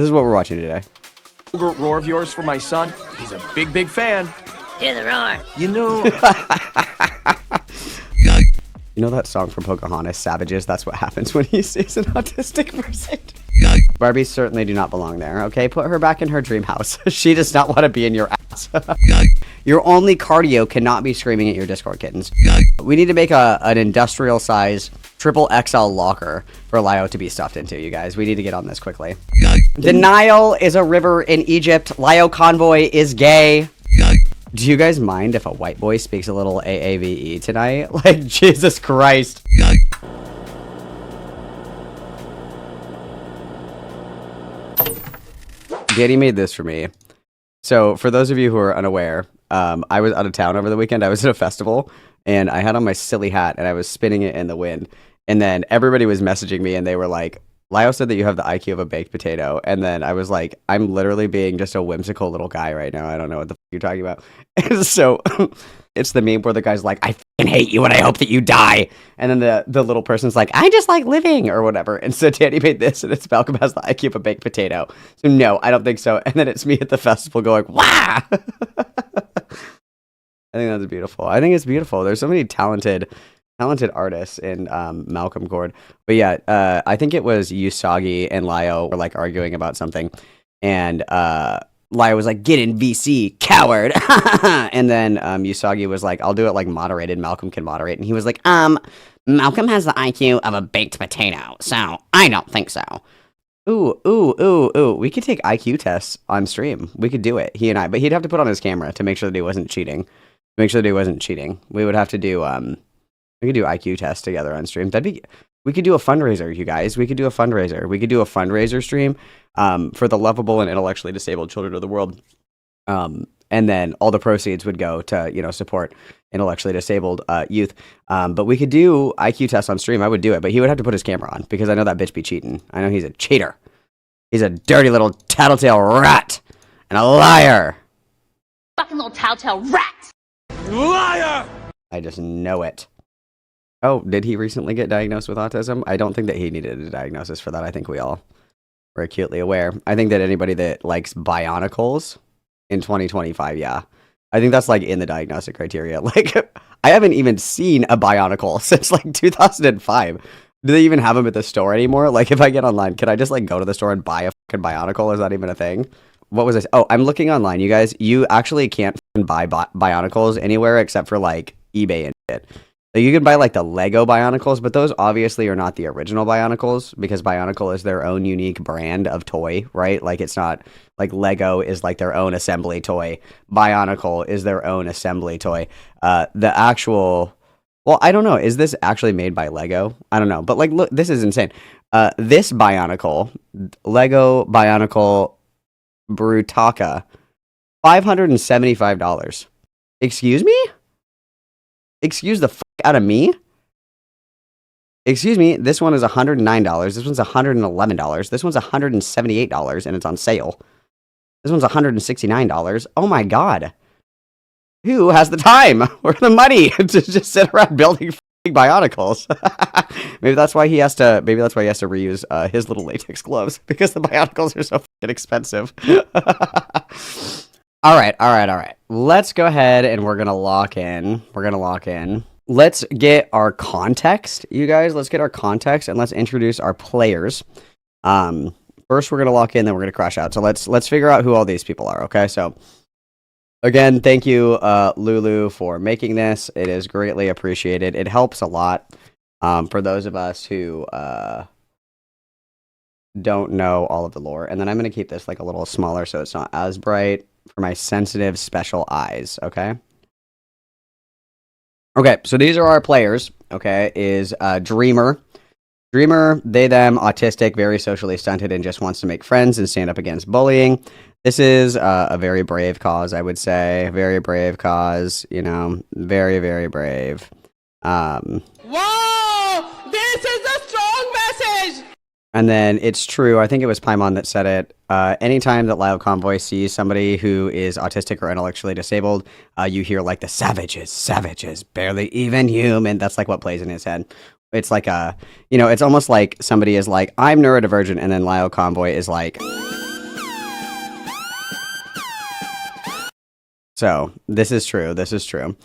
This is what we're watching today. Roar of yours for my son. He's a big fan. Hear the roar. You know... You know that song from Pocahontas, Savages? That's what happens when he sees an autistic person. Barbies certainly do not belong there, okay? Put her back in her dream house. She does not want to be in your ass. Your only cardio cannot be screaming at your Discord kittens. We need to make an industrial size triple XL locker for Lio to be stuffed into, you guys. We need to get on this quickly. The Nile is a river in Egypt. Lio Convoy is gay. Do you guys mind if a white boy speaks a little AAVE tonight? Like, Jesus Christ. Danny made this for me. So, for those of you who are unaware, I was out of town over the weekend. I was at a festival, and I had on my silly hat, and I was spinning it in the wind. And then everybody was messaging me, and they were like, Lio said that you have the IQ of a baked potato. And then I was like, I'm literally being just a whimsical little guy right now. I don't know what the f you're talking about. And so it's the meme where the guy's like, I fucking hate you and I hope that you die. And then the little person's like, I just like living or whatever. And so Danny made this, and it's Malcolm has the IQ of a baked potato. So no, I don't think so. And then it's me at the festival going, wow. I think that's beautiful. I think it's beautiful. There's so many talented artists in Malcolm Gord. But yeah, I think it was Usagi and Lio were like arguing about something. And Lio was like, get in VC, coward. And then Usagi was like, I'll do it like moderated. Malcolm can moderate. And he was like, Malcolm has the IQ of a baked potato. So I don't think so. Ooh. We could take IQ tests on stream. We could do it, he and I. But he'd have to put on his camera to make sure that he wasn't cheating. We would have to do... We could do IQ tests together on stream. We could do a fundraiser, you guys. We could do a fundraiser stream for the lovable and intellectually disabled children of the world. And then all the proceeds would go to, support intellectually disabled youth. But we could do IQ tests on stream. I would do it, but he would have to put his camera on because I know that bitch be cheating. I know he's a cheater. He's a dirty little tattletale rat and a liar. Fucking little tattletale rat. Liar! I just know it. Oh, did he recently get diagnosed with autism? I don't think that he needed a diagnosis for that. I think we all were acutely aware. I think that anybody that likes Bionicles in 2025, yeah. I think that's like in the diagnostic criteria. Like, I haven't even seen a Bionicle since like 2005. Do they even have them at the store anymore? Like, if I get online, can I just like go to the store and buy a fucking Bionicle? Is that even a thing? What was this? Oh, I'm looking online, you guys. You actually can't buy Bionicles anywhere except for like eBay and shit. Like, you can buy like the Lego Bionicles, but those obviously are not the original Bionicles because Bionicle is their own unique brand of toy, right? Like, it's not like Lego is like their own assembly toy. Bionicle is their own assembly toy. The actual, well, I don't know. Is this actually made by Lego? I don't know. But like, look, this is insane. This Bionicle, Lego Bionicle Brutaka, $575. Excuse me? Excuse the fuck out of me? Excuse me, this one is $109. This one's $111. This one's $178, and it's on sale. This one's $169. Oh my god. Who has the time or the money to just sit around building Bionicles? Maybe that's why he has to reuse his little latex gloves, because the Bionicles are so fucking expensive. All right. Let's go ahead and we're going to lock in. Let's get our context, you guys. Let's get our context and let's introduce our players. First, we're going to lock in, then we're going to crash out. So let's figure out who all these people are, okay? So, again, thank you, Lulu, for making this. It is greatly appreciated. It helps a lot for those of us who don't know all of the lore. And then I'm going to keep this like a little smaller so it's not as bright for my sensitive special eyes, okay? Okay, so these are our players, okay? Is Dreamer, they, them, autistic, very socially stunted, and just wants to make friends and stand up against bullying. This is a very brave cause, I would say. Very brave cause, very, very brave. Whoa! This is a strong message! And then it's true, I think it was Paimon that said it, anytime that Lio Convoy sees somebody who is autistic or intellectually disabled, you hear like the savages, barely even human. That's like what plays in his head. It's like it's almost like somebody is like, I'm neurodivergent, and then Lio Convoy is like, So this is true. This is true.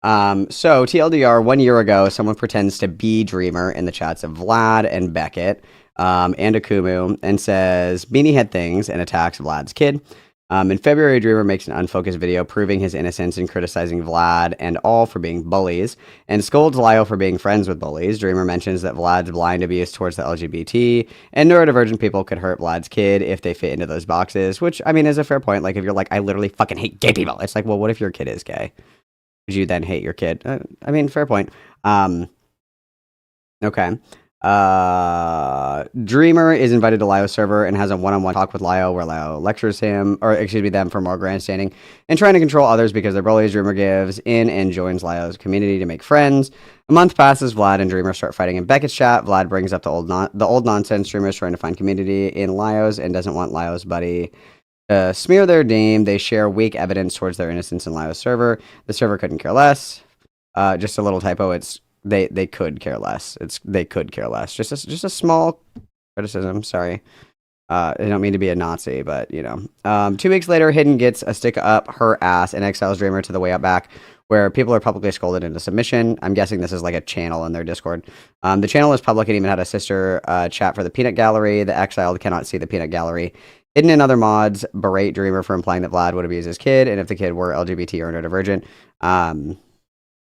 So TLDR, 1 year ago, someone pretends to be Dreamer in the chats of Vlad and Beckett, and Akumu, and says Beanie Head things and attacks Vlad's kid. In February, Dreamer makes an unfocused video proving his innocence and criticizing Vlad and all for being bullies, and scolds Lio for being friends with bullies. Dreamer mentions that Vlad's blind abuse towards the LGBT and neurodivergent people could hurt Vlad's kid if they fit into those boxes, which, I mean, is a fair point. Like, if you're like, I literally fucking hate gay people, it's like, well, what if your kid is gay? Would you then hate your kid? I mean, fair point. Okay. Dreamer is invited to Lio's server and has a one-on-one talk with Lio where Lio lectures them for more grandstanding and trying to control others because they're bullies. Dreamer gives in and joins Lio's community to make friends. A month passes, Vlad and Dreamer start fighting in Beckett's chat. Vlad brings up the old nonsense. Dreamer is trying to find community in Lio's and doesn't want Lio's buddy to smear their name. They share weak evidence towards their innocence in Lio's server. The server couldn't care less. Just a little typo. It's they could care less. They could care less. Just a small criticism. Sorry. I don't mean to be a Nazi, but you know. 2 weeks later, Hidden gets a stick up her ass and exiles Dreamer to the way out back, where people are publicly scolded into submission. I'm guessing this is like a channel in their Discord. The channel is public and even had a sister chat for the peanut gallery. The exiled cannot see the peanut gallery. Hidden and other mods berate Dreamer for implying that Vlad would abuse his kid, and if the kid were LGBT or neurodivergent.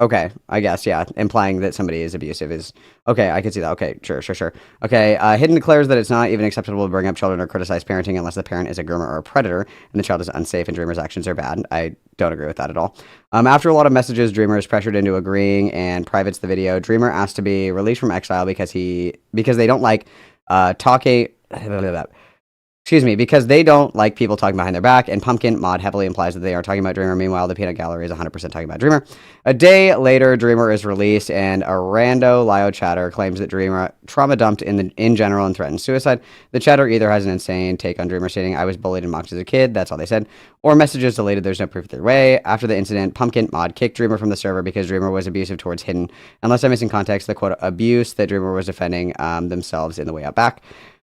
Okay, I guess, yeah. Implying that somebody is abusive is... Okay, I can see that. Okay, sure. Okay, Hidden declares that it's not even acceptable to bring up children or criticize parenting unless the parent is a groomer or a predator, and the child is unsafe and Dreamer's actions are bad. I don't agree with that at all. After a lot of messages, Dreamer is pressured into agreeing and privates the video. Dreamer asked to be released from exile because they don't like talking... because they don't like people talking behind their back, and Pumpkin mod heavily implies that they are talking about Dreamer. Meanwhile, the peanut gallery is 100% talking about Dreamer. A day later, Dreamer is released, and a rando Lio chatter claims that Dreamer trauma dumped in general and threatened suicide. The chatter either has an insane take on Dreamer stating, I was bullied and mocked as a kid, that's all they said, or messages deleted, there's no proof either way. After the incident, Pumpkin mod kicked Dreamer from the server because Dreamer was abusive towards Hidden. Unless I'm missing context, the quote abuse that Dreamer was defending themselves in the way out back.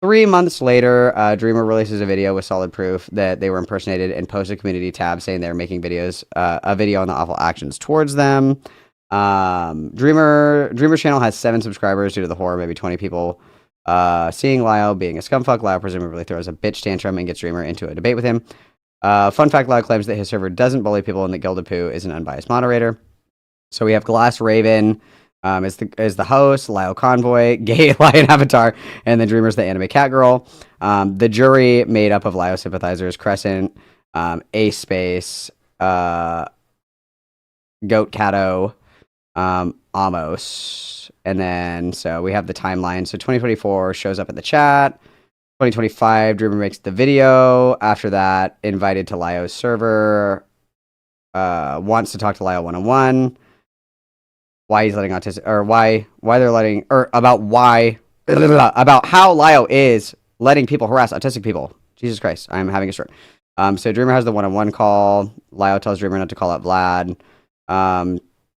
3 months later, Dreamer releases a video with solid proof that they were impersonated and posts a community tab saying they're making a video on the awful actions towards them. Dreamer's channel has 7 subscribers due to the horror, maybe 20 people. Seeing Lio being a scumfuck, Lio presumably throws a bitch tantrum and gets Dreamer into a debate with him. Fun fact, Lio claims that his server doesn't bully people and that Gildapoo is an unbiased moderator. So we have Glass Raven, is the host, Lio Convoy, gay lion avatar, and then Dreamer's the anime cat girl. The jury made up of Lio sympathizers, Crescent, Ace Space, Goat Cato, Amos, and then so we have the timeline. So 2024 shows up in the chat. 2025, Dreamer makes the video. After that, invited to Lio's server. Wants to talk to Lio one-on-one. Why he's letting autistic, or why they're letting, or about how Lio is letting people harass autistic people. Jesus Christ, I'm having a stroke. So Dreamer has the one-on-one call. Lio tells Dreamer not to call out Vlad.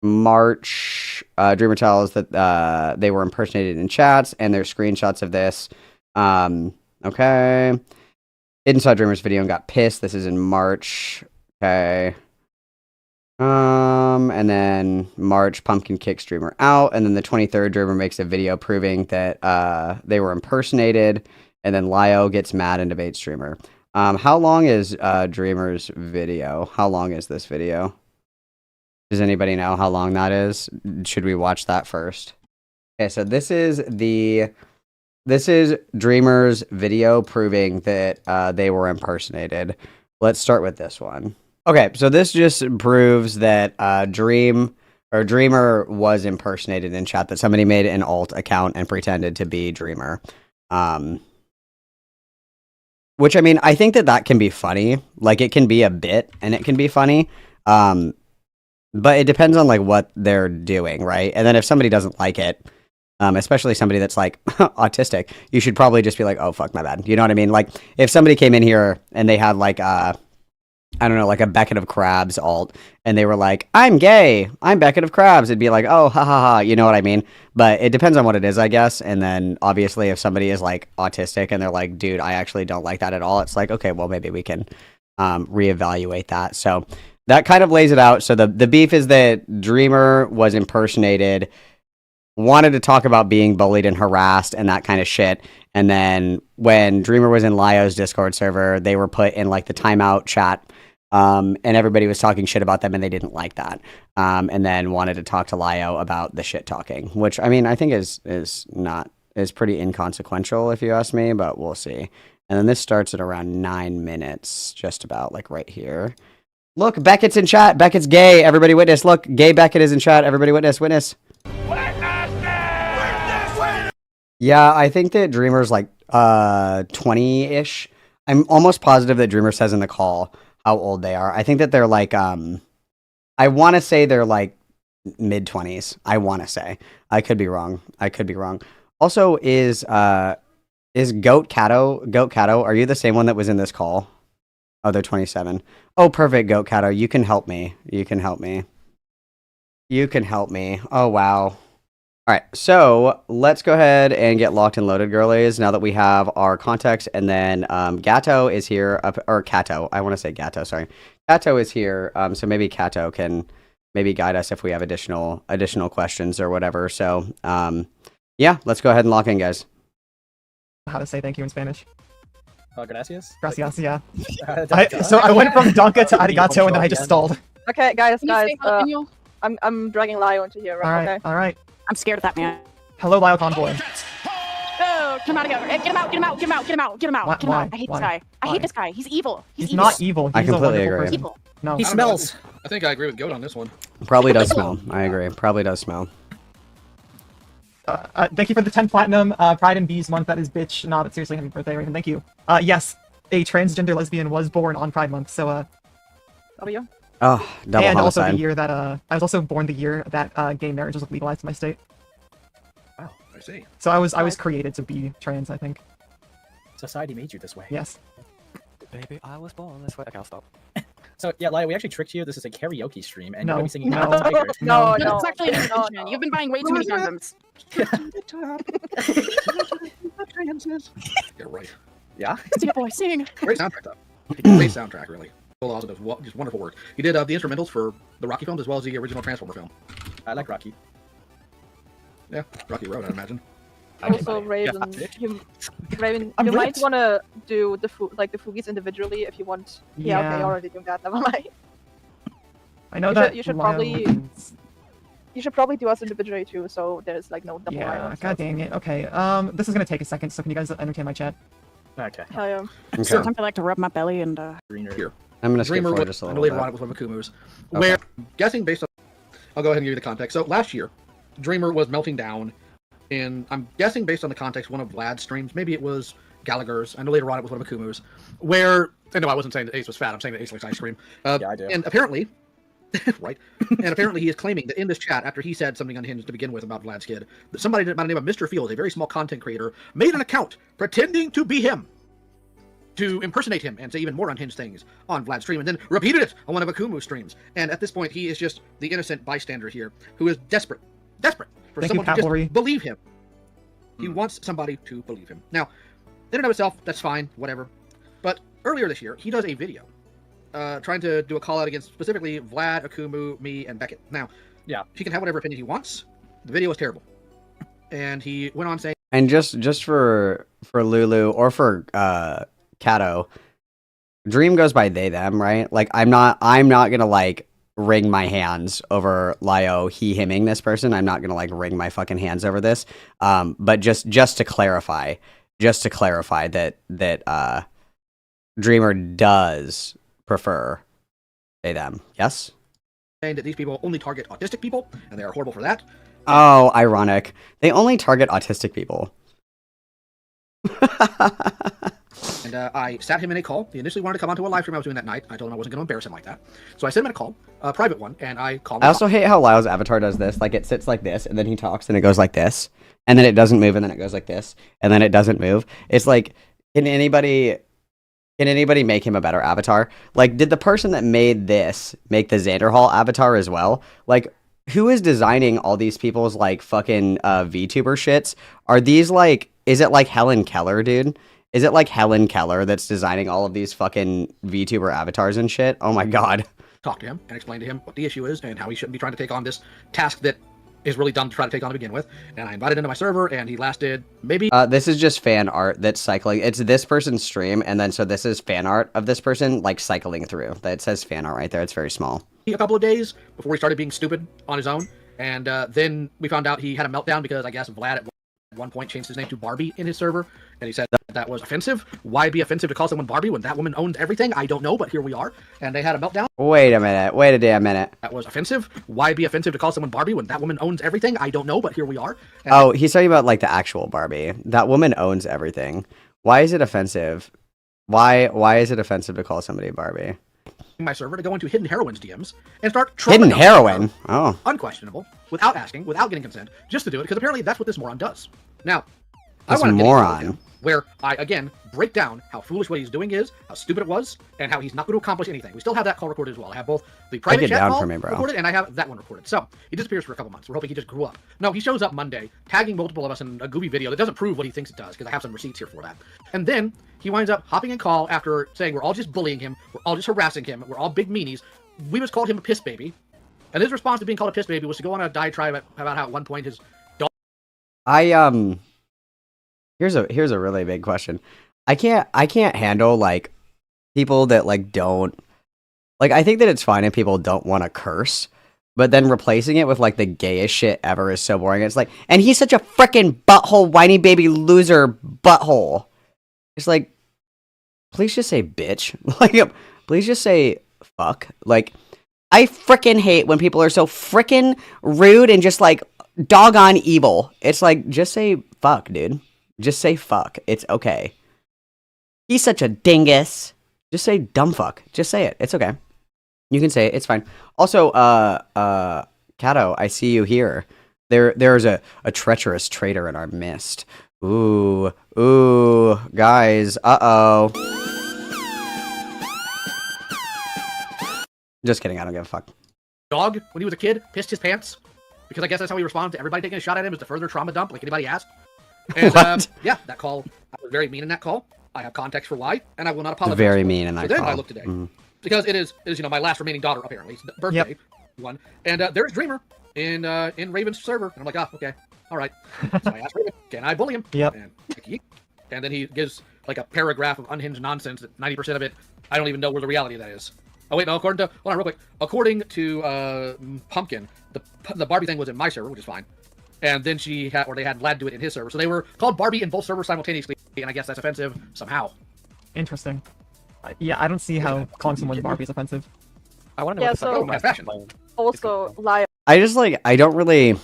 March, Dreamer tells that they were impersonated in chats, and there's screenshots of this. Okay. Hidden saw Dreamer's video and got pissed. This is in March. Okay. And then March, Pumpkin kicks Dreamer out, and then the 23rd, Dreamer makes a video proving that they were impersonated, and then Lio gets mad and debates Dreamer. How long is Dreamer's video? How long is this video? Does anybody know how long that is? Should we watch that first? Okay, so this is Dreamer's video proving that they were impersonated. Let's start with this one. Okay, so this just proves that Dreamer was impersonated in chat, that somebody made an alt account and pretended to be Dreamer. Which, I mean, I think that can be funny. Like, it can be a bit, and it can be funny. But it depends on, like, what they're doing, right? And then if somebody doesn't like it, especially somebody that's, like, autistic, you should probably just be like, oh, fuck, my bad. You know what I mean? Like, if somebody came in here and they had, like, I don't know, like a Beckett of Crabs alt, and they were like, I'm gay, I'm Beckett of Crabs, it'd be like, oh, ha ha ha, you know what I mean? But it depends on what it is, I guess. And then obviously if somebody is like autistic and they're like, dude, I actually don't like that at all, it's like, okay, well, maybe we can reevaluate that. So that kind of lays it out. So the beef is that Dreamer was impersonated, wanted to talk about being bullied and harassed and that kind of shit. And then when Dreamer was in Lio's Discord server, they were put in like the timeout chat. And everybody was talking shit about them and they didn't like that. And then wanted to talk to Lio about the shit talking, which I mean, I think is pretty inconsequential if you ask me, but we'll see. And then this starts at around 9 minutes, just about like right here. Look, Beckett's in chat. Beckett's gay. Everybody witness. Look, gay Beckett is in chat. Everybody witness. Witness. Yeah, I think that Dreamer's like 20-ish. I'm almost positive that Dreamer says in the call how old they are. I think that they're like I want to say they're like mid-20s. I want to say. I could be wrong. Also, is Goat Cato, are you the same one that was in this call? Oh, they're 27. Oh, perfect, Goat Cato. You can help me. Oh, wow. All right, so let's go ahead and get locked and loaded, girlies, now that we have our context. And then Gato is here, or Cato. I want to say Gato, sorry. Cato is here, so maybe Cato can maybe guide us if we have additional questions or whatever. So, yeah, let's go ahead and lock in, guys. How to say thank you in Spanish? Gracias? Gracias, yeah. So I went from Donka to Arigato and then I just stalled. Okay, guys, I'm dragging Lio into here, right? Okay. Alright. I'm scared of that man. Hello, Lio Convoy. Oh, get him out of here. Get him out. Why? I hate this guy. I hate this guy. He's evil. He's not evil. I He's completely a agree. person. Evil. No. He smells. I think I agree with Goat on this one. Probably does smell. I agree. Probably does smell. Thank you for the 10 platinum. Pride and Bees month. That is bitch. No, but seriously, happy birthday, Raven. Thank you. Yes, a transgender lesbian was born on Pride month. So W. Oh, double and homicide. also the year that I was also born the year that gay marriage was legalized in my state. Wow, I see. So I was created to be trans, I think. Society made you this way. Yes. Baby, I was born this way. Okay, I'll stop. So, yeah, Lio, we actually tricked you. This is a karaoke stream, and you're going to be singing No. Tiger. No, It's actually an invention. You've been buying way too many condoms. You're right. Yeah? Sing it, boy, sing. Great soundtrack, though. Great soundtrack, really. Phil also does just wonderful work. He did the instrumentals for the Rocky films as well as the original Transformer film. I like Rocky. Yeah, Rocky Road, I imagine. Also, Raven, you might want to do the Fugies individually if you want. Yeah, okay, you're already doing that. Never mind. I know that you should probably do us individually too, so there's like no double. Yeah, god dang it. Okay, this is gonna take a second, so can you guys entertain my chat? Okay. Hell yeah. Okay. Sometimes I like to rub my belly and Greener. Here. I'm gonna skip Dreamer forward was, just a and little later bit. on it was one of Akumu's. Where, guessing based on... I'll go ahead and give you the context. So, last year, Dreamer was melting down, and I'm guessing based on the context, one of Vlad's streams, maybe it was Gallagher's, I know later on it was one of Akumu's, where... And no, I wasn't saying that Ace was fat, I'm saying that Ace likes ice cream. Yeah, I do. And apparently... right. And apparently he is claiming that in this chat, after he said something unhinged to begin with about Vlad's kid, that somebody by the name of Mr. Fields, a very small content creator, made an account pretending to be him, to impersonate him and say even more unhinged things on Vlad's stream, and then repeated it on one of Akumu's streams. And at this point, he is just the innocent bystander here, who is desperate for someone to just believe him. He wants somebody to believe him. Now, in and of itself, that's fine, whatever. But earlier this year, he does a video trying to do a call out against specifically Vlad, Akumu, me, and Beckett. Now, yeah, he can have whatever opinion he wants. The video is terrible, and he went on saying, and just for Lulu or for Kato, Dream goes by they them, right? Like I'm not gonna like wring my hands over Lio he himing this person. I'm not gonna like wring my fucking hands over this. But just to clarify that Dreamer does prefer they them. Yes? Saying that these people only target autistic people, and they are horrible for that. Oh, ironic. They only target autistic people. And I sat him in a call. He initially wanted to come onto a live stream I was doing that night. I told him I wasn't going to embarrass him like that. So I sent him in a call, a private one, and I called him. I also hate how Lio's avatar does this. Like, it sits like this, and then he talks, and it goes like this. And then it doesn't move, and then it goes like this. And then it doesn't move. It's like, can anybody make him a better avatar? Like, did the person that made this make the Xander Hall avatar as well? Like, who is designing all these people's, like, fucking VTuber shits? Are these, like, is it like Helen Keller, dude? Is it like Helen Keller that's designing all of these fucking VTuber avatars and shit? Oh my god. talk to him and explain to him what the issue is and how he shouldn't be trying to take on this task that is really dumb to try to take on to begin with. And I invited him to my server, and he lasted maybe... This is just fan art that's cycling. It's this person's stream, and then so this is fan art of this person, like, cycling through. That says fan art right there. It's very small. A couple of days before he started being stupid on his own. And then we found out he had a meltdown because I guess Vlad at one point changed his name to Barbie in his server. And he said that was offensive. Why be offensive to call someone Barbie when that woman owns everything? I don't know, but here we are. And they had a meltdown. Wait a minute. Wait a damn minute. That was offensive. Why be offensive to call someone Barbie when that woman owns everything? I don't know, but here we are. And oh, he's talking about, like, the actual Barbie. That woman owns everything. Why is it offensive? Why is it offensive to call somebody Barbie? my server to go into Hidden Heroine's DMs and start Hidden Heroine? Oh. Unquestionable, without asking, without getting consent, just to do it, because apparently that's what this moron does. Now, This I want to moron. where I, again, break down how foolish what he's doing is, how stupid it was, and how he's not going to accomplish anything. We still have that call recorded as well. I have both the private Take it chat down call for me, bro. recorded, and I have that one recorded. So, he disappears for a couple months. We're hoping he just grew up. No, he shows up Monday, tagging multiple of us in a Gooby video that doesn't prove what he thinks it does, because I have some receipts here for that. And then, he winds up hopping in call after saying we're all just bullying him, we're all just harassing him, we're all big meanies. We just called him a piss baby. And his response to being called a piss baby was to go on a diatribe about how at one point his dog... Here's a really big question. I can't handle, like, people that, like, don't, like, I think that it's fine if people don't want to curse, but then replacing it with, like, the gayest shit ever is so boring. It's like, and he's such a frickin' butthole, whiny baby loser butthole. It's like, please just say bitch. Like, please just say fuck. Like, I frickin' hate when people are so frickin' rude and just, like, doggone evil. It's like, just say fuck, dude. Just say fuck. It's okay. He's such a dingus. Just say dumb fuck. Just say it. It's okay. You can say it. It's fine. Also, Kato, I see you here. There's a treacherous traitor in our midst. Ooh, guys. Uh-oh. Just kidding. I don't give a fuck. Dog, when he was a kid, pissed his pants. Because I guess that's how he responded to everybody taking a shot at him, is to further trauma dump, like anybody asked. And, yeah, that call, I was very mean in that call. I have context for why, and I will not apologize. Very mean in that call. So then call. I look today. Because it is, you know, my last remaining daughter, apparently. It's birthday one. And there's Dreamer in Raven's server. And I'm like, ah, okay, all right. So I asked Raven, can I bully him? Yep. And then he gives, like, a paragraph of unhinged nonsense that 90% of it, I don't even know where the reality of that is. Oh, wait, no, hold on real quick. According to Pumpkin, the Barbie thing was in my server, which is fine. And then they had Vlad do it in his server. So they were called Barbie in both servers simultaneously, and I guess that's offensive somehow. Interesting. Yeah, I don't see how calling someone Barbie is offensive. I want to know so my fashion. Also, Lio. I just, like, I don't really...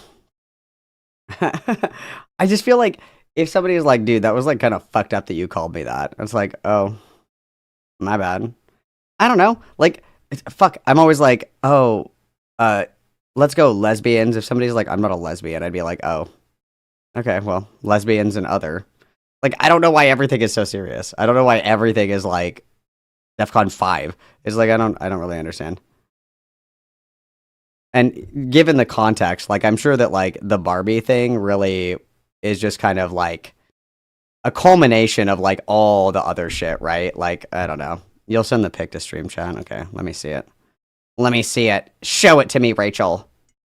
I just feel like if somebody is like, dude, that was, like, kind of fucked up that you called me that. It's like, oh, my bad. I don't know. Like, fuck, I'm always like, oh, let's go lesbians. If somebody's like, I'm not a lesbian, I'd be like, oh, okay, well, lesbians and other. Like, I don't know why everything is so serious. I don't know why everything is like DEFCON 5. It's like, I don't really understand. And given the context, like, I'm sure that, like, the Barbie thing really is just kind of like a culmination of, like, all the other shit, right? Like, I don't know. You'll send the pic to stream chat. Okay, let me see it. Let me see it. Show it to me, Rachel.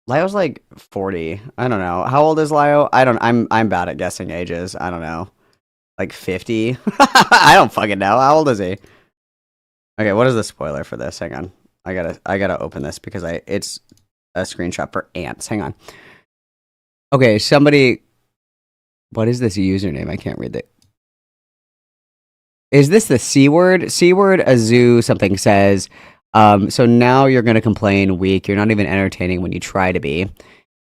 Lio's like 40. I don't know. How old is Lio? I'm bad at guessing ages. I don't know. Like 50? I don't fucking know. How old is he? Okay, what is the spoiler for this? Hang on. I gotta open this because it's a screenshot for ants. Hang on. Okay, somebody. What is this username? I can't read it. Is this the C word? C word Azu something says. So now you're going to complain weak. You're not even entertaining when you try to be.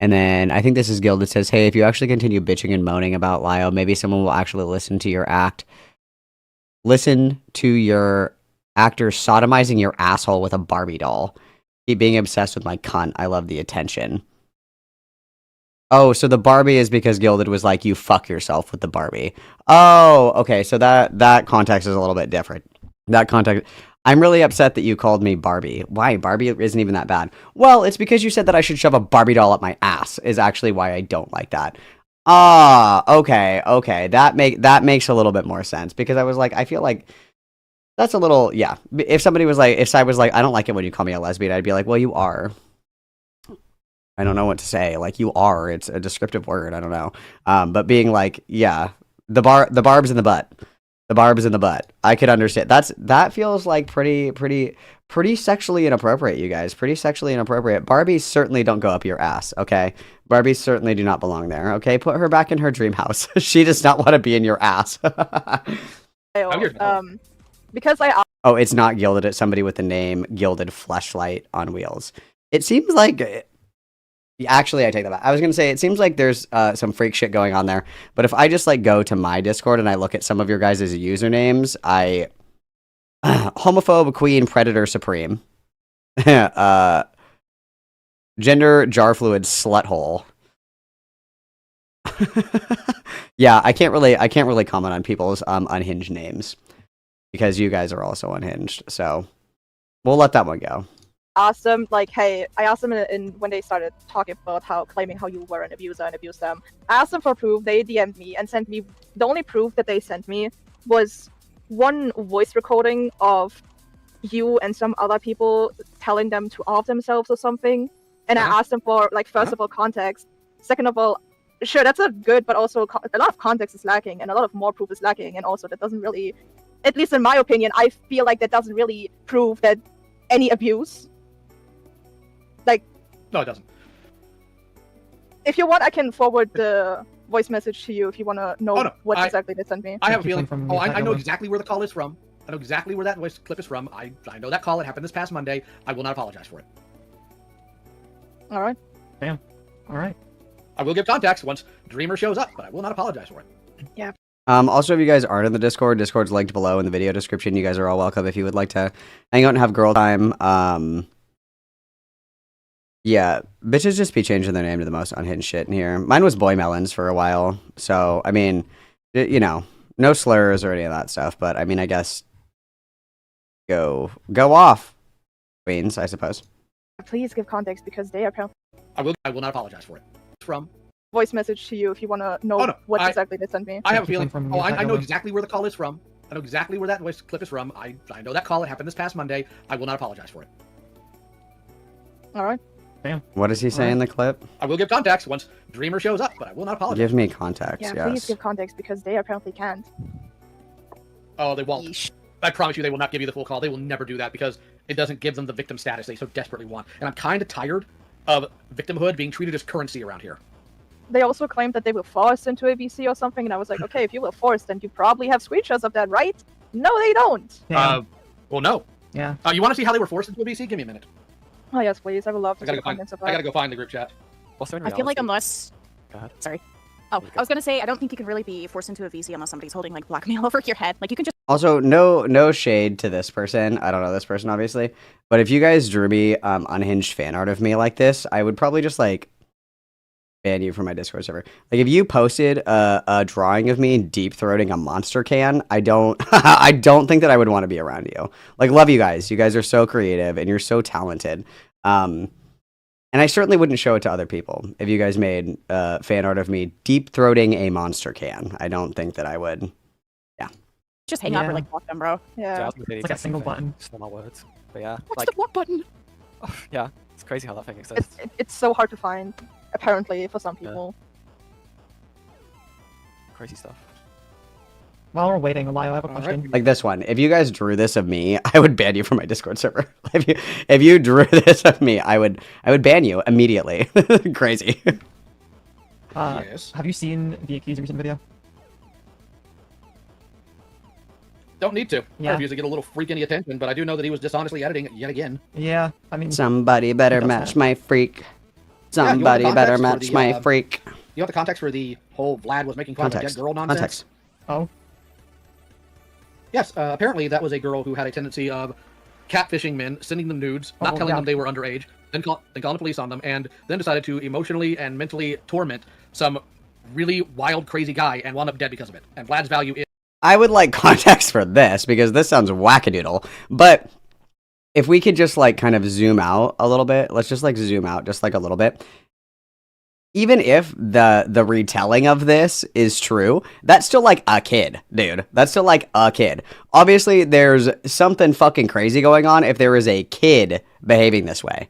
And then I think this is Guild that says, hey, if you actually continue bitching and moaning about Lio, maybe someone will actually listen to your act. Listen to your actor sodomizing your asshole with a Barbie doll. Keep being obsessed with my cunt. I love the attention. Oh, so the Barbie is because Gilded was like, you fuck yourself with the Barbie. Oh, okay. So that context is a little bit different. That context... I'm really upset that you called me Barbie. Why? Barbie isn't even that bad. Well, it's because you said that I should shove a Barbie doll up my ass is actually why I don't like that. Ah, okay. That makes a little bit more sense because I was like, I feel like That's a little, yeah. If somebody was like, if Sai was like, I don't like it when you call me a lesbian, I'd be like, well, you are. I don't know what to say. Like, you are. It's a descriptive word. I don't know. But being like, yeah, the barbs in the butt. The barbs in the butt. I could understand. That feels like pretty sexually inappropriate, you guys. Pretty sexually inappropriate. Barbies certainly don't go up your ass, okay? Barbies certainly do not belong there, okay? Put her back in her dream house. She does not want to be in your ass. Because I Oh, it's not gilded. It's somebody with the name Gilded Fleshlight on Wheels. It seems like... Actually, I take that back. I was going to say, it seems like there's some freak shit going on there. But if I just like go to my Discord and I look at some of your guys' usernames, homophobe queen predator supreme, gender jar fluid slut hole. Yeah, I can't really comment on people's unhinged names because you guys are also unhinged. So we'll let that one go. asked them, like, hey, I asked them when they started talking about claiming how you were an abuser and abused them. I asked them for proof. They DM'd me and sent me, the only proof that they sent me was one voice recording of you and some other people telling them to off themselves or something. And I asked them for, like, first of all, context. Second of all, sure, that's a good, but also a lot of context is lacking and a lot of more proof is lacking. And also that doesn't really, at least in my opinion, I feel like that doesn't really prove that any abuse. Like, no, it doesn't. If you want, I can forward the voice message to you if you want to know what exactly they sent me. I have a feeling. I know exactly where the call is from. I know exactly where that voice clip is from. I know that call. It happened this past Monday. I will not apologize for it. All right. Damn. All right. I will give context once Dreamer shows up, but I will not apologize for it. Yeah. Also, if you guys aren't in the Discord's linked below in the video description. You guys are all welcome if you would like to hang out and have girl time. Yeah, bitches just be changing their name to the most unhinged shit in here. Mine was Boy Melons for a while, so, I mean, you know, no slurs or any of that stuff, but, I mean, I guess go off, queens, I suppose. Please give context because they apparently... I will not apologize for it. From voice message to you if you want to know what exactly they sent me. I have a feeling. I know exactly where the call is from. I know exactly where that voice clip is from. I know that call. It happened this past Monday. I will not apologize for it. All right. Damn. What does he say in the clip? I will give context once Dreamer shows up, but I will not apologize. Give me context, yeah, yes. please give context because they apparently can't. Oh, they won't. Yeesh. I promise you they will not give you the full call. They will never do that because it doesn't give them the victim status they so desperately want. And I'm kind of tired of victimhood being treated as currency around here. They also claimed that they were forced into a VC or something, and I was like, okay, if you were forced, then you probably have screenshots of that, right? No, they don't. Yeah. Well, no. Yeah. You want to see how they were forced into a VC? Give me a minute. Oh, yes, please. I would love to see the I contents of that. gotta go find the group chat. Also, I feel like unless... Go ahead. Sorry. Oh, I was going to say, I don't think you could really be forced into a VC unless somebody's holding, like, blackmail over your head. Like, you can just... Also, no shade to this person. I don't know this person, obviously. But if you guys drew me unhinged fan art of me like this, I would probably just, like, ban you from my Discord server. Like, if you posted a drawing of me deep-throating a monster can, I don't I don't think that I would want to be around you. Like, love you guys. You guys are so creative, and you're so talented. And I certainly wouldn't show it to other people if you guys made fan art of me deep-throating a monster can. I don't think that I would. Yeah. Just hang up or, like, block them, bro. Yeah. It's like a single button. Just not my words. But yeah. What's like, the block button? Oh, yeah. It's crazy how that thing exists. It's so hard to find, apparently, for some people. Crazy stuff. While we're waiting, Lio, I have a question. Like this one. If you guys drew this of me, I would ban you from my Discord server. If you drew this of me, I would ban you immediately. Crazy. Yes. Have you seen the Accused recent video? Don't need to. Yeah. I refuse to get a little freak any attention, but I do know that he was dishonestly editing it yet again. Yeah, I mean... Somebody better match my freak. Somebody better match my freak. You want the context for the whole Vlad was making fun of a dead girl nonsense? Context. Oh. Yes, apparently that was a girl who had a tendency of catfishing men, sending them nudes, not telling them they were underage, then calling the police on them, and then decided to emotionally and mentally torment some really wild, crazy guy and wound up dead because of it. And Vlad's value is... I would like context for this because this sounds wackadoodle. But if we could just like kind of zoom out a little bit, let's just like zoom out just like a little bit. even if the retelling of this is true, that's still like a kid, dude. That's still like a kid. Obviously, there's something fucking crazy going on if there is a kid behaving this way.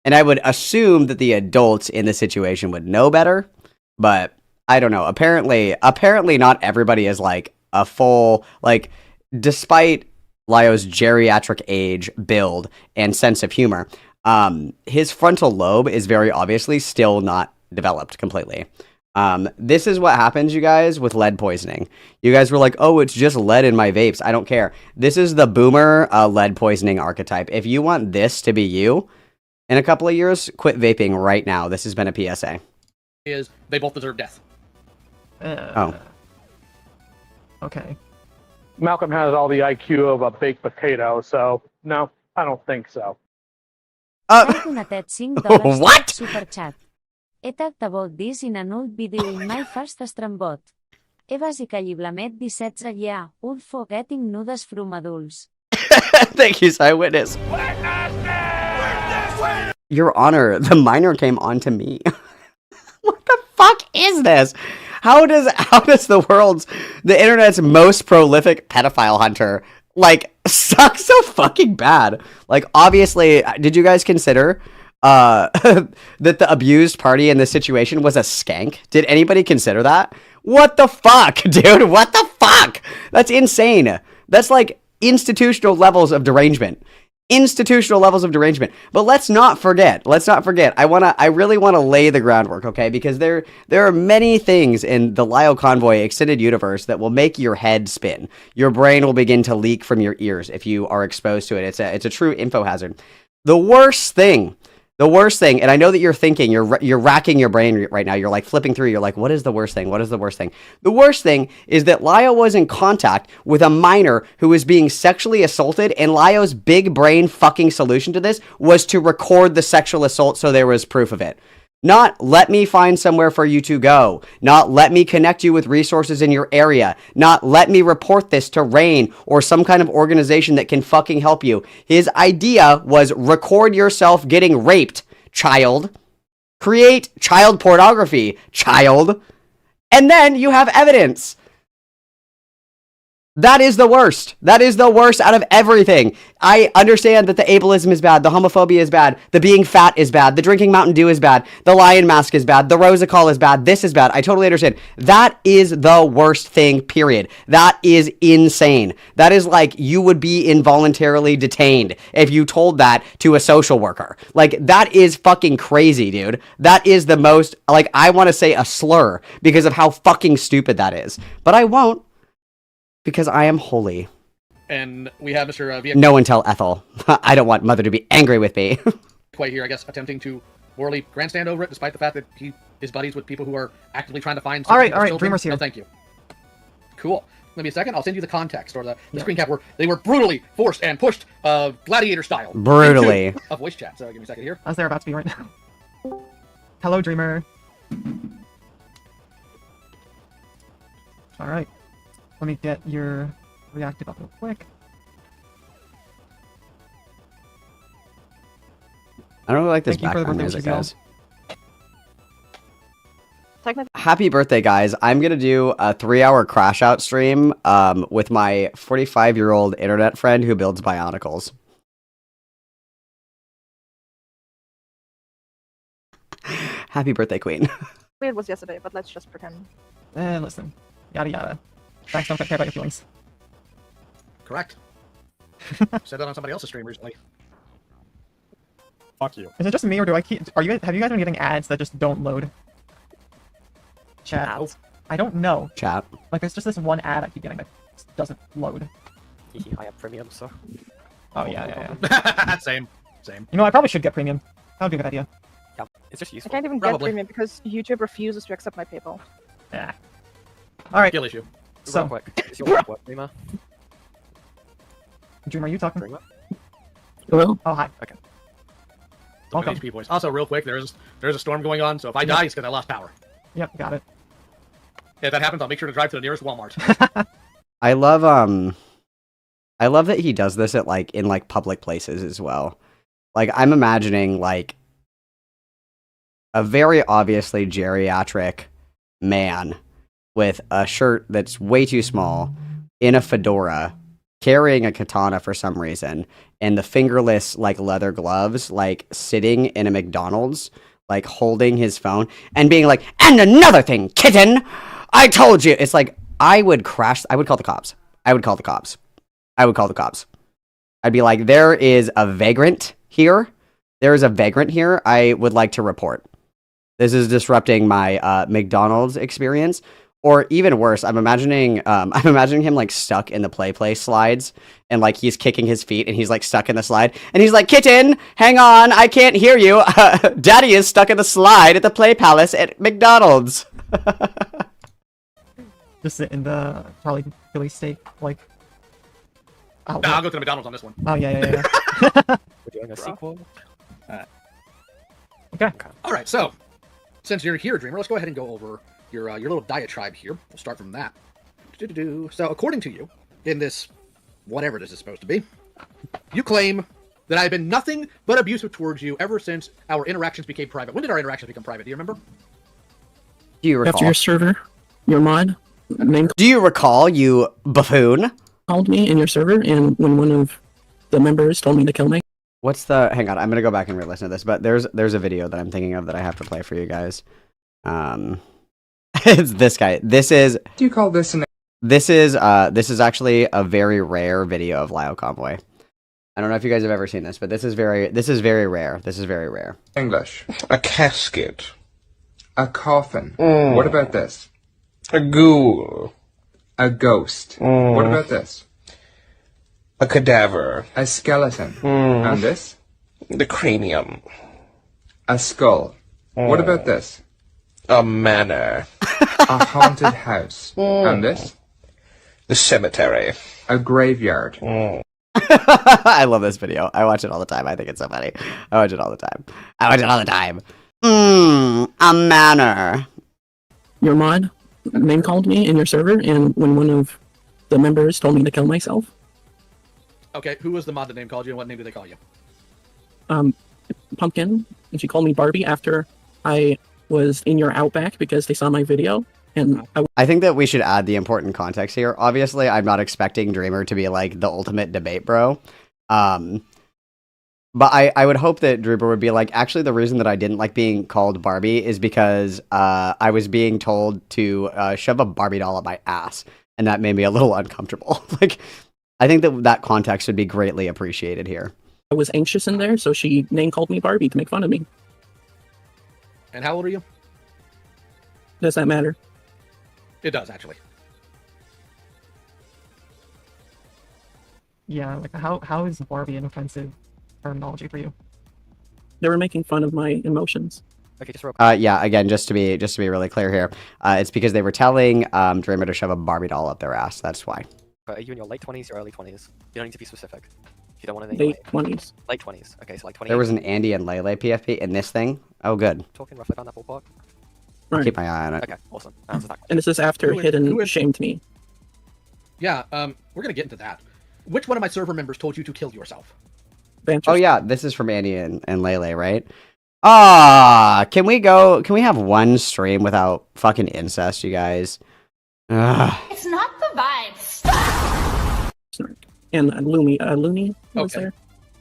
And I would assume that the adults in the situation would know better, but I don't know. Apparently not everybody is like a full, like, despite Lio's geriatric age, build, and sense of humor, his frontal lobe is very obviously still not developed completely. This is what happens, you guys, with lead poisoning. You guys were like, oh, it's just lead in my vapes. I don't care. This is the boomer lead poisoning archetype. If you want this to be you in a couple of years, quit vaping right now. This has been a PSA. Is they both deserve death. Oh. Okay. Malcolm has all the IQ of a baked potato, so no, I don't think so. What? Super chat. He talked about this in an old video in my first Strambot. He basically blamed the sets old for getting nudes from adults. Thank you, Eyewitness. Your Honor, the minor came on to me. What the fuck is this? How does the internet's most prolific pedophile hunter, like, suck so fucking bad? Like, obviously, did you guys consider that the abused party in this situation was a skank? Did anybody consider that? What the fuck, dude? What the fuck? That's insane. That's like institutional levels of derangement. Institutional levels of derangement. But let's not forget. I really want to lay the groundwork, okay? Because there are many things in the Lio Convoy extended universe that will make your head spin. Your brain will begin to leak from your ears if you are exposed to it. It's a true info hazard. The worst thing, and I know that you're thinking, you're racking your brain right now. You're like flipping through. You're like, what is the worst thing? What is the worst thing? The worst thing is that Lio was in contact with a minor who was being sexually assaulted, and Lio's big brain fucking solution to this was to record the sexual assault so there was proof of it. Not let me find somewhere for you to go. Not let me connect you with resources in your area. Not let me report this to RAIN or some kind of organization that can fucking help you. His idea was record yourself getting raped, child. Create child pornography, child. And then you have evidence. That is the worst. That is the worst out of everything. I understand that the ableism is bad, the homophobia is bad, the being fat is bad, the drinking Mountain Dew is bad, the lion mask is bad, the Rosacol is bad, this is bad. I totally understand. That is the worst thing, period. That is insane. That is like you would be involuntarily detained if you told that to a social worker. Like, that is fucking crazy, dude. That is the most, like, I want to say a slur because of how fucking stupid that is. But I won't. Because I am holy. And we have Mr. No one tell Ethel. I don't want Mother to be angry with me. Quite here, I guess, attempting to morally grandstand over it, despite the fact that he is buddies with people who are actively trying to find... All right, Dreamer's here. No, thank you. Cool. Give me a second, I'll send you the context, or the screen cap where they were brutally forced and pushed, gladiator style. Brutally. A voice chat, so give me a second here. As they're about to be right now. Hello, Dreamer. Alright. Let me get your reactive up real quick. I don't really like this background music, guys. Happy birthday, guys. I'm going to do a 3-hour crash out stream with my 45-year-old internet friend who builds Bionicles. Happy birthday, Queen. It was yesterday, but let's just pretend. Listen. Yada yada. Facts don't care about your feelings. Correct. Said that on somebody else's stream recently. Fuck you. Is it just me, or have you guys been getting ads that just don't load? Chat. Ads? I don't know. Chat. Like, there's just this one ad I keep getting that doesn't load. I have premium, so... Oh, yeah. Same. You know, I probably should get premium. That would be a good idea. Yeah, it's just useful. I can't even get premium because YouTube refuses to accept my PayPal. Yeah. Alright. Skill issue. So, real quick, is your what, Dreamer? Dreamer, are you talking? Dreamer? Hello? Oh, hi. Okay. Welcome. HP voice. Also, real quick, there's a storm going on, so if I die, it's because I lost power. Yep, got it. If that happens, I'll make sure to drive to the nearest Walmart. I love that he does this at in public places as well. Like, I'm imagining a very obviously geriatric man with a shirt that's way too small, in a fedora, carrying a katana for some reason, and the fingerless like leather gloves, like sitting in a McDonald's, like holding his phone and being like, "And another thing, kitten, I told you." It's like I would call the cops. I would call the cops. I'd be like, there is a vagrant here. I would like to report. This is disrupting my McDonald's experience. Or even worse, I'm imagining him like stuck in the play slides, and like he's kicking his feet and he's like stuck in the slide, and he's like, "Kitten, hang on, I can't hear you. Daddy is stuck in the slide at the Play Palace at McDonald's." Just sit in the probably Philly steak like. Nah, I'll go to the McDonald's on this one. Oh yeah. We're doing a sequel. Okay. All right, so since you're here, Dreamer, let's go ahead and go over your little diatribe here. We'll start from that. So, according to you, in this whatever this is supposed to be, you claim that I've been nothing but abusive towards you ever since our interactions became private. When did our interactions become private? Do you remember? Do you recall? After your server, your mod name Do you recall, you buffoon? called me in your server, and when one of the members told me to kill me. What's the? Hang on, I'm gonna go back and re-listen to this. But there's a video that I'm thinking of that I have to play for you guys. It's this guy. This is. Do you call this an? This is actually a very rare video of Lio Convoy. I don't know if you guys have ever seen this, but this is very rare. This is very rare. English. A casket. A coffin. What about this? A ghoul. A ghost. What about this? A cadaver. A skeleton. And this? The cranium. A skull. What about this? A manor. A haunted house. And this? The cemetery. A graveyard. I love this video. I watch it all the time. I think it's so funny. I watch it all the time. A manor. Your mod name called me in your server, and when one of the members told me to kill myself. Okay, who was the mod that name called you, and what name did they call you? Pumpkin, and she called me Barbie after I was in your Outback because they saw my video, and I think that we should add the important context here. Obviously, I'm not expecting Dreamer to be like the ultimate debate bro. But I would hope that Dreamer would be like, actually, the reason that I didn't like being called Barbie is because I was being told to shove a Barbie doll up my ass, and that made me a little uncomfortable. Like, I think that context would be greatly appreciated here. I was anxious in there, so she name called me Barbie to make fun of me. And how old are you? Does that matter? It does, actually. Yeah, like how is Barbie an offensive terminology for you? They were making fun of my emotions. Okay, just real yeah, again, just to be really clear here, it's because they were telling Dreamer to shove a Barbie doll up their ass. That's why. Are you in your late 20s or early 20s? You don't need to be specific. If you don't want to Late 20s. Late 20s. Okay, so like 20. There was an Andy and Lele PFP in this thing. Oh, good. Talking roughly around that ballpark. I'll keep my eye on it. Okay, awesome. Answer that. And this is after Hidden shamed me. Yeah, we're gonna get into that. Which one of my server members told you to kill yourself? Oh yeah, this is from Andy and Lele, right? Can we have one stream without fucking incest, you guys? Ugh. It's not the vibe. And Looney was Okay. there.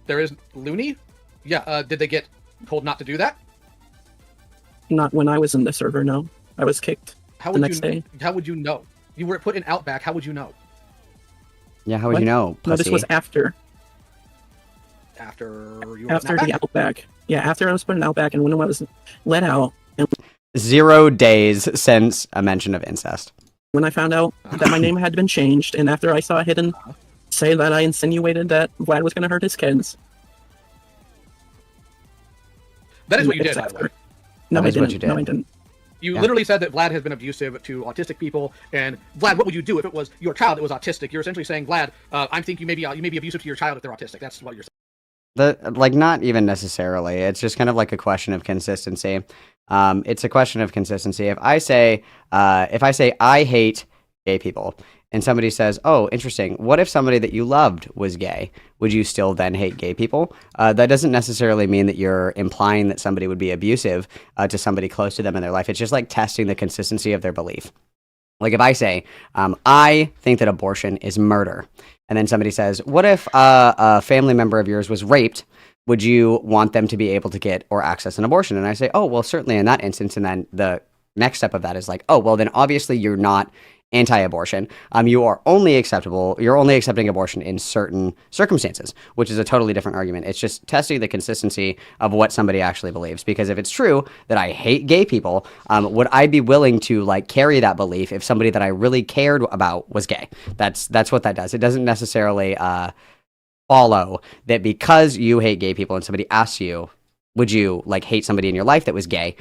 There is Looney? Yeah, did they get told not to do that? Not when I was in the server, no. I was kicked How the would next day. How would you know? You were put in Outback, how would you know? Yeah, how would What? you know, No, this pussy? was after. After you were After in the Outback. Yeah, after I was put in Outback, and when I was let out, and 0 days since a mention of incest. when I found out that my name had been changed, and after I saw Hidden say that I insinuated that Vlad was going to hurt his kids. That is what you It's did, by the way. after. No, That I is what didn't. you did. No, I didn't. You Yeah. literally said that Vlad has been abusive to autistic people, and Vlad, what would you do if it was your child that was autistic? You're essentially saying, Vlad, I think you may be abusive to your child if they're autistic. That's what you're saying. Like, not even necessarily. It's just kind of like a question of consistency. It's a question of consistency. If I say I hate gay people, and somebody says, oh, interesting, what if somebody that you loved was gay? Would you still then hate gay people? That doesn't necessarily mean that you're implying that somebody would be abusive to somebody close to them in their life. It's just like testing the consistency of their belief. Like if I say, I think that abortion is murder, and then somebody says, what if a family member of yours was raped? Would you want them to be able to get or access an abortion? And I say, oh, well, certainly in that instance. And then the next step of that is like, oh, well, then obviously you're not anti-abortion. You're only accepting abortion in certain circumstances, which is a totally different argument. It's just testing the consistency of what somebody actually believes. Because if it's true that I hate gay people, would I be willing to like carry that belief if somebody that I really cared about was gay? That's what that does. It doesn't necessarily follow that because you hate gay people and somebody asks you, would you like hate somebody in your life that was gay?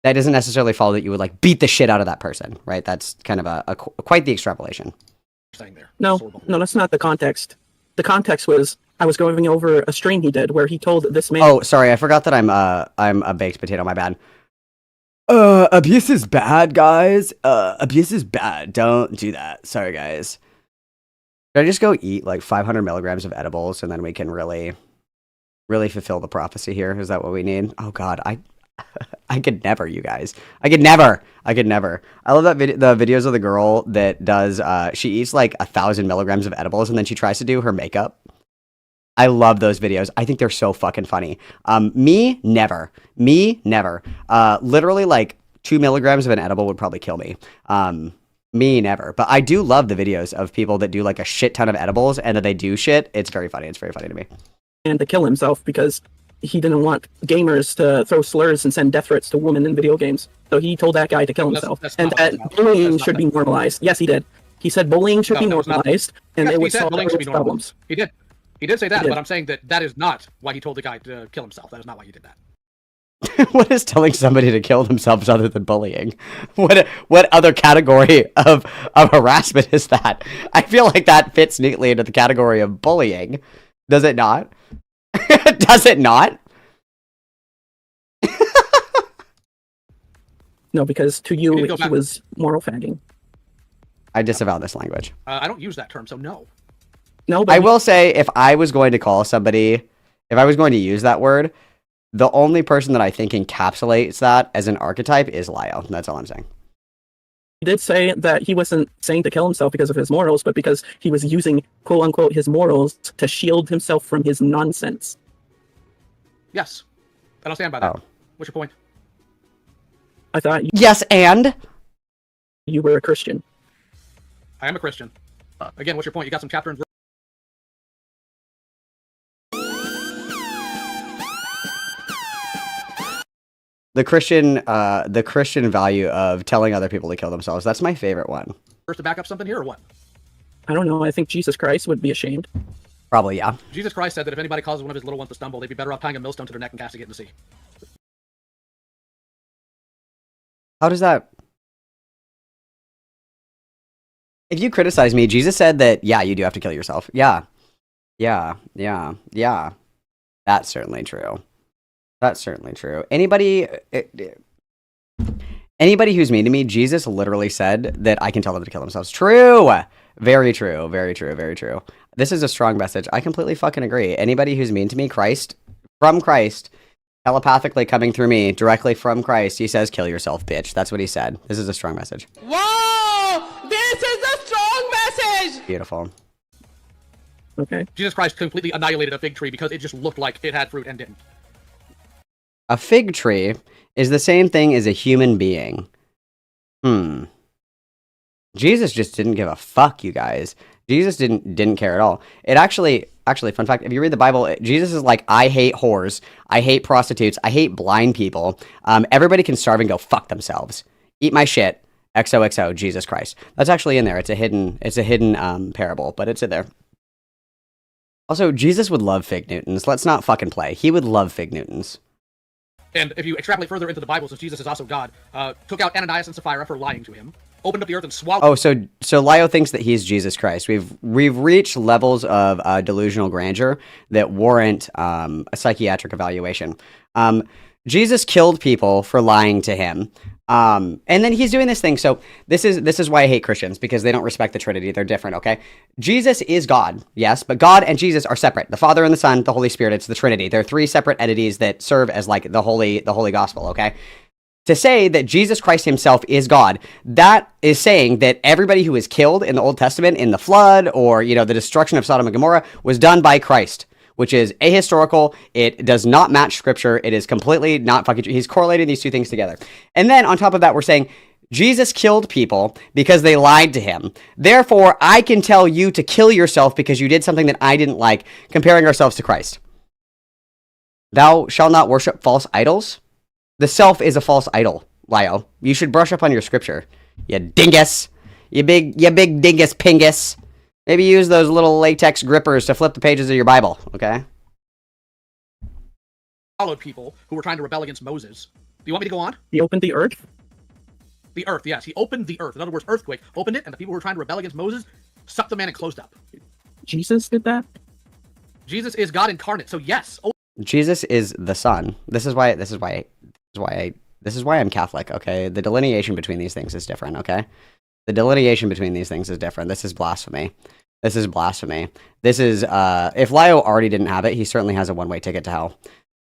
That doesn't necessarily follow that you would like beat the shit out of that person, right? That's kind of quite the extrapolation. No, that's not the context. The context was I was going over a stream he did where he told this man. Oh, sorry, I forgot that I'm a baked potato. My bad. Abuse is bad, guys. Abuse is bad. Don't do that. Sorry, guys. Should I just go eat like 500 milligrams of edibles and then we can really fulfill the prophecy here? Is that what we need? Oh God, I could never, you guys. I could never. I love that the videos of the girl that does, she eats like 1,000 milligrams of edibles and then she tries to do her makeup. I love those videos. I think they're so fucking funny. Me, never. Literally like 2 milligrams of an edible would probably kill me. Me, never. But I do love the videos of people that do like a shit ton of edibles and that they do shit. It's very funny. It's very funny to me. And to kill himself because he didn't want gamers to throw slurs and send death threats to women in video games. So he told that guy to kill himself. And that bullying should be normalized. Yes, he did. He said bullying should be normalized, and it would solve those problems. He did. He did say that, but I'm saying that is not why he told the guy to kill himself. That is not why he did that. What is telling somebody to kill themselves other than bullying? What other category of harassment is that? I feel like that fits neatly into the category of bullying. Does it not? Does it not? No, because to you, he was moral fagging. I disavow this language. I don't use that term, so no. No, but I will say, if I was going to call somebody, if I was going to use that word, the only person that I think encapsulates that as an archetype is Lio. That's all I'm saying. He did say that he wasn't saying to kill himself because of his morals, but because he was using, quote unquote, his morals to shield himself from his nonsense. Yes. I don't stand by that. Oh. What's your point? I thought yes, and you were a Christian. I am a Christian. Again, what's your point? You got some chapter and verse. the Christian value of telling other people to kill themselves. That's my favorite one. First to back up something here or what? I don't know. I think Jesus Christ would be ashamed. Probably, yeah. Jesus Christ said that if anybody causes one of his little ones to stumble, they'd be better off tying a millstone to their neck and casting it in the sea. How does that... If you criticize me, Jesus said that, yeah, you do have to kill yourself. Yeah. That's certainly true. That's certainly true. Anybody who's mean to me, Jesus literally said that I can tell them to kill themselves. True! Very true, very true, very true. This is a strong message. I completely fucking agree. Anybody who's mean to me, from Christ, telepathically coming through me, directly from Christ, he says, kill yourself, bitch. That's what he said. This is a strong message. Whoa! This is a strong message! Beautiful. Okay. Jesus Christ completely annihilated a fig tree because it just looked like it had fruit and didn't. A fig tree is the same thing as a human being. Jesus just didn't give a fuck, you guys. Jesus didn't care at all. It actually, fun fact, if you read the Bible, Jesus is like, I hate whores, I hate prostitutes, I hate blind people. Everybody can starve and go fuck themselves. Eat my shit. XOXO, Jesus Christ. That's actually in there. It's a hidden parable, but it's in there. Also, Jesus would love fig Newtons. Let's not fucking play. He would love fig Newtons. And if you extrapolate further into the Bible, since Jesus is also God, took out Ananias and Sapphira for lying to him, opened up the earth and swallowed. Oh, so Lio thinks that he's Jesus Christ. We've reached levels of delusional grandeur that warrant a psychiatric evaluation. Jesus killed people for lying to him. And then he's doing this thing. So this is why I hate Christians, because they don't respect the Trinity. They're different, okay? Jesus is God, yes, but God and Jesus are separate. The Father and the Son, the Holy Spirit, it's the Trinity. They're three separate entities that serve as like the holy gospel, okay? To say that Jesus Christ himself is God, that is saying that everybody who is killed in the Old Testament in the flood or, the destruction of Sodom and Gomorrah was done by Christ, which is ahistorical. It does not match scripture. It is completely not fucking true. He's correlating these two things together. And then on top of that, we're saying Jesus killed people because they lied to him. Therefore, I can tell you to kill yourself because you did something that I didn't like, comparing ourselves to Christ. Thou shalt not worship false idols. The self is a false idol, Lio. You should brush up on your scripture. You dingus. You big dingus pingus. Maybe use those little latex grippers to flip the pages of your Bible, okay? Followed people who were trying to rebel against Moses. Do you want me to go on? He opened the earth? The earth, yes. He opened the earth. In other words, earthquake. Opened it, and the people who were trying to rebel against Moses sucked the man and closed up. Jesus did that? Jesus is God incarnate, so yes. Jesus is the Son. This is why I'm Catholic, okay? The delineation between these things is different, okay? The delineation between these things is different. This is blasphemy. This is blasphemy. This is, if Lio already didn't have it, he certainly has a one-way ticket to hell.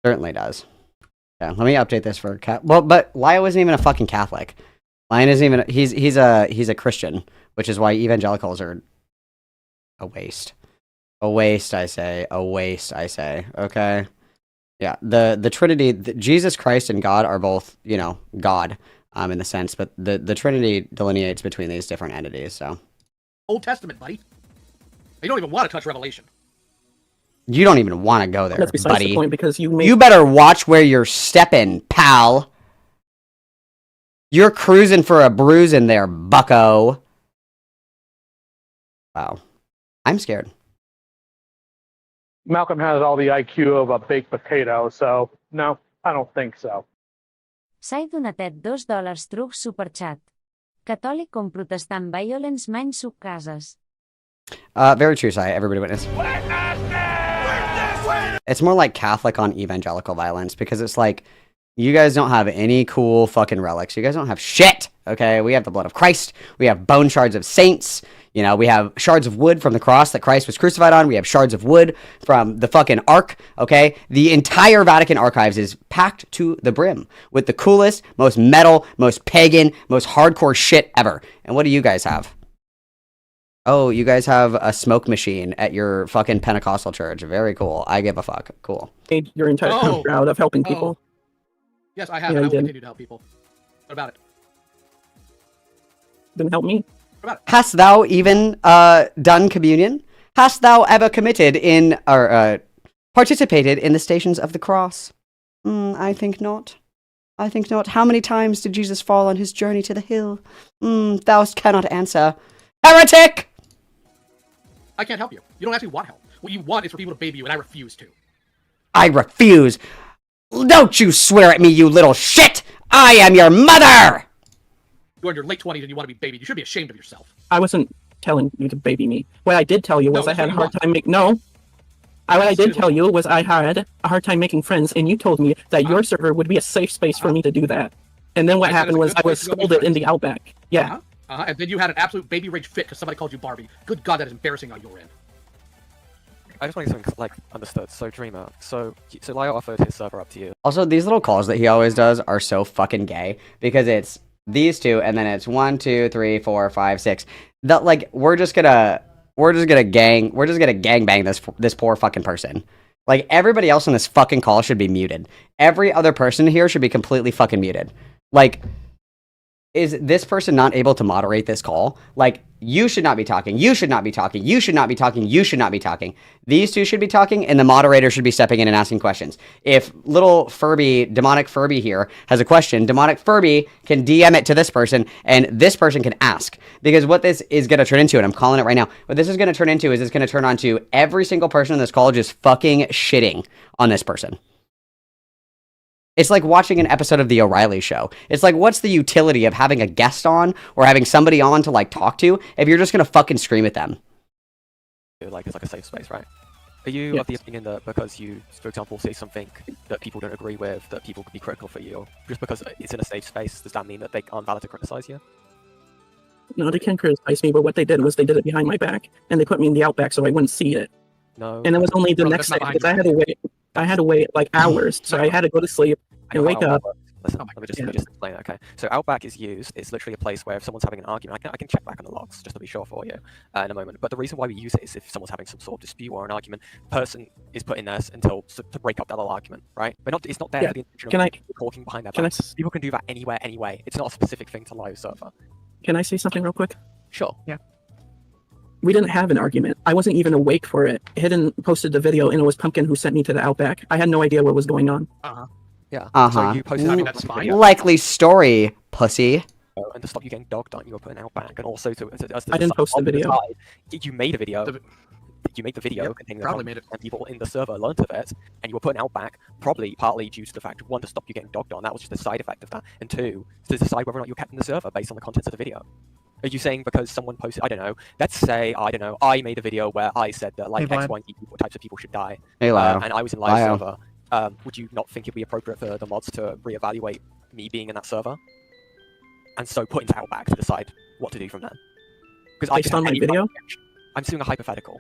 Certainly does. Yeah, let me update this for but Lio isn't even a fucking Catholic. Lio isn't even, he's a Christian, which is why evangelicals are a waste. A waste, I say. A waste, I say. Okay? Yeah, the Trinity, Jesus Christ and God are both, God. In the sense, but the Trinity delineates between these different entities, so. Old Testament, buddy. You don't even want to touch Revelation. You don't even want to go there, That's besides buddy. the point, because you better watch where you're stepping, pal. You're cruising for a bruise in there, bucko. Wow. I'm scared. Malcolm has all the IQ of a baked potato, so no, I don't think so. S'ha donatet $2 truc superchat. Catòlic com protestant violence main sub cases. Very true, Sai. Everybody witness. It's more like Catholic on evangelical violence, because it's like, you guys don't have any cool fucking relics. You guys don't have shit, okay? We have the blood of Christ. We have bone shards of saints. We have shards of wood from the cross that Christ was crucified on. We have shards of wood from the fucking Ark, okay? The entire Vatican archives is packed to the brim with the coolest, most metal, most pagan, most hardcore shit ever. And what do you guys have? Oh, you guys have a smoke machine at your fucking Pentecostal church. Very cool. I give a fuck. Cool. Made your entire country proud of helping people. Yes, I have. I will continue to help people. What about it? Didn't help me. Hast thou even done communion? Hast thou ever committed in or participated in the Stations of the Cross? I think not. I think not. How many times did Jesus fall on his journey to the hill? Thou cannot answer. Heretic! I can't help you. You don't actually want help. What you want is for people to baby you, and I refuse to. I refuse. Don't you swear at me, you little shit! I am your mother! You're in your late 20s and you want to be babied. You should be ashamed of yourself. I wasn't telling you to baby me. What I did tell you was I had a hard time making... No. What I did tell you was I had a hard time making friends, and you told me that your server would be a safe space for me to do that. And then what happened was I was scolded in the Outback. Yeah. And then you had an absolute baby rage fit because somebody called you Barbie. Good God, that is embarrassing on your end. I just want something like understood. So Dreamer, so Lio offered his server up to you. Also, these little calls that he always does are so fucking gay, because it's these two, and then it's 1, 2, 3, 4, 5, 6. That, like, we're just gonna gang bang this poor fucking person. Like, everybody else on this fucking call should be muted. Every other person here should be completely fucking muted. Like, is this person not able to moderate this call? Like, you should not be talking. You should not be talking. You should not be talking. You should not be talking. These two should be talking, and the moderator should be stepping in and asking questions. If little Furby, Demonic Furby here, has a question, Demonic Furby can DM it to this person, and this person can ask. Because what this is going to turn into, and I'm calling it right now, what this is going to turn into is it's going to turn on to every single person in this call just fucking shitting on this person. It's like watching an episode of The O'Reilly Show. It's like, what's the utility of having a guest on or having somebody on to, like, talk to if you're just going to fucking scream at them? Like, it's like a safe space, right? Are you Yes. of the opinion that because you, for example, say something that people don't agree with, that people could be critical for you, just because it's in a safe space, does that mean that they aren't valid to criticize you? No, they can't criticize me, but what they did was they did it behind my back, and they put me in the Outback so I wouldn't see it. No. And it was only the Bro, next that's day not because behind I had to wait like hours, so I had to go to sleep I know and wake how up. Outback works. Listen, let me just explain it, okay? So Outback is used, it's literally a place where if someone's having an argument, I can check back on the logs just to be sure for you in a moment. But the reason why we use it is if someone's having some sort of dispute or an argument, person is put in there until to break up that little argument, right? But it's not there for the intention of people talking behind their backs. People can do that anywhere, anyway. It's not a specific thing to Lio server. Can I say something real quick? Sure. Yeah. We didn't have an argument. I wasn't even awake for it. Hidden posted the video, and it was Pumpkin who sent me to the Outback. I had no idea what was going on. Yeah. Uh-huh. So you posted that's fine. Likely story, pussy. And to stop you getting dogged on, you were putting Outback, and also to I didn't post the video. You made a video. You made the video Yep, containing probably the made it. and people in the server learned of it, and you were putting Outback, probably partly due to the fact of one, to stop you getting dogged on, that was just a side effect of that, and two, to decide whether or not you're kept in the server based on the contents of the video. Are you saying because someone posted, I don't know, let's say, I don't know, I made a video where I said that like Hey, X, Vlad. Y, and Z types of people should die, Hey, Lio. and I was in live Lio. server, would you not think it'd be appropriate for the mods to reevaluate me being in that server? And so put into Outback to decide what to do from there? Because Based on my video? I'm doing a hypothetical.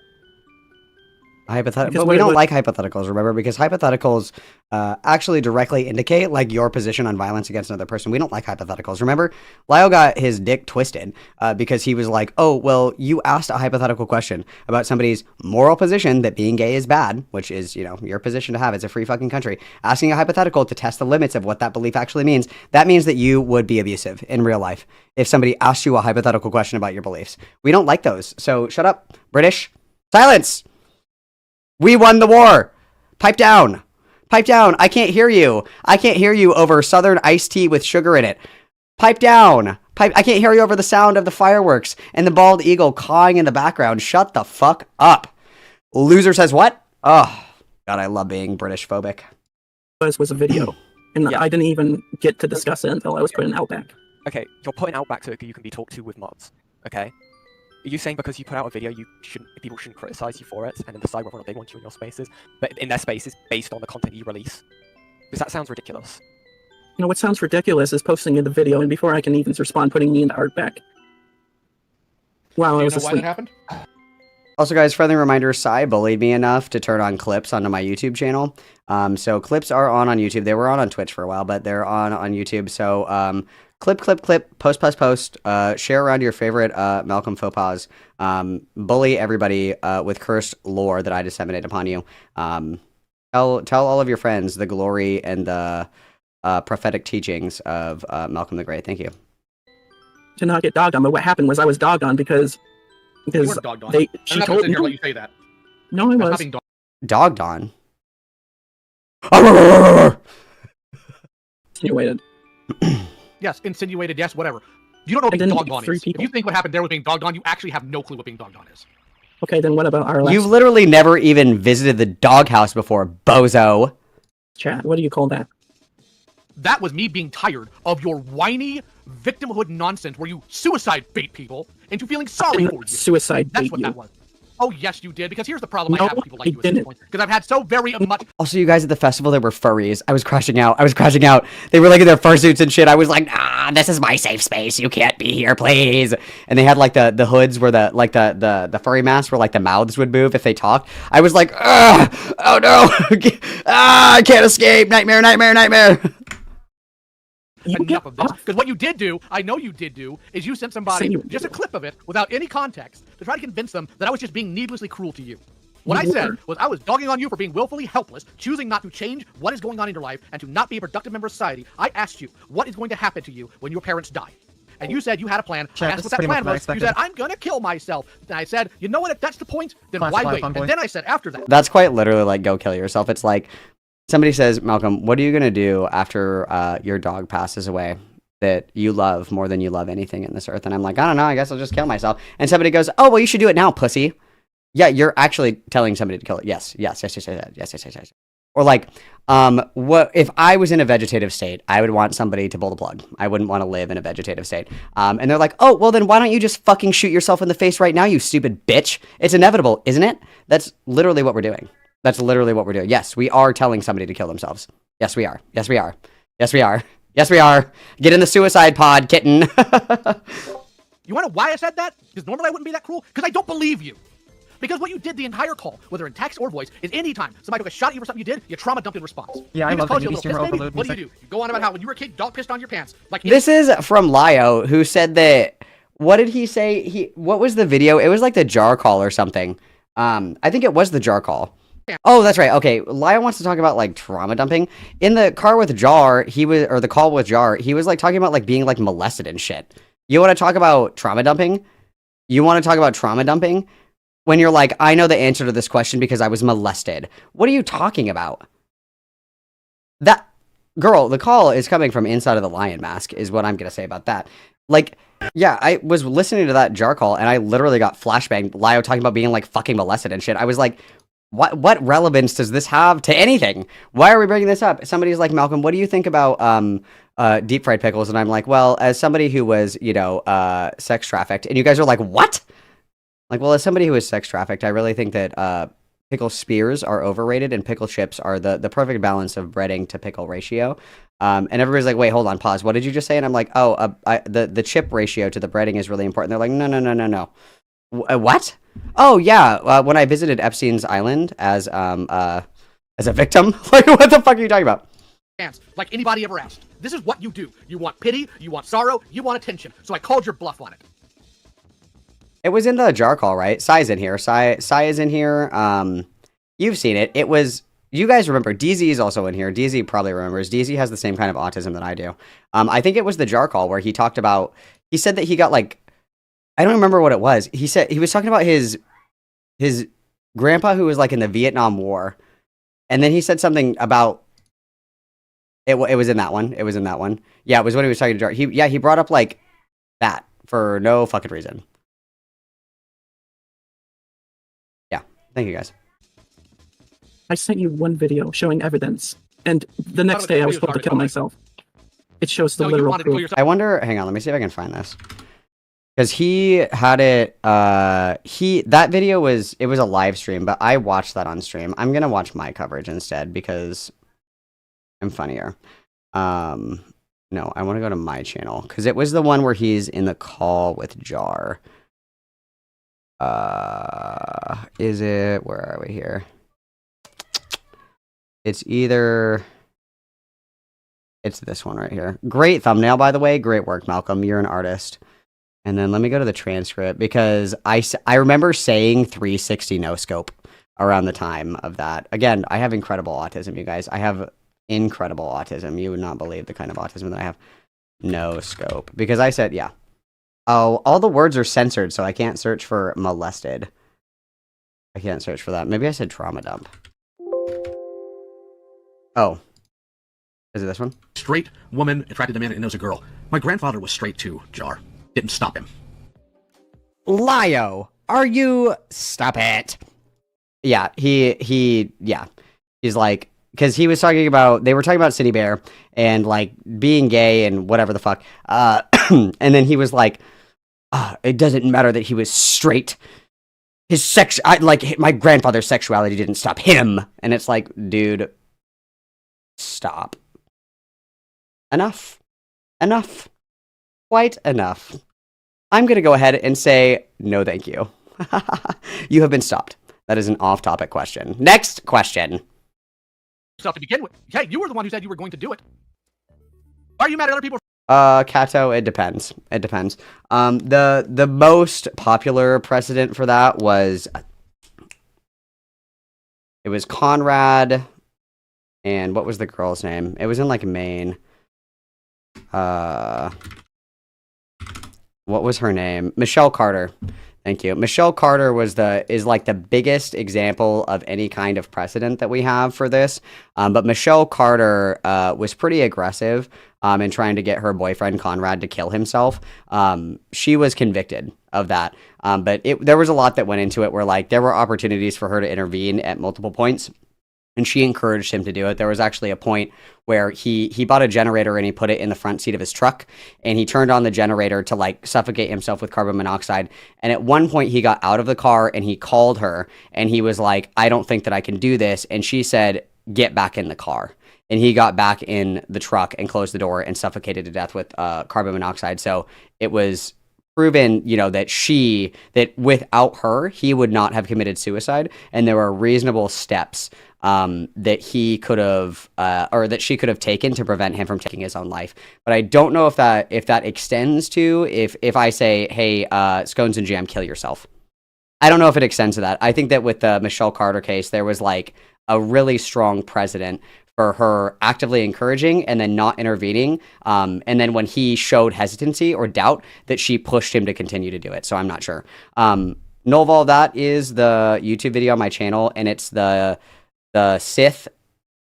Hypothetical, Because but we don't what- like hypotheticals, remember? Because hypotheticals actually directly indicate like your position on violence against another person. We don't like hypotheticals. Remember, Lio got his dick twisted because he was like, "Oh, well, you asked a hypothetical question about somebody's moral position that being gay is bad, which is, you know, your position to have. It's a free fucking country. Asking a hypothetical to test the limits of what that belief actually means. That means that you would be abusive in real life if somebody asked you a hypothetical question about your beliefs. We don't like those. So shut up, British. Silence." We won the war. Pipe down. Pipe down. I can't hear you. I can't hear you over Southern iced tea with sugar in it. Pipe down. I can't hear you over the sound of the fireworks and the bald eagle cawing in the background. Shut the fuck up. Loser says what? Oh, God, I love being British phobic. Was a video, and I didn't even get to discuss it until I was put in Outback. Okay, you're putting Outback so you can be talked to with mods. Okay. Are you saying because you put out a video, people shouldn't criticize you for it and then decide whether or not they want you in your spaces, but in their spaces based on the content you release? Because that sounds ridiculous. You know what sounds ridiculous is posting in the video, and before I can even respond, putting me in the Outback. Wow, I was why that asleep. happened? Also, guys, friendly reminder, Sai bullied me enough to turn on clips onto my YouTube channel. So clips are on YouTube. They were on Twitch for a while, but they're on YouTube. So clip, post, share around your favorite Malcolm faux pas. Bully everybody with cursed lore that I disseminate upon you. Tell all of your friends the glory and the prophetic teachings of Malcolm the Great. Thank you. To not get dogged on, but what happened was I was dogged on because You weren't dogged on. they. I'm She not gonna told sit here and me. let you say that. No, I That's not was. being Dogged on. Insinuated. Yes, insinuated, yes, whatever. You don't know what I being didn't dogged get on 3 is. people. If you think what happened there was being dogged on, you actually have no clue what being dogged on is. Okay, then what about our last You've literally never even visited the doghouse before, bozo. chat? What do you call that? That was me being tired of your whiny victimhood nonsense where you suicide bait people into feeling sorry for you. Suicide That's bait what you. that was. Oh, yes, you did. Because here's the problem No, I have with people like I you at this didn't. point. Because I've had so very much. Also, you guys at the festival, there were furries. I was crashing out. They were like in their fursuits and shit. I was like, nah, this is my safe space. You can't be here, please. And they had like the hoods where the furry masks where like the mouths would move if they talked. I was like, oh no, I can't escape. Nightmare. Enough of this. Because what you did do, I know you did do, is you sent somebody just a clip of it without any context to try to convince them that I was just being needlessly cruel to you. What I said was I was dogging on you for being willfully helpless, choosing not to change what is going on in your life, and to not be a productive member of society. I asked you, what is going to happen to you when your parents die? And you said you had a plan. Chat, I asked this what is that pretty much plan what I was. You expected. said, I'm gonna kill myself. And I said, you know what, if that's the point, then Classic why Lio wait? Convoy. And then I said after that. That's quite literally like go kill yourself. It's like somebody says, Malcolm, what are you gonna do after your dog passes away that you love more than you love anything in this earth? And I'm like, I don't know. I guess I'll just kill myself. And somebody goes, oh well, you should do it now, pussy. Yeah, you're actually telling somebody to kill it. Yes. Or like, what if I was in a vegetative state? I would want somebody to pull the plug. I wouldn't want to live in a vegetative state. And they're like, oh, well then why don't you just fucking shoot yourself in the face right now, you stupid bitch? It's inevitable, isn't it? That's literally what we're doing. That's literally what we're doing. Yes, we are telling somebody to kill themselves. Yes, we are. Yes, we are. Yes, we are. Yes, we are. Get in the suicide pod, kitten. You want to know why I said that? Because normally I wouldn't be that cruel. Because I don't believe you. Because what you did the entire call, whether in text or voice, is anytime somebody took a shot at you for something you did, you trauma dumped in response. Yeah, I love the movie streamer baby. overload What music. do? You go on about how when you were a kid, dog pissed on your pants. Like This is from Lio, who said that, what did he say? What was the video? It was like the jar call or something. I think it was the jar call. Oh, that's right. Okay, Lio wants to talk about like trauma dumping. In the car with Jar, the call with Jar, he was like talking about like being like molested and shit. You want to talk about trauma dumping? You want to talk about trauma dumping? When you're like, I know the answer to this question because I was molested. What are you talking about? That girl, the call is coming from inside of the lion mask, is what I'm gonna say about that. Like, yeah, I was listening to that Jar call and I literally got flashbang. Lio talking about being like fucking molested and shit. I was like, what relevance does this have to anything? Why are we bringing this up? Somebody's like, Malcolm, what do you think about deep fried pickles? And I'm like, well, as somebody who was, sex trafficked, and you guys are like, what? Like, well, as somebody who is sex trafficked, I really think that pickle spears are overrated and pickle chips are the perfect balance of breading to pickle ratio. And everybody's like, wait, hold on, pause. What did you just say? And I'm like, oh, the chip ratio to the breading is really important. They're like, no. What? Oh, yeah. When I visited Epstein's Island as a victim, like, what the fuck are you talking about? Like anybody ever asked. This is what you do. You want pity, you want sorrow, you want attention. So I called your bluff on it. It was in the jar call, right? Sai's in here. Sai is in here. You've seen it. It was, you guys remember, DZ is also in here. DZ probably remembers. DZ has the same kind of autism that I do. I think it was the jar call where he talked about, he said that he got like, I don't remember what it was. He said, he was talking about his grandpa who was like in the Vietnam War. And then he said something about, it was in that one. It was in that one. Yeah, it was when he was talking to Jar. He brought up like that for no fucking reason. Thank you, guys. I sent you one video showing evidence, and the next day I was told to kill myself. It shows the literal proof. I wonder, hang on, let me see if I can find this. Because he had it, that video was a live stream, but I watched that on stream. I'm going to watch my coverage instead because I'm funnier. No, I want to go to my channel because it was the one where he's in the call with Jar. Is it, where are we here? It's this one right here. Great thumbnail, by the way. Great work, Malcolm. You're an artist. And then let me go to the transcript because I remember saying 360 no scope around the time of that. Again, I have incredible autism, you guys. I have incredible autism. You would not believe the kind of autism that I have. No scope. Because I said, yeah. Oh, all the words are censored, so I can't search for molested. I can't search for that. Maybe I said trauma dump. Oh. Is it this one? Straight woman attracted to man and knows a girl. My grandfather was straight too, Jar. Didn't stop him. Lio, are you... Stop it. Yeah, yeah. He's like... Because he was talking about... They were talking about City Bear and, like, being gay and whatever the fuck. And then he was like... it doesn't matter that he was straight. His my grandfather's sexuality didn't stop him. And it's like, dude... Stop. Enough. Enough. Quite enough. I'm going to go ahead and say, no thank you. You have been stopped. That is an off-topic question. Next question. Yourself to begin with. Hey, you were the one who said you were going to do it. Are you mad at other people? Kato, it depends. It depends. The most popular precedent for that was... It was Conrad... And what was the girl's name? It was in, like, Maine. What was her name? Michelle Carter. Thank you. Michelle Carter is like the biggest example of any kind of precedent that we have for this. But Michelle Carter was pretty aggressive in trying to get her boyfriend Conrad to kill himself. She was convicted of that. But there was a lot that went into it where, like, there were opportunities for her to intervene at multiple points. and she encouraged him to do it. There was actually a point where he bought a generator and he put it in the front seat of his truck, and he turned on the generator to like suffocate himself with carbon monoxide. And at one point he got out of the car and he called her and he was like, I don't think that I can do this. And she said, get back in the car. And he got back in the truck and closed the door and suffocated to death with carbon monoxide. So it was proven, you know, that without her, he would not have committed suicide. And there were reasonable steps that he could have, or that she could have taken to prevent him from taking his own life. But I don't know if that extends to if I say, hey, Scones and Jam, kill yourself. I don't know if it extends to that. I think that with the Michelle Carter case, there was like a really strong precedent for her actively encouraging and then not intervening. And then when he showed hesitancy or doubt, that she pushed him to continue to do it. So I'm not sure. Null of all that is the YouTube video on my channel, and it's the Sith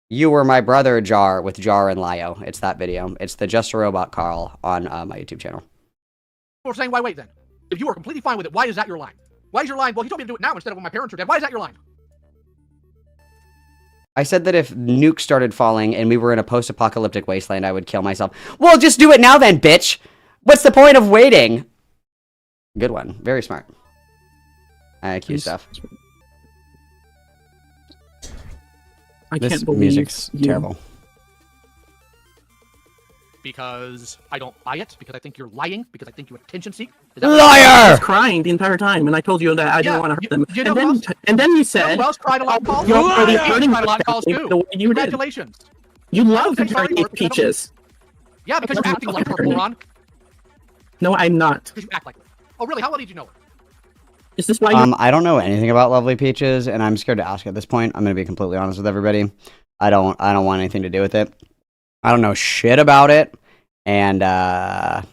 "You Were My Brother" jar with Jar and Lio. It's that video. It's the Just a Robot Carl on my YouTube channel. We're saying, why wait then? If you were completely fine with it, why is that your line? Why is your line, well, he told me to do it now instead of when my parents are dead. Why is that your line? I said that if nukes started falling and we were in a post-apocalyptic wasteland, I would kill myself. Well, just do it now then, bitch! What's the point of waiting? Good one. Very smart. IQ stuff. I This can't believe music's terrible. Because I don't buy it, because I think you're lying, because I think you attention seek. I was crying the entire time, and I told you that I didn't want to hurt them. You know and then you said, who else cried a lot of calls? You're already hurting cried a lot of calls the too. way you did. Congratulations. You love Okay, sorry, comparing Peaches. Yeah, because you're acting like her, moron. No, I'm not. Because you act like her. Oh, really? How well did you know her? Is this why you... I don't know anything about Lovely Peaches, and I'm scared to ask at this point. I'm going to be completely honest with everybody. I don't want anything to do with it. I don't know shit about it, and I'm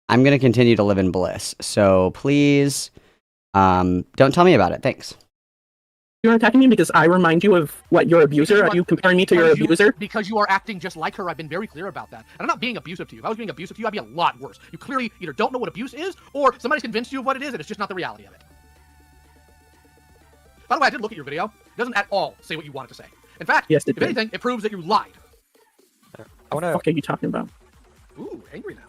going to continue to live in bliss. So please, don't tell me about it. Thanks. You're attacking me because I remind you of what your abuser? Are you comparing me to your abuser? Because you are acting just like her. I've been very clear about that. And I'm not being abusive to you. If I was being abusive to you, I'd be a lot worse. You clearly either don't know what abuse is, or somebody's convinced you of what it is, and it's just not the reality of it. By the way, I did look at your video. It doesn't at all say what you wanted to say. In fact, yes, if anything, it proves that you lied. What the fuck are you talking about? Ooh, angry now.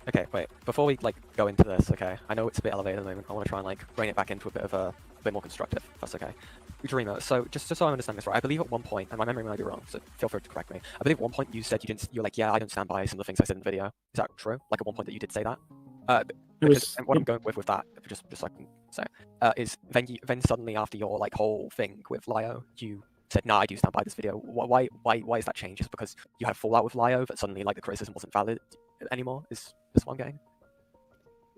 Okay, wait. Before we go into this, okay, I know it's a bit elevated at the moment. I want to try and bring it back into a bit more constructive. If that's okay. Dreamer. So just so I understand this right, I believe at one point, and my memory might be wrong, so feel free to correct me. I believe at one point you said you're like, yeah, I don't stand by some of the things I said in the video. Is that true? Like at one point that you did say that? Because and what I'm going with that, just so I can say, is then suddenly after your whole thing with Lio, you said, no, I do stand by this video. Why is that changed? Just because you had a fallout with Lio that suddenly the criticism wasn't valid anymore? Is this what I'm getting?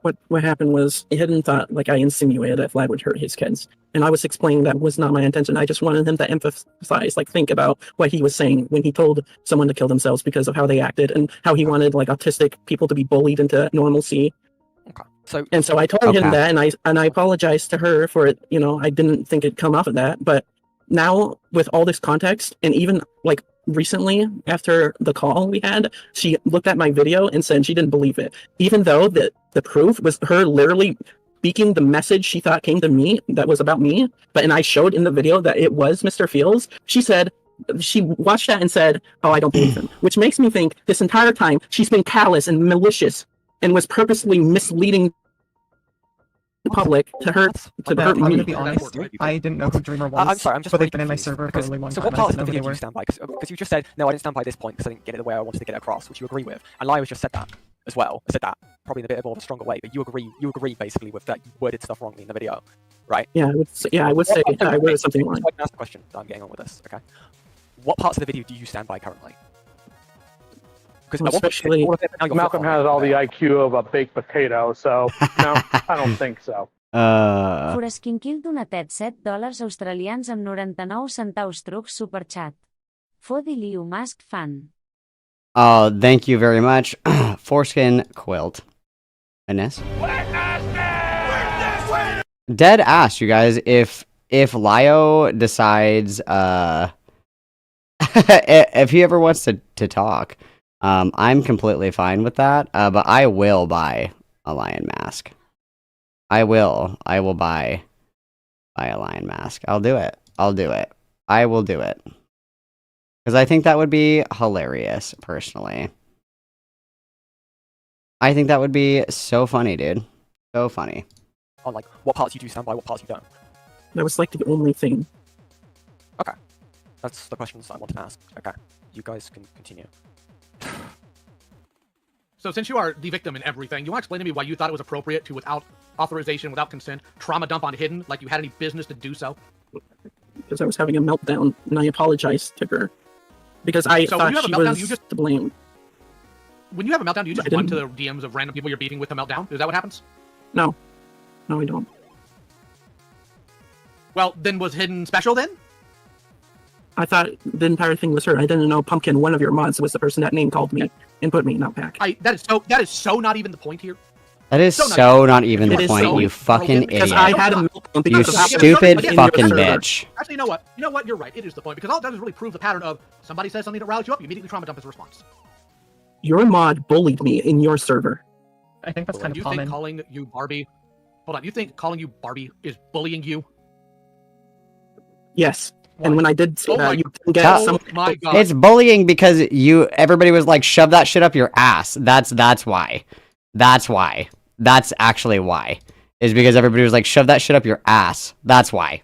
What happened was, he hadn't thought, I insinuated that Vlad would hurt his kids. And I was explaining that was not my intention. I just wanted him to emphasize, think about what he was saying when he told someone to kill themselves because of how they acted and how he wanted, autistic people to be bullied into normalcy. Okay. So I told him that, and I apologized to her for it. I didn't think it'd come off of that. But now, with all this context, and even, recently, after the call we had, she looked at my video and said she didn't believe it. Even though the proof was her literally speaking the message she thought came to me that was about me, and I showed in the video that it was Mr. Fields, she said, she watched that and said, oh, I don't believe him. Which makes me think this entire time she's been callous and malicious and was purposely misleading the public to hurt me. I'm gonna be honest, I didn't know who Dreamer was. I'm sorry, I'm just but really they've been in my confused, server for a really long so time. what part of and the I didn't know video do you stand by? Because you just said, no, I didn't stand by this point because I didn't get it the way I wanted to get it across, which you agree with. And Lio just said that as well. Said that probably in a bit more of a stronger way, but you agree basically with that you worded stuff wrongly in the video, right? Yeah, I would say I worded something wrong. I can ask the question that I'm getting on with this, okay? What parts of the video do you stand by currently? Because especially Malcolm has all the IQ of a baked potato, so no, I don't think so. Forasquinquil donatet $7 australians amb 99 centaus trucs superchat. Fodi Liu Mask fan. Oh, thank you very much. Foreskin quilt. Ines? Dead ass, you guys. If Lio decides if he ever wants to talk, I'm completely fine with that. But I will buy a lion mask. I will buy a lion mask. I'll do it. I will do it. Because I think that would be hilarious, personally. I think that would be so funny, dude. So funny. On like what parts you do stand by, what parts you don't. That was like the only thing. Okay. That's the questions I wanted to ask. Okay. You guys can continue. So since you are the victim in everything, you want to explain to me why you thought it was appropriate to, without authorization, without consent, trauma dump on Hidden like you had any business to do so? Because I was having a meltdown, and I apologized to her. Because I thought she was to blame. When you have a meltdown, do you just run to the DMs of random people you're beefing with to meltdown? Is that what happens? No. No, I don't. Well, then was Hidden special then? I thought the entire thing was her. I didn't know Pumpkin, one of your mods, was the person that name called me and put me in Outback. That is so not even the point here. That is so not even the point, you fucking idiot. I had a meltdown you because stupid fucking bitch. Actually, you know what? You know what? You're right. It is the point. Because all it does is really prove the pattern of somebody says something that riles you up, you immediately trauma dump as a response. Your mod bullied me in your server. I think that's kind of you common. Think calling you Barbie... Hold on. You think calling you Barbie is bullying you? Yes. And when I did say that, you didn't get my God. It's bullying because everybody was like, shove that shit up your ass. That's why. That's why. That's actually why. Is because everybody was like, shove that shit up your ass. That's why.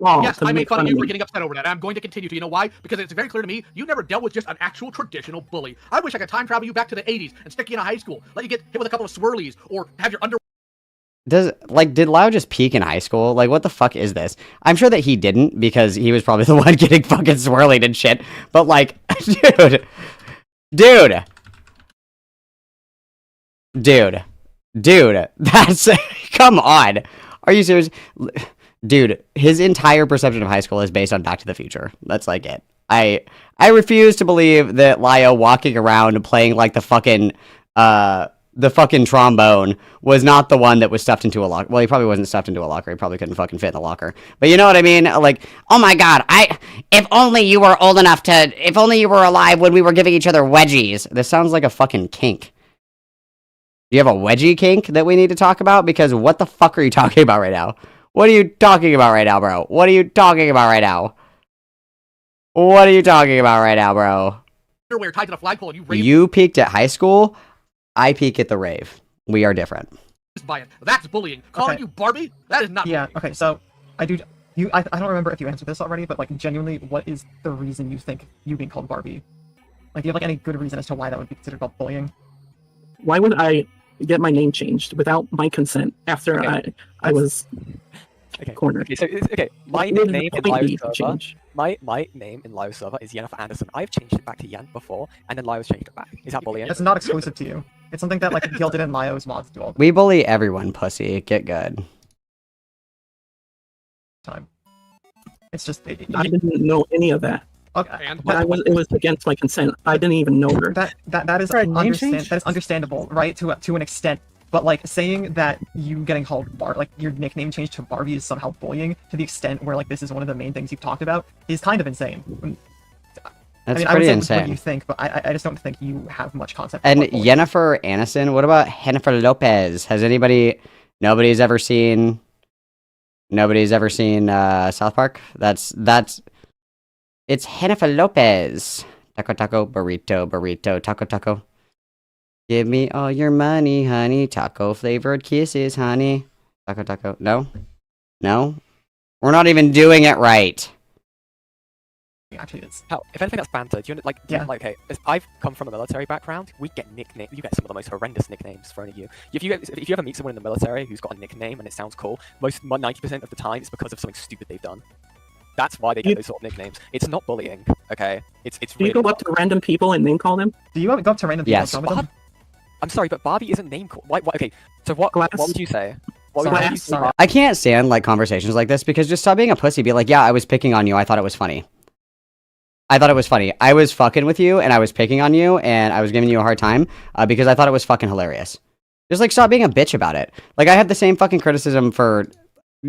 Yes, I made fun of you for getting upset over that. I'm going to continue to. You know why? Because it's very clear to me, you never dealt with just an actual traditional bully. I wish I could time travel you back to the 80s and stick you in a high school. Let you get hit with a couple of swirlies or have your did Lio just peak in high school? Like, what the fuck is this? I'm sure that he didn't, because he was probably the one getting fucking swirlied and shit. But like, dude, that's, come on. Are you serious? Dude, his entire perception of high school is based on Back to the Future. That's like it. I refuse to believe that Lio walking around playing like the fucking trombone was not the one that was stuffed into a locker. Well, he probably wasn't stuffed into a locker. He probably couldn't fucking fit in the locker. But you know what I mean? Like, oh my God, if only you were old enough if only you were alive when we were giving each other wedgies. This sounds like a fucking kink. Do you have a wedgie kink that we need to talk about? Because what the fuck are you talking about right now? What are you talking about right now, bro? What are you talking about right now? What are you talking about right now, bro? Underwear tied to the flagpole and you rave. You peaked at high school. I peak at the rave. We are different. By it. That's bullying. Calling you Barbie? That is not bullying. Okay, so I don't remember if you answered this already, but like genuinely, what is the reason you think you being called Barbie? Like, do you have like any good reason as to why that would be considered called bullying? Why would I get my name changed without my consent after I was cornered? My name in Lio's server, my name in Lio's server is Yennefer Anderson. I've changed it back to Yen before, and then Lio's changed it back. Is that bullying? It's not exclusive to you. It's something that like Gilded and Lio's mods do all the We bully everyone, pussy. Get good. time. It's just I didn't know any of that. Okay, but it was against my consent. I didn't even know her. That is understandable, right? To an extent. But like saying that you getting called like your nickname changed to Barbie is somehow bullying to the extent where like this is one of the main things you've talked about is kind of insane. That's I pretty would say insane. What you think, but I just don't think you have much concept. And Yennefer Aniston, what about Jennifer Lopez? Has nobody's ever seen South Park? It's Jennifer Lopez. Taco, burrito, taco. Give me all your money, honey. Taco flavored kisses, honey. Taco. No? We're not even doing it right. Actually, it's if anything, that's banter. Do you like? Okay, I've come from a military background. We get nicknames. You get some of the most horrendous nicknames thrown at you. If you ever meet someone in the military who's got a nickname and it sounds cool, 90% of the time it's because of something stupid they've done. That's why they get those sort of nicknames. It's not bullying. Okay, it's. Do you go up to random people and name call them? Do you go up to random people and Yes. call them? I'm sorry, but Barbie isn't name call. Why? Okay, so what would you say? What would you say? I can't stand like conversations like this because just stop being a pussy. Be like, yeah, I was picking on you. I thought it was funny. I was fucking with you and I was picking on you and I was giving you a hard time because I thought it was fucking hilarious. Just like stop being a bitch about it. Like I have the same fucking criticism for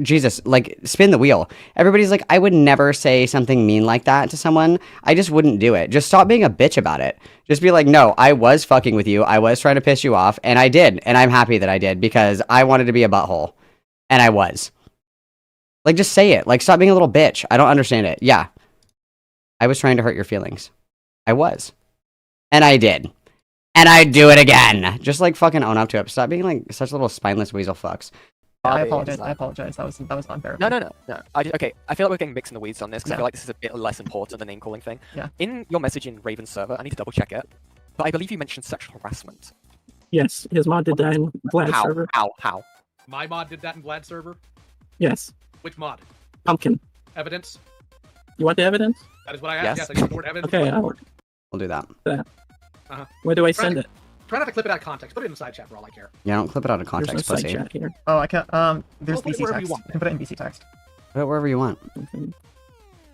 Jesus, like spin the wheel. Everybody's like, I would never say something mean like that to someone. I just wouldn't do it. Just stop being a bitch about it. Just be like, no, I was fucking with you. I was trying to piss you off and I did. And I'm happy that I did because I wanted to be a butthole and I was. Like just say it. Like stop being a little bitch. I don't understand it. Yeah. I was trying to hurt your feelings. I was. And I did. And I'd do it again. Just like fucking own up to it. Stop being like such little spineless weasel fucks. I apologize. That was unfair. No. Okay, I feel like we're getting mixed in the weeds on this because I feel like this is a bit less important than the name calling thing. Yeah. In your message in Raven's server, I need to double check it, but I believe you mentioned sexual harassment. Yes, his mod did that in Vlad's server. How? My mod did that in Vlad's server? Yes. Which mod? Pumpkin. Evidence? You want the evidence? That is what I asked. Yes, I need more evidence. Okay, we'll do that. Where do I send it? Try not to clip it out of context. Put it in the side chat for all I care. Yeah, don't clip it out of context, There's no pussy. side chat here. Oh, I can't. There's Put it VC wherever text. you want. You can put it in VC text. Put it wherever you want. Also,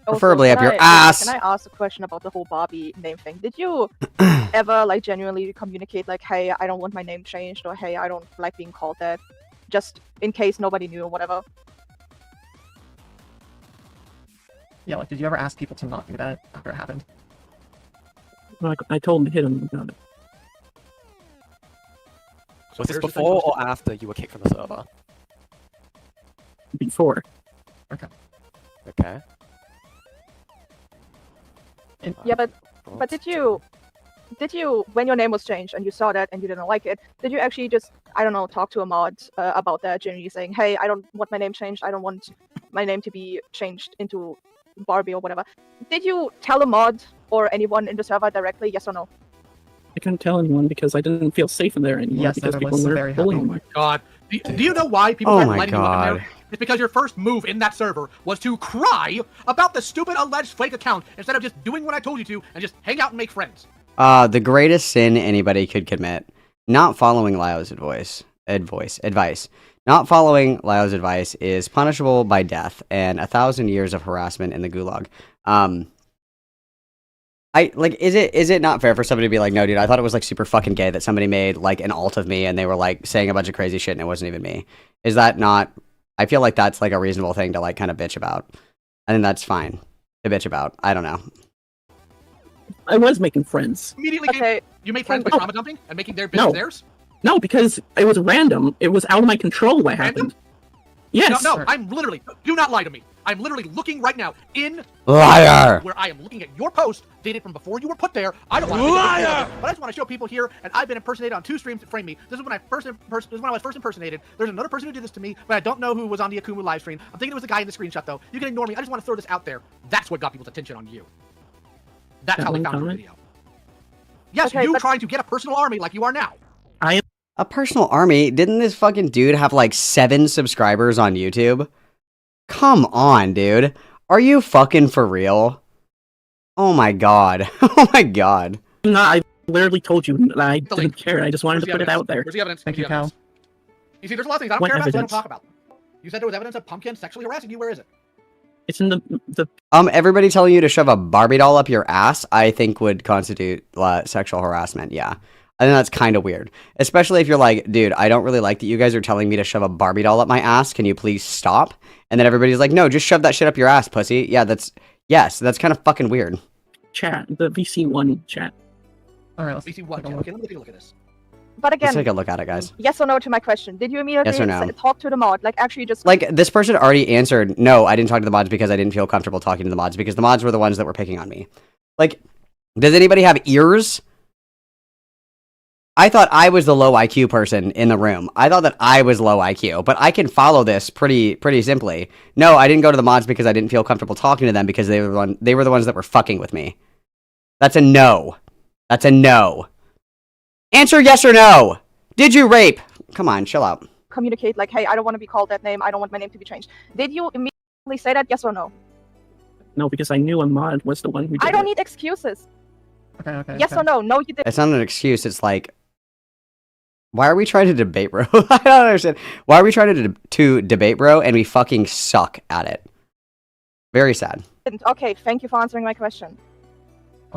Preferably can up your I- ass. Can I ask a question about the whole Barbie name thing? Did you ever like genuinely communicate like, hey, I don't want my name changed, or hey, I don't like being called that, just in case nobody knew or whatever? Yeah, like, did you ever ask people to not do that after it happened? Well, I told him to hit him about it. Was this before or after you were kicked from the server? Before. Okay. Yeah, but did you when your name was changed and you saw that and you didn't like it, did you actually just, I don't know, talk to a mod about that, genuinely saying, hey, I don't want my name changed, I don't want my name to be changed into Barbie or whatever? Did you tell a mod or anyone in the server directly, yes or no? I couldn't tell anyone because I didn't feel safe in there anymore. Yes, because everyone people was were very bullying happy. me. God. Do you know why people Oh started my letting you up in God. there? It's because your first move in that server was to cry about the stupid alleged fake account instead of just doing what I told you to and just hang out and make friends. The greatest sin anybody could commit: not following Lio's advice. Not following Lio's advice is punishable by death and 1,000 years of harassment in the gulag. Is it not fair for somebody to be like, no, dude, I thought it was like super fucking gay that somebody made like an alt of me and they were like saying a bunch of crazy shit and it wasn't even me? Is that not? I feel like that's like a reasonable thing to like kind of bitch about. I think that's fine to bitch about. I don't know. I was making friends. Immediately, you made friends by trauma dumping and making their business theirs? No, because it was random. It was out of my control what happened. Yes. No, I'm literally, do not lie to me. I'm literally looking right now in Liar! where I am looking at your post dated from before you were put there. I don't want to but I just want to show people here, and I've been impersonated on 2 streams that frame me. This is when I was first impersonated. There's another person who did this to me, but I don't know who was on the Akumu live stream. I'm thinking it was a guy in the screenshot though. You can ignore me. I just want to throw this out there. That's what got people's attention on you. That's how they found your video. Yes, you trying to get a personal army like you are now. A personal army? Didn't this fucking dude have like 7 subscribers on YouTube? Come on, dude. Are you fucking for real? Oh my god. Oh my god. No, I literally told you that I didn't care. I just wanted to put it out there. Where's the evidence? Thank you, Cal. You see, there's a lot of things I don't What care about, so I don't evidence? talk about. You said there was evidence of Pumpkin sexually harassing you. Where is it? It's in the. Everybody telling you to shove a Barbie doll up your ass, I think would constitute sexual harassment. Yeah. I think that's kind of weird. Especially if you're like, dude, I don't really like that you guys are telling me to shove a Barbie doll up my ass. Can you please stop? And then everybody's like, no, just shove that shit up your ass, pussy. Yeah, that's kind of fucking weird. Chat, the VC1 chat. Alright, let's VC1 chat. Okay, let me take a look at this. But Let's again, take a look at it, guys. yes or no to my question. Did you immediately Yes or no? talk to the mod? Like, actually just... Like, this person already answered, no, I didn't talk to the mods because I didn't feel comfortable talking to the mods because the mods were the ones that were picking on me. Like, does anybody have ears? I thought I was the low IQ person in the room. I thought that I was low IQ, but I can follow this pretty simply. No, I didn't go to the mods because I didn't feel comfortable talking to them because they were the ones that were fucking with me. That's a no. That's a no. Answer yes or no. Did you rape? Come on, chill out. communicate like, hey, I don't want to be called that name. I don't want my name to be changed. Did you immediately say that? Yes or no? No, because I knew a mod was the one who did I don't it. need excuses. Okay. Yes or no? No, you didn't. It's not an excuse. It's like, why are we trying to debate, bro? I don't understand. Why are we trying to debate, bro, and we fucking suck at it? Very sad. Okay, thank you for answering my question.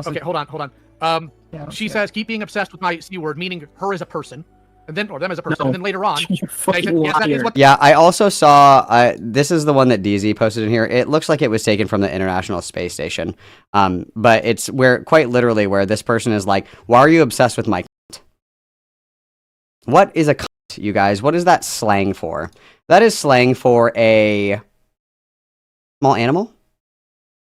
Okay, hold on. She says, keep being obsessed with my C word, meaning her as a person, and then, or them as a person, and then later on, You fucking yes, that is liar. what Yeah, I also saw, this is the one that DZ posted in here. It looks like it was taken from the International Space Station. But it's where, quite literally, where this person is like, why are you obsessed with my cunt? What is a cunt, you guys? What is that slang for? That is slang for a small animal?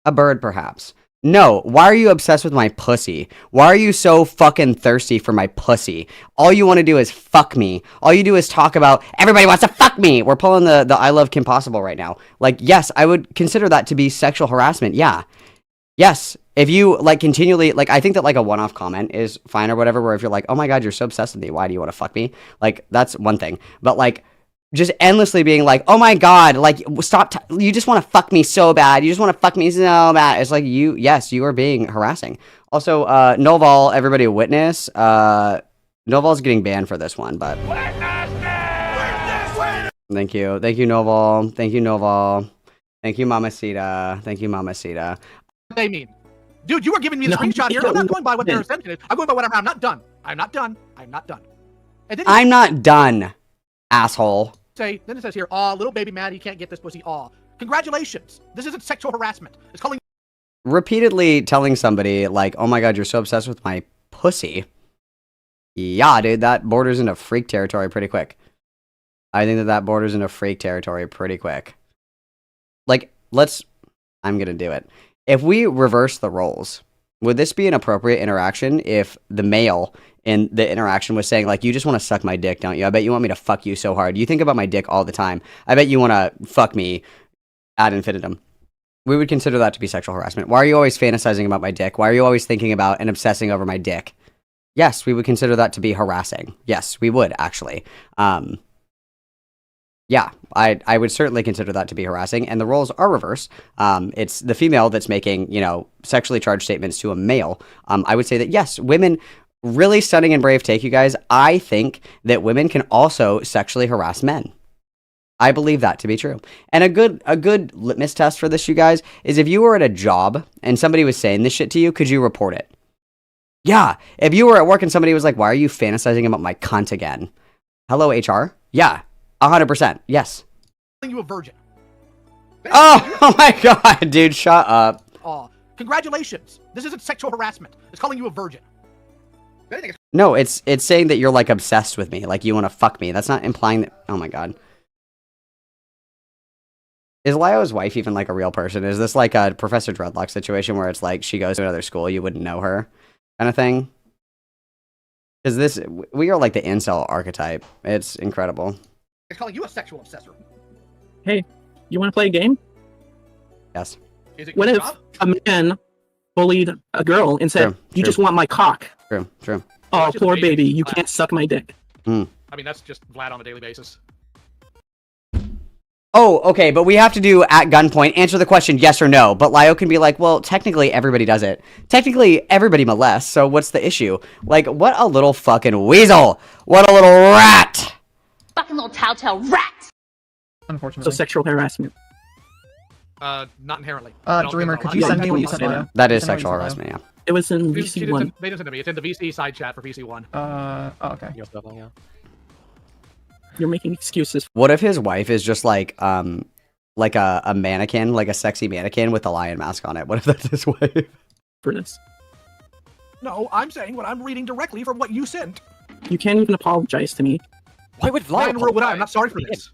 A bird, perhaps. No, why are you obsessed with my pussy? Why are you so fucking thirsty for my pussy? All you want to do is fuck me. All you do is talk about everybody wants to fuck me. We're pulling the I love Kim Possible right now. Like, yes, I would consider that to be sexual harassment. Yeah. Yes. If you like continually, like, I think that like a one-off comment is fine or whatever, where if you're like, oh my God, you're so obsessed with me. Why do you want to fuck me? Like, that's one thing. But like, just endlessly being like, oh my God, like, stop. You just want to fuck me so bad. You just want to fuck me so bad. It's like, yes, you are being harassing. Also, Noval, everybody witness. Noval's getting banned for this one, but. Thank you. Thank you, Noval. Thank you, Noval. Thank you, Mamacita. Thank you, Mamacita. They mean, dude, you are giving me the screenshot here. I'm not going by what their assumption is. I'm going by whatever. I'm not done. I'm not done. I'm not done. And then I'm not done, asshole. Then it says here, aw, little baby Matt, he can't get this pussy. Aw, congratulations. This isn't sexual harassment. It's calling. Repeatedly telling somebody like, oh my God, you're so obsessed with my pussy. Yeah, dude, that borders into freak territory pretty quick. I think that borders into freak territory pretty quick. Like, I'm gonna do it. If we reverse the roles, would this be an appropriate interaction if the male in the interaction was saying, like, you just want to suck my dick, don't you? I bet you want me to fuck you so hard. You think about my dick all the time. I bet you want to fuck me ad infinitum. We would consider that to be sexual harassment. Why are you always fantasizing about my dick? Why are you always thinking about and obsessing over my dick? Yes, we would consider that to be harassing. Yes, we would, actually. Yeah, I would certainly consider that to be harassing, and the roles are reversed. It's the female that's making, sexually charged statements to a male. I would say that, yes, women, really stunning and brave take, you guys. I think that women can also sexually harass men. I believe that to be true. And a good litmus test for this, you guys, is if you were at a job and somebody was saying this shit to you, could you report it? Yeah. If you were at work and somebody was like, why are you fantasizing about my cunt again? Hello, HR? Yeah. 100%. Yes. You a virgin. Oh my God, dude, shut up. Oh, congratulations. This isn't sexual harassment. It's calling you a virgin. No, it's saying that you're like obsessed with me, like you want to fuck me. That's not implying that. Oh my God. Is Lio's wife even like a real person? Is this like a Professor Dreadlock situation where it's like she goes to another school, you wouldn't know her kind of thing? Because we are like the incel archetype. It's incredible. It's calling you a sexual obsessor. Hey, you want to play a game? Yes. What if a man bullied a girl and said, you just want my cock? True. Oh, poor baby, you can't suck my dick. I mean, that's just Vlad on a daily basis. Oh, okay, but we have to do at gunpoint, answer the question yes or no. But Lio can be like, well, technically everybody does it. Technically everybody molests, so what's the issue? Like, what a little fucking weasel. What a little rat. Fucking little telltale rat. Unfortunately. So sexual harassment. Not inherently. Dreamer, could you send me what you sent Lio? That is sexual harassment, yeah. It was in VC1. They didn't send it to me. It's in the VC side chat for VC1. Okay. You're making excuses. What if his wife is just like a mannequin, like a sexy mannequin with a lion mask on it? What if that's his wife? For this. No, I'm saying what I'm reading directly from what you sent. You can't even apologize to me. Why would Vlad? I'm not sorry for this.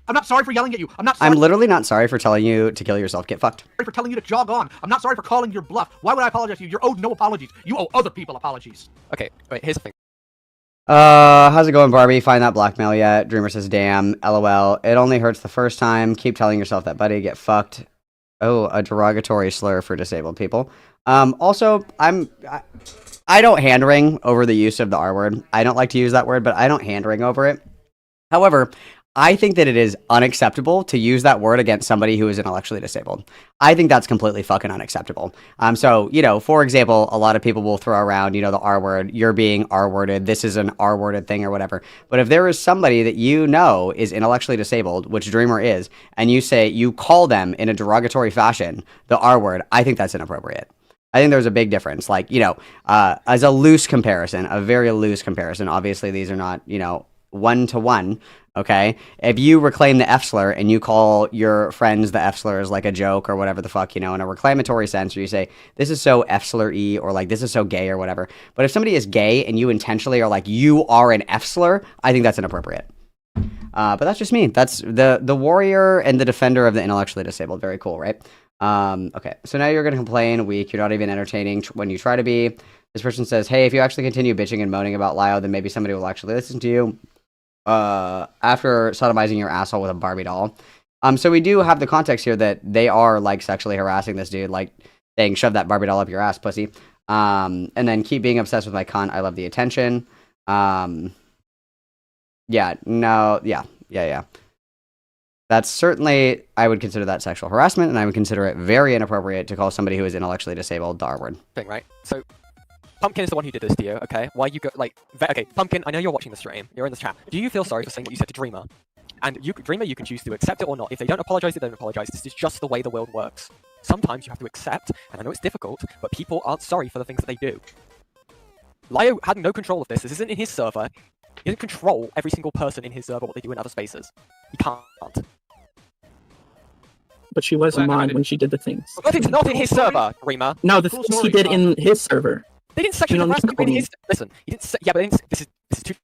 I'm not sorry for yelling at you. I'm not sorry. I'm literally not sorry for telling you to kill yourself. Get fucked. Sorry for telling you to jog on. I'm not sorry for calling your bluff. Why would I apologize to you? You're owed no apologies. You owe other people apologies. Okay, wait, here's the thing. How's it going, Barbie? Find that blackmail yet? Dreamer says, damn, LOL. It only hurts the first time. Keep telling yourself that, buddy. Get fucked. Oh, a derogatory slur for disabled people. Also, I don't hand wring over the use of the R word. I don't like to use that word, but I don't hand wring over it. However, I think that it is unacceptable to use that word against somebody who is intellectually disabled. I think that's completely fucking unacceptable. So, for example, a lot of people will throw around, the R word, you're being R-worded, this is an R-worded thing or whatever. But if there is somebody that is intellectually disabled, which Dreamer is, and you call them in a derogatory fashion, the R word, I think that's inappropriate. I think there's a big difference. Like, as a loose comparison, a very loose comparison, obviously these are not, one-to-one, okay? If you reclaim the F slur and you call your friends the F slurs like a joke or whatever the fuck, in a reclamatory sense, or you say, this is so F slur-y, or like, this is so gay or whatever. But if somebody is gay and you intentionally are like, you are an F slur, I think that's inappropriate. But that's just me. That's the warrior and the defender of the intellectually disabled. Very cool, right? Okay, so now you're going to complain, weak, you're not even entertaining when you try to be. This person says, hey, if you actually continue bitching and moaning about Lio, then maybe somebody will actually listen to you. After sodomizing your asshole with a Barbie doll. So we do have the context here that they are, like, sexually harassing this dude, like, saying, shove that Barbie doll up your ass, pussy. And then keep being obsessed with my cunt, I love the attention. Yeah, no, yeah. That's certainly, I would consider that sexual harassment, and I would consider it very inappropriate to call somebody who is intellectually disabled the R-word. Thing, right? So, Pumpkin is the one who did this to you, okay? Why you go, like, okay, Pumpkin, I know you're watching the stream, you're in this chat. Do you feel sorry for saying what you said to Dreamer? And Dreamer, you can choose to accept it or not. If they don't apologize, they don't apologize. This is just the way the world works. Sometimes you have to accept, and I know it's difficult, but people aren't sorry for the things that they do. Lio had no control of this. This isn't in his server. He doesn't control every single person in his server, what they do in other spaces. He can't. But she was a mod when she did the things. Not in his server, Dreamer. No, the things he did in his server. They didn't sexually harass him in his... Listen, he didn't... Yeah, but this is two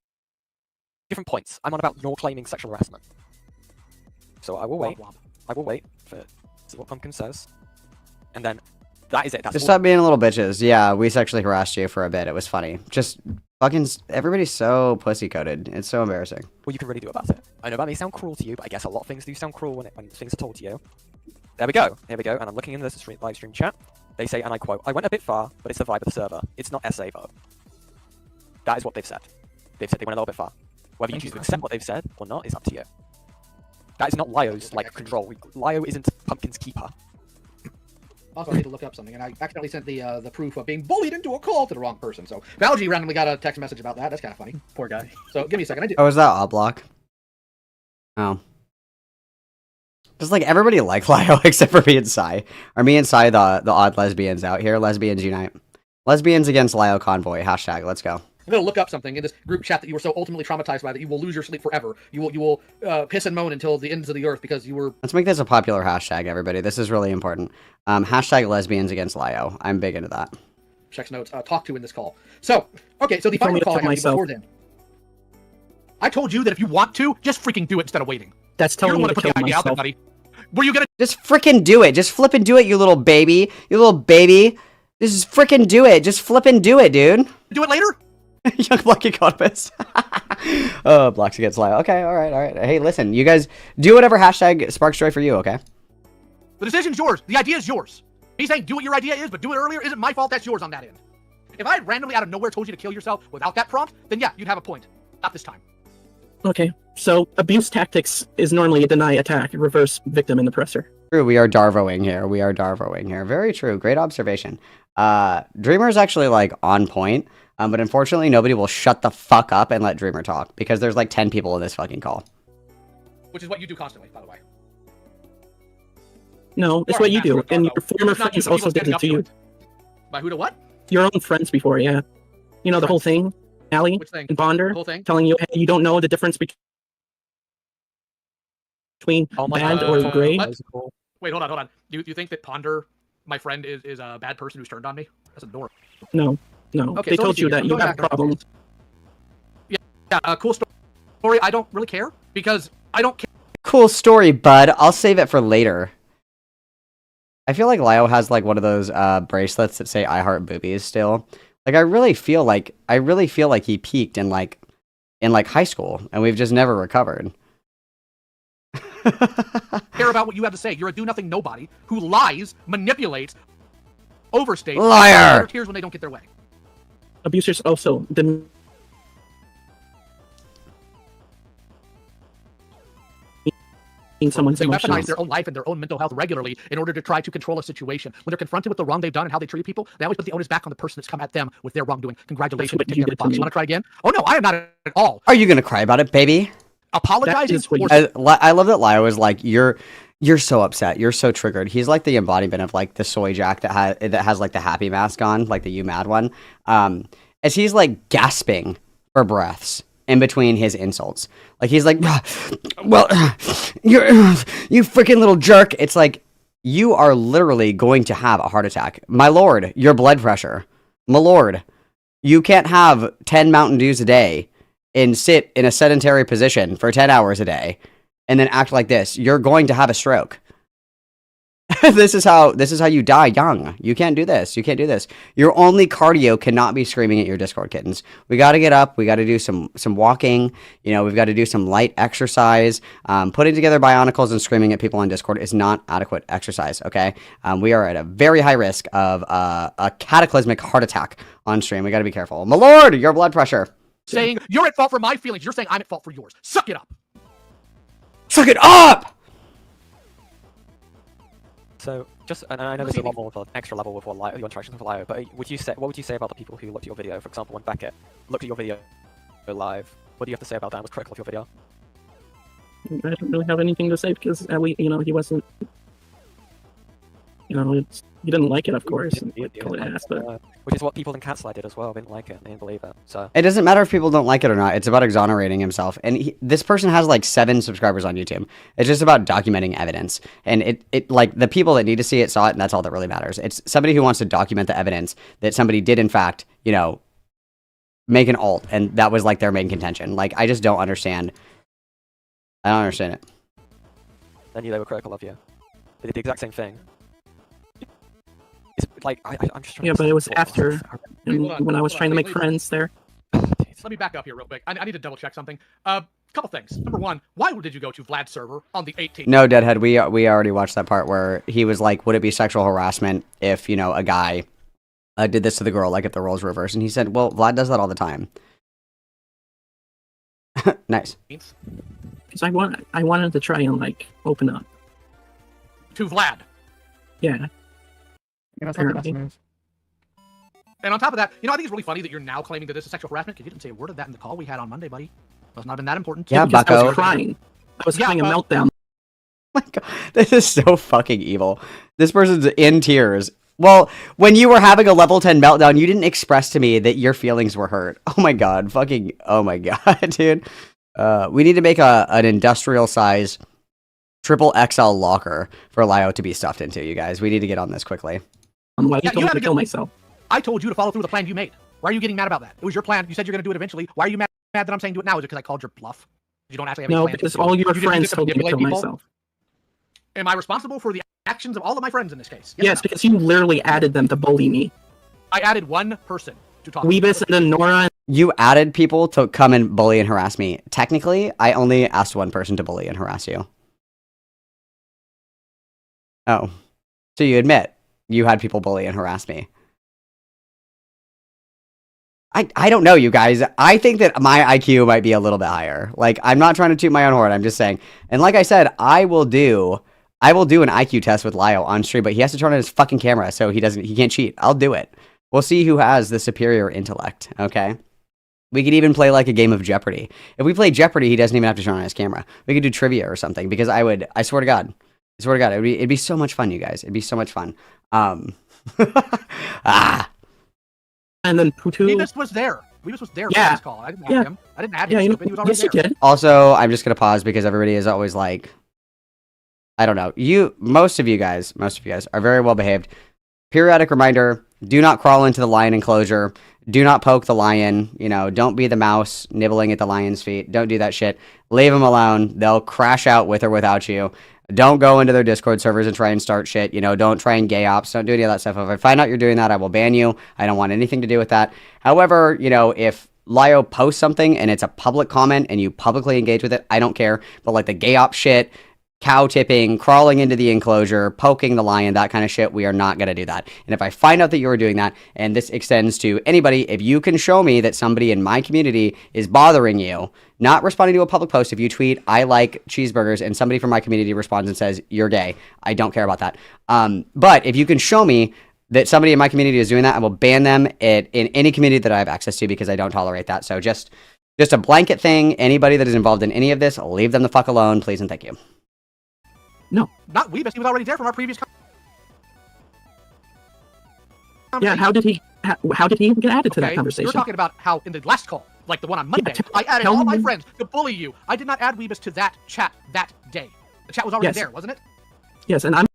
different points. I'm on about your claiming sexual harassment. So I will wait. I will wait for see what Pumpkin says. And then that is it. That's Just stop being little bitches. Yeah, we sexually harassed you for a bit. It was funny. Just fucking... Everybody's so pussy-coded. It's so embarrassing. What you can really do about it. I know that may sound cruel to you, but I guess a lot of things do sound cruel when things are told to you. There we go. Here we go. And I'm looking in this live stream chat. They say, and I quote, I went a bit far, but it's the vibe of the server. It's not SA though. That is what they've said. They've said they went a little bit far. Whether you choose to accept what they've said or not is up to you. That is not Lio's, like, control. Lio isn't Pumpkin's keeper. Also, I need to look up something, and I accidentally sent the proof of being bullied into a call to the wrong person. So Valgy randomly got a text message about that. That's kind of funny. Poor guy. So give me a second. Oh, is that Oddblock? Oh. Just like everybody like Lio except for me and Sai. Are me and Sai the odd lesbians out here? Lesbians unite. Lesbians against Lio Convoy. Hashtag. Let's go. I'm gonna look up something in this group chat that you were so ultimately traumatized by that you will lose your sleep forever. You will piss and moan until the ends of the earth because you were. Let's make this a popular hashtag, everybody. This is really important. Hashtag lesbians against Lio. I'm big into that. Checks notes. Talk to in this call. So okay, so the final call I have before then. I told you that if you want to, just freaking do it instead of waiting. That's telling me to kill myself. Out there, buddy. Were you gonna just freaking do it? Just flip and do it, you little baby. You little baby. Just freaking do it. Just flip and do it, dude. Do it later? Young Black Economist. Oh, Blocks against Lio. Okay, alright. Hey, listen, you guys do whatever hashtag sparks joy for you, okay? The decision's yours. The idea is yours. Me saying do what your idea is, but do it earlier isn't my fault. That's yours on that end. If I randomly out of nowhere told you to kill yourself without that prompt, then yeah, you'd have a point. Not this time. Okay, so abuse tactics is normally a deny attack, reverse victim and oppressor. True, we are Darvoing here. Very true. Great observation. Dreamer's actually, like, on point. But unfortunately, nobody will shut the fuck up and let Dreamer talk because there's like 10 people in this fucking call. Which is what you do constantly, by the way. No, it's what you do, and your former friends also did it to you. By who to what? Your own friends before, yeah. You know the whole thing, Allie and Bonder, telling you, hey, you don't know the difference between bad or great. Wait, hold on. Do you think that Ponder, my friend, is a bad person who's turned on me? That's adorable. No. Okay, they told you that you have problems. Yeah, cool story. I don't really care because I don't care. Cool story, bud. I'll save it for later. I feel like Lio has like one of those bracelets that say "I heart boobies" still. Like I really feel like he peaked in like high school, and we've just never recovered. Care about what you have to say. You're a do-nothing nobody who lies, manipulates, overstates, liar. Tears when they don't get their way. Abusers also demean someone's They emotions. weaponize their own life and their own mental health regularly in order to try to control a situation. When they're confronted with the wrong they've done and how they treat people, they always put the onus back on the person that's come at them with their wrongdoing. Congratulations, what take you every did to box. me. You want to try again? Oh no, I am not at all. Are you gonna cry about it, baby? Apologizing. I love that Lio is like you're so upset. You're so triggered. He's like the embodiment of like the soy jack that has like the happy mask on, like the you mad one. As he's like gasping for breaths in between his insults. Like he's like, well, you freaking little jerk. It's like you are literally going to have a heart attack. My lord, your blood pressure. My lord, you can't have 10 Mountain Dews a day and sit in a sedentary position for 10 hours a day and then act like this. You're going to have a stroke. This is how you die young. You can't do this. You can't do this. Your only cardio cannot be screaming at your Discord kittens. We got to get up. We got to do some walking. You know, we've got to do some light exercise. Putting together bionicles and screaming at people on Discord is not adequate exercise. Okay, we are at a very high risk of a cataclysmic heart attack on stream. We got to be careful. My lord, your blood pressure. Saying you're at fault for my feelings. You're saying I'm at fault for yours. Suck it up. Suck it up. So, just, and I know there's a lot more of an extra level with what your interactions with Lio, but what would you say about the people who looked at your video? For example, when Beckett looked at your video live, what do you have to say about that? And was critical of your video? I don't really have anything to say because he wasn't. He didn't like it, of course. Which is what people in Catslide did as well. They didn't like it. They didn't believe it. So it doesn't matter if people don't like it or not. It's about exonerating himself. And this person has like 7 subscribers on YouTube. It's just about documenting evidence. And it like the people that need to see it saw it, and that's all that really matters. It's somebody who wants to document the evidence that somebody did in fact, make an alt, and that was like their main contention. Like I just don't understand. I don't understand it. They knew they were critical of you. They did the exact same thing. Like I'm just trying. Yeah, but it was after when I was trying to make friends there. Let me back up here real quick. I need to double check something. Couple things. Number one, why did you go to Vlad's server on the 18th? No, Deadhead, we already watched that part where he was like, would it be sexual harassment if, a guy did this to the girl, like if the roles reversed? And he said, well, Vlad does that all the time. Nice. Because I wanted to try and, open up. To Vlad? Yeah. That's not the best move. And on top of that, I think it's really funny that you're now claiming that this is sexual harassment because you didn't say a word of that in the call we had on Monday, buddy. Must not have been that important. Yeah, because Bucko. I was crying. I was having a meltdown. Oh my God, this is so fucking evil. This person's in tears. Well, when you were having a level 10 meltdown, you didn't express to me that your feelings were hurt. Oh my God, oh my God, dude. We need to make an industrial size triple XL locker for Lio to be stuffed into, you guys. We need to get on this quickly. Why you told me to kill myself? I told you to follow through with the plan you made. Why are you getting mad about that? It was your plan. You said you're going to do it eventually. Why are you mad that I'm saying do it now? Is it because I called your bluff? You don't actually have any plan. No, because all your friends told me to kill myself. Am I responsible for the actions of all of my friends in this case? Yes, because you literally added them to bully me. I added one person to talk. Weebus and then Nora. You added people to come and bully and harass me. Technically, I only asked one person to bully and harass you. Oh. So you admit you had people bully and harass me. I don't know, you guys. I think that my IQ might be a little bit higher. Like, I'm not trying to toot my own horn. I'm just saying. And like I said, I will do an IQ test with Lio on stream, but he has to turn on his fucking camera so he can't cheat. I'll do it. We'll see who has the superior intellect, okay? We could even play like a game of Jeopardy. If we play Jeopardy, he doesn't even have to turn on his camera. We could do trivia or something because I swear to God, it'd be so much fun, you guys. It'd be so much fun. And then Putu. Weebus was there. Weebus was there for this call. I didn't add him. I didn't add him. Stupid. He was already there. Did. Also, I'm just gonna pause because everybody is always like, I don't know. Most of you guys are very well behaved. Periodic reminder: do not crawl into the lion enclosure. Do not poke the lion. Don't be the mouse nibbling at the lion's feet. Don't do that shit. Leave them alone. They'll crash out with or without you. Don't go into their Discord servers and try and start shit. Don't try and gay ops. Don't do any of that stuff. If I find out you're doing that, I will ban you. I don't want anything to do with that. However, if Lio posts something and it's a public comment and you publicly engage with it, I don't care. But like the gay op shit, cow tipping, crawling into the enclosure, poking the lion, that kind of shit, we are not going to do that. And if I find out that you're doing that, and this extends to anybody, if you can show me that somebody in my community is bothering you, not responding to a public post, if you tweet, I like cheeseburgers, and somebody from my community responds and says, you're gay, I don't care about that. But if you can show me that somebody in my community is doing that, I will ban them in any community that I have access to because I don't tolerate that. So just a blanket thing. Anybody that is involved in any of this, leave them the fuck alone, please and thank you. No. Not Weebus. He was already there from our previous Yeah, how did he even get added to that conversation? You're talking about how in the last call, like the one on Monday, I added all my friends to bully you. I did not add Weebus to that chat that day. The chat was already there, wasn't it? Yes, and I'm...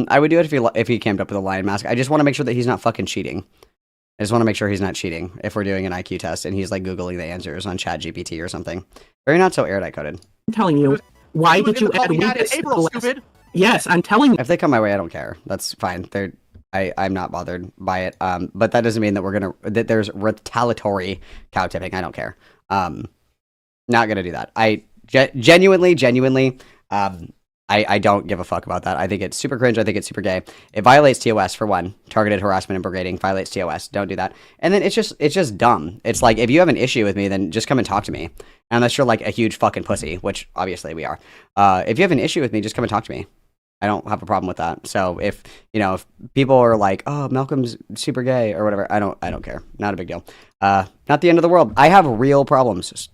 I would do it if he came up with a lion mask. I just want to make sure that he's not fucking cheating. I just want to make sure he's not cheating if we're doing an IQ test and he's like Googling the answers on ChatGPT or something. Or you're not so erudite coded. I'm telling you, why did you add Weebus? April, stupid. Yes, I'm telling you. If they come my way, I don't care. That's fine. I'm not bothered by it. But that doesn't mean that that there's retaliatory cow tipping. I don't care. Not gonna do that. Genuinely, I don't give a fuck about that. I think it's super cringe. I think it's super gay. It violates TOS for one. Targeted harassment and brigading violates TOS. Don't do that. And then it's just dumb. It's like, if you have an issue with me, then just come and talk to me. Unless you're like a huge fucking pussy, which obviously we are. If you have an issue with me, just come and talk to me. I don't have a problem with that. So if people are like, oh, Malcolm's super gay or whatever, I don't care. Not a big deal. Not the end of the world. I have real problems.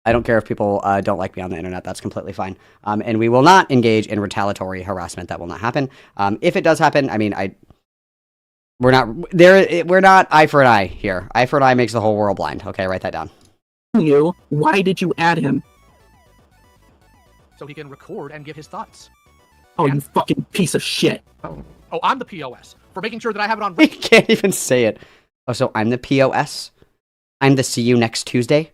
I don't care if people don't like me on the internet. That's completely fine. And we will not engage in retaliatory harassment. That will not happen. If it does happen, I mean, we're not eye for an eye here. Eye for an eye makes the whole world blind. Okay, write that down. Why did you add him? So he can record and give his thoughts. Oh, you fucking piece of shit. Oh, I'm the POS for making sure that I have it on. We can't even say it. Oh, so I'm the POS? I'm the see you next Tuesday?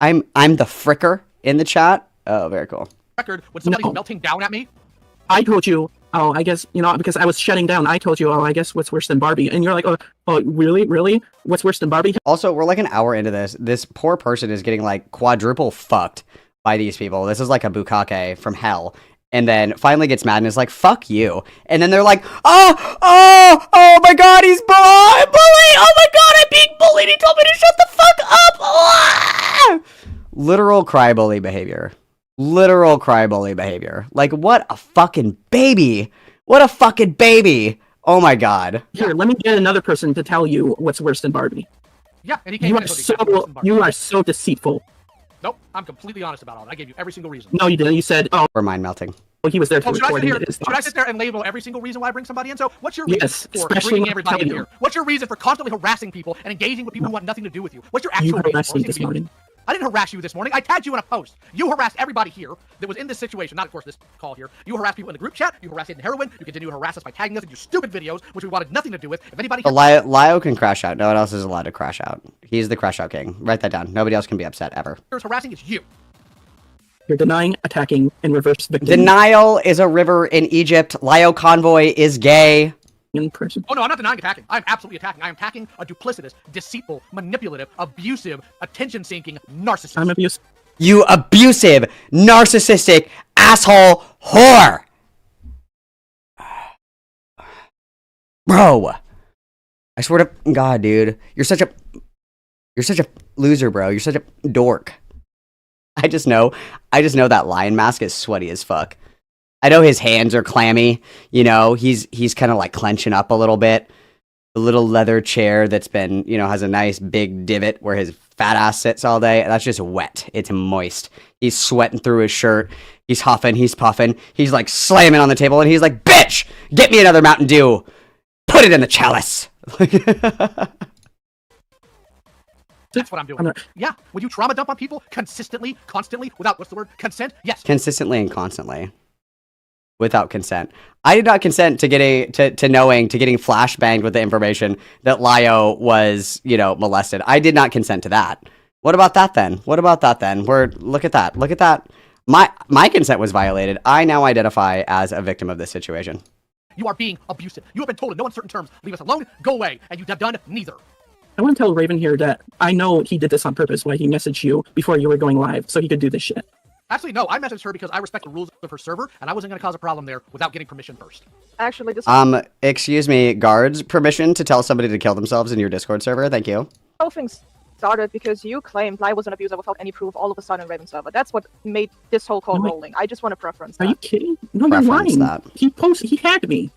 I'm the fricker in the chat? Oh, very cool. Record when somebody's melting down at me. I told you, oh, I guess, because I was shutting down, I told you, oh, I guess what's worse than Barbie? And you're like, oh, really? What's worse than Barbie? Also, we're like an hour into this. This poor person is getting like quadruple fucked by these people. This is like a bukkake from hell. And then finally gets mad and is like, fuck you. And then they're like, oh my god, he's bullied. Oh my god, I'm being bullied. He told me to shut the fuck up. Ah! Literal cry bully behavior. Like, what a fucking baby. Oh my god. Here, let me get another person to tell you what's worse than Barbie. Yeah, and he came You are so deceitful. Nope, I'm completely honest about all that. I gave you every single reason. No, you didn't. You said, oh. We're mind melting. Well, he was there to record should I sit there and label every single reason why I bring somebody in? So what's your reason for especially bringing everybody in here? What's your reason for constantly harassing people and engaging with people who want nothing to do with you? What's your actual harassed me reason? this morning. I didn't harass you this morning. I tagged you in a post. You harassed everybody here that was in this situation. Not, of course, this call here. You harassed people in the group chat. You harassed Hidden Heroine. You continue to harass us by tagging us in your stupid videos, which we wanted nothing to do with. If anybody here... Lio can crash out. No one else is allowed to crash out. He's the crash out king. Write that down. Nobody else can be upset, ever. Harassing is you. You're denying, attacking, and reverse victim. Denial is a river in Egypt. Lio Convoy is gay. In person. Oh no, I'm not denying attacking. I'm absolutely attacking. I am attacking a duplicitous, deceitful, manipulative, abusive, attention-seeking narcissist. I'm abusive. You abusive, narcissistic, asshole whore! Bro! I swear to God, dude. You're such a loser, bro. You're such a dork. I just know that lion mask is sweaty as fuck. I know his hands are clammy, he's kind of like clenching up a little bit. The little leather chair that's been, has a nice big divot where his fat ass sits all day. That's just wet. It's moist. He's sweating through his shirt. He's huffing, he's puffing. He's like slamming on the table and he's like, bitch, get me another Mountain Dew. Put it in the chalice. That's what I'm doing. Yeah, would you trauma dump on people consistently, constantly, without, what's the word, consent? Yes. Consistently and constantly. Without consent. I did not consent to getting flashbanged with the information that Lio was, molested. I did not consent to that. What about that then? Look at that. My consent was violated. I now identify as a victim of this situation. You are being abusive. You have been told in no uncertain terms, leave us alone, go away, and you have done neither. I want to tell Raven here that I know he did this on purpose, why he messaged you before you were going live, so he could do this shit. Actually, no, I messaged her because I respect the rules of her server, and I wasn't going to cause a problem there without getting permission first. Actually, this excuse me, guards, permission to tell somebody to kill themselves in your Discord server? Thank you. whole thing started because you claimed I was an abuser without any proof all of a sudden in Raven's server. That's what made this whole call rolling. I just want to preference that. Are you kidding? No, you're lying. He hacked me.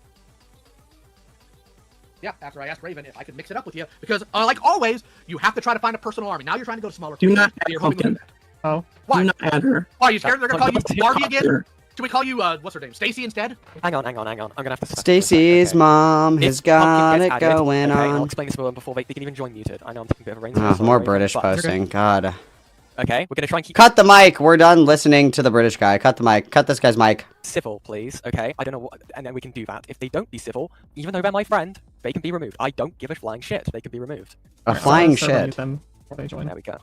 Yeah, after I asked Raven if I could mix it up with you, because like always, you have to try to find a personal army. Now you're trying to go to smaller. Do not add Pumpkin. Oh, why? Do not add her. Why are you scared they're gonna call you Barbie again? Should we call you what's her name, Stacy instead? Hang on. I'm gonna have to. Stacy's mom has got it going on. I'll explain this more before they can even join muted. I know I'm taking a bit of a rain. More British posting. God. Okay, we're gonna try and keep. Cut the mic. We're done listening to the British guy. Cut the mic. Cut this guy's mic. Civil, please. Okay, I don't know what, and then we can do that. If they don't be civil, even though they're my friend, they can be removed. I don't give a flying shit. They can be removed. A flying shit. There we go.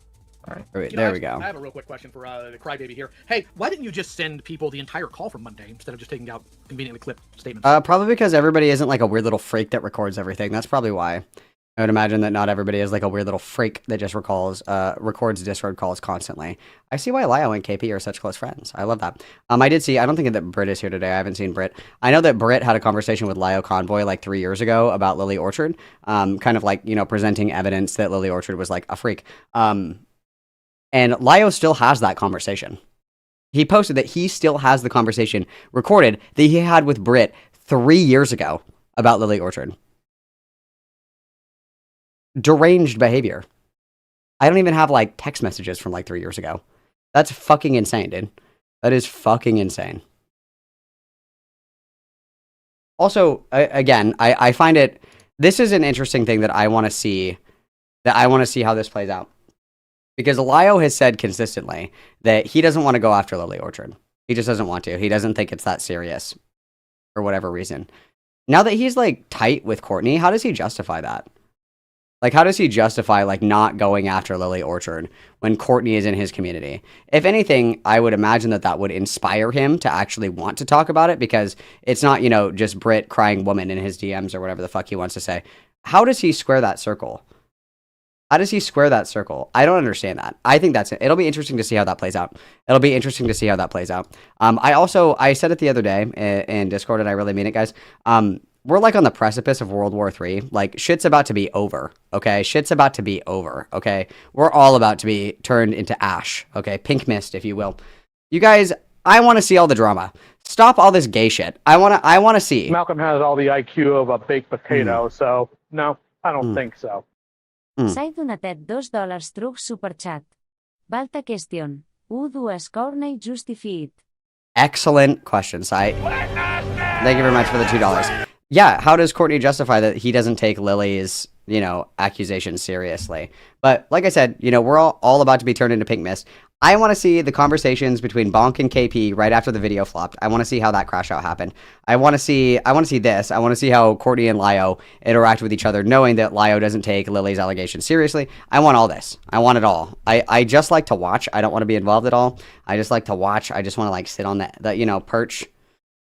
All right. Wait, there we go. I have a real quick question for the crybaby here. Hey, why didn't you just send people the entire call from Monday instead of just taking out conveniently clipped statements? Probably because everybody isn't like a weird little freak that records everything. That's probably why. I would imagine that not everybody is like a weird little freak that just records Discord calls constantly. I see why Lio and KP are such close friends. I love that. I did see, I don't think that Britt is here today. I haven't seen Britt. I know that Britt had a conversation with Lio Convoy like 3 years ago about Lily Orchard, kind of like, you know, presenting evidence that Lily Orchard was like a freak. And Lio still has that conversation. He posted that he still has the conversation recorded that he had with Britt 3 years ago about Lily Orchard. Deranged behavior. I don't even have like text messages from like 3 years ago. That's fucking insane, dude. That is fucking insane. Also, again, I find it, this is an interesting thing that I want to see, how this plays out. Because Lio has said consistently that he doesn't want to go after Lily Orchard. He just doesn't want to. He doesn't think it's that serious for whatever reason. Now that he's like tight with Courtney, how does he justify that? Like, how does he justify, like, not going after Lily Orchard when Courtney is in his community? If anything, I would imagine that that would inspire him to actually want to talk about it, because it's not, you know, just Britt crying woman in his DMs or whatever the fuck he wants to say. How does he square that circle? How does he square that circle? I don't understand that. I think that's it. It'll be interesting to see how that plays out. I said it the other day in Discord, and I really mean it, guys. We're like on the precipice of World War III. Like, shit's about to be over, okay? Shit's about to be over, okay? We're all about to be turned into ash, okay? Pink mist, if you will. You guys, I want to see all the drama. Stop all this gay shit. I want to see. Malcolm has all the IQ of a baked potato, so no, I don't think so. S'ha donatet $2 truc superchat. Valta question. Dues cornei justified. Excellent question, Sai. Thank you very much for the $2. Yeah, how does Courtney justify that he doesn't take Lily's, you know, accusations seriously? But like I said, you know, we're all about to be turned into pink mist. I want to see the conversations between Bonk and KP right after the video flopped. I want to see how that crash out happened. I want to see this. I want to see how Courtney and Lio interact with each other, knowing that Lio doesn't take Lily's allegations seriously. I want all this. I want it all. I just like to watch. I don't want to be involved at all. I just like to watch. I just want to like sit on the you know, perch,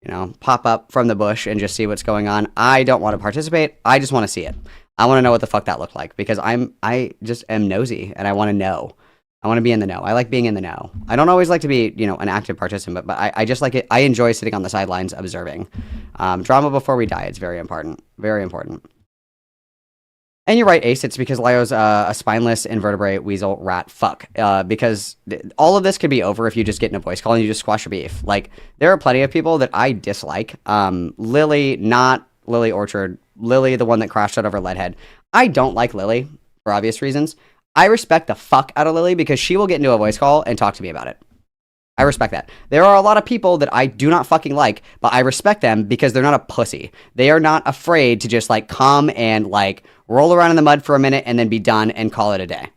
you know, pop up from the bush and just see what's going on. I don't want to participate. I just want to see it. I want to know what the fuck that looked like, because I just am nosy and I want to know. I want to be in the know. I like being in the know. I don't always like to be, you know, an active participant, but I just like it. I enjoy sitting on the sidelines observing. Drama before we die. It's very important. Very important. And you're right, Ace. It's because Lio's a spineless invertebrate weasel rat fuck. Because all of this could be over if you just get in a voice call and you just squash your beef. Like, there are plenty of people that I dislike. Lily, not Lily Orchard. Lily, the one that crashed out of her lead head. I don't like Lily for obvious reasons. I respect the fuck out of Lily because she will get into a voice call and talk to me about it. I respect that. There are a lot of people that I do not fucking like, but I respect them because they're not a pussy. They are not afraid to just like come and like roll around in the mud for a minute and then be done and call it a day.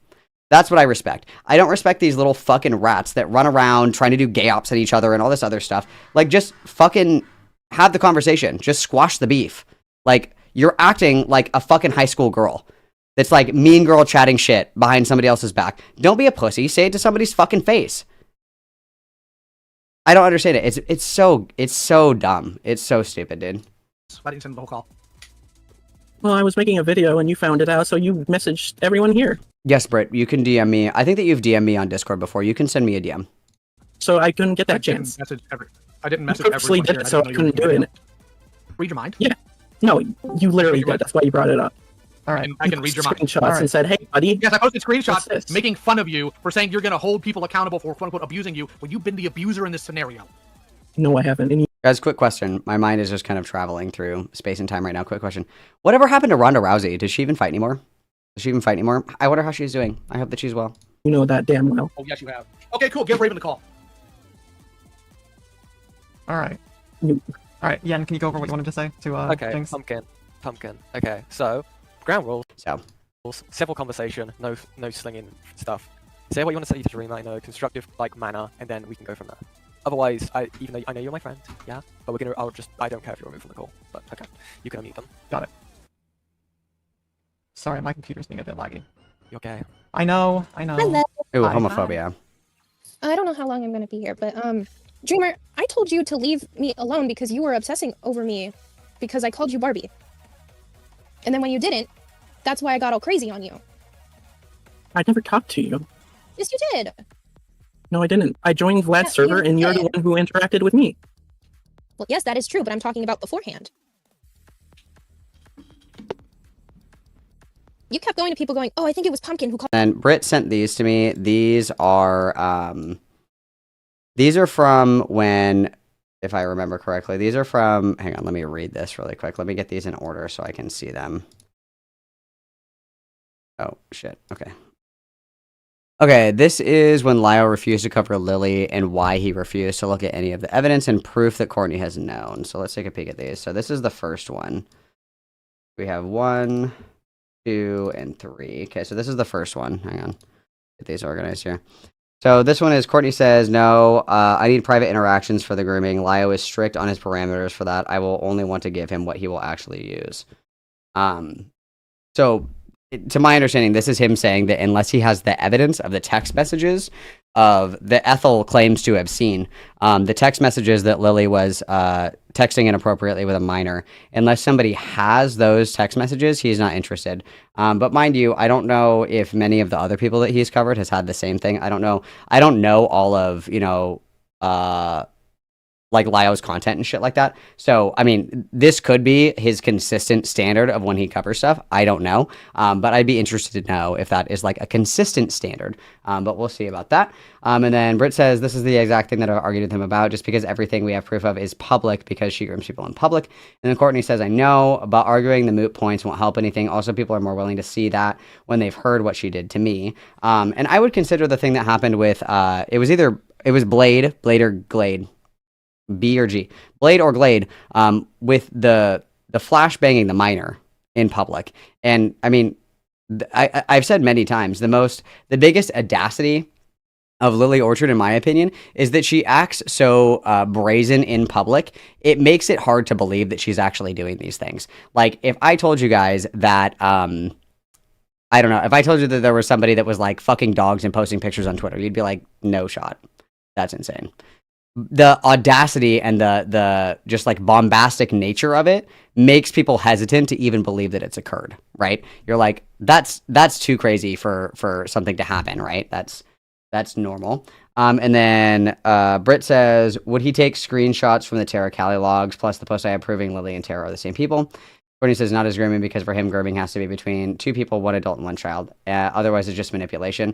That's what I respect. I don't respect these little fucking rats that run around trying to do gay ops at each other and all this other stuff. Like, just fucking have the conversation. Just squash the beef. Like, you're acting like a fucking high school girl that's like mean girl chatting shit behind somebody else's back. Don't be a pussy. Say it to somebody's fucking face. I don't understand it. It's so dumb. It's so stupid, dude. Why didn't you send the whole call? Well, I was making a video and you found it out, so you messaged everyone here. Yes, Britt, you can DM me. I think that you've DM'd me on Discord before. You can send me a DM. So I couldn't get that chance. I didn't message I purposely everyone did it, so I couldn't do it. Read your mind? Yeah. No, you literally did. That's why you brought it up. All right. I can read your mind. Screenshots and said, "Hey, buddy." Yes, I posted screenshots making fun of you for saying you're going to hold people accountable for quote unquote abusing you when you've been the abuser in this scenario. No, I haven't. Guys, quick question. My mind is just kind of traveling through space and time right now. Quick question. Whatever happened to Ronda Rousey? Does she even fight anymore? I wonder how she's doing. I hope that she's well. You know that damn well. Oh, yes, you have. Okay, cool. Give Raven the call. All right. All right, Yen, can you go over what you wanted to say to okay, things? Pumpkin. Okay, so ground rules. So civil conversation, no slinging stuff. Say what you want to say to Dream in a constructive like manner, and then we can go from there. Otherwise, even though I know you're my friend, yeah, but I don't care if you're removed from the call, but okay, you can unmute them. Got it. Sorry, my computer's being a bit laggy. You're gay. I know. Hello. Ooh, Hi. homophobia. I don't know how long I'm gonna be here, but Dreamer, I told you to leave me alone because you were obsessing over me because I called you Barbie. And then when you didn't, that's why I got all crazy on you. I never talked to you. Yes, you did. No, I didn't. I joined Vlad's server, and you're the one who interacted with me. Well, yes, that is true, but I'm talking about beforehand. You kept going to people going, oh, I think it was Pumpkin who called. And Britt sent these to me. These are from when, if I remember correctly, these are from, hang on, let me read this really quick. Let me get these in order so I can see them. Oh, shit. Okay. Okay, this is when Lio refused to cover Lily and why he refused to look at any of the evidence and proof that Courtney has known. So let's take a peek at these. So this is the first one. We have 1, 2, and 3. Okay, so this is the first one. Hang on. Get these organized here. So this one is Courtney says, no, I need private interactions for the grooming. Lio is strict on his parameters for that. I will only want to give him what he will actually use. So to my understanding, this is him saying that unless he has the evidence of the text messages of the Ethel claims to have seen, the text messages that Lily was texting inappropriately with a minor, unless somebody has those text messages, he's not interested. But mind you, I don't know if many of the other people that he's covered has had the same thing. I don't know all of, like Lio's content and shit like that. So, I mean, this could be his consistent standard of when he covers stuff. I don't know. But I'd be interested to know if that is like a consistent standard. But we'll see about that. And then Britt says, this is the exact thing that I've argued with him about, just because everything we have proof of is public because she grooms people in public. And then Courtney says, I know, but arguing the moot points won't help anything. Also, people are more willing to see that when they've heard what she did to me. And I would consider the thing that happened with, it was Blade or Glade. B or G, Blade or Glade, with the flash banging the minor in public. And I mean, I've said many times, the biggest audacity of Lily Orchard, in my opinion, is that she acts so brazen in public. It makes it hard to believe that she's actually doing these things. Like, if I told you guys that, I don't know, if I told you that there was somebody that was like fucking dogs and posting pictures on Twitter, you'd be like, no shot. That's insane. The audacity and the just like bombastic nature of it makes people hesitant to even believe that it's occurred, right? You're like, that's too crazy for something to happen, right? That's normal. And then Britt says, would he take screenshots from the Tara Cali logs plus the post I have proving Lily and Tara are the same people? Courtney says, not as grooming because for him, grooming has to be between 2 people, 1 adult and 1 child. Otherwise, it's just manipulation.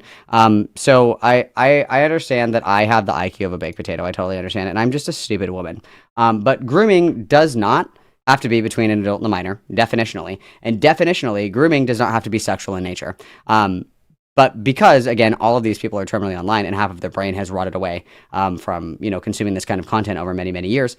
So I understand that I have the IQ of a baked potato. I totally understand it. And I'm just a stupid woman. But grooming does not have to be between an adult and a minor, definitionally. And definitionally, grooming does not have to be sexual in nature. But because, again, all of these people are terminally online and half of their brain has rotted away from, consuming this kind of content over many, many years,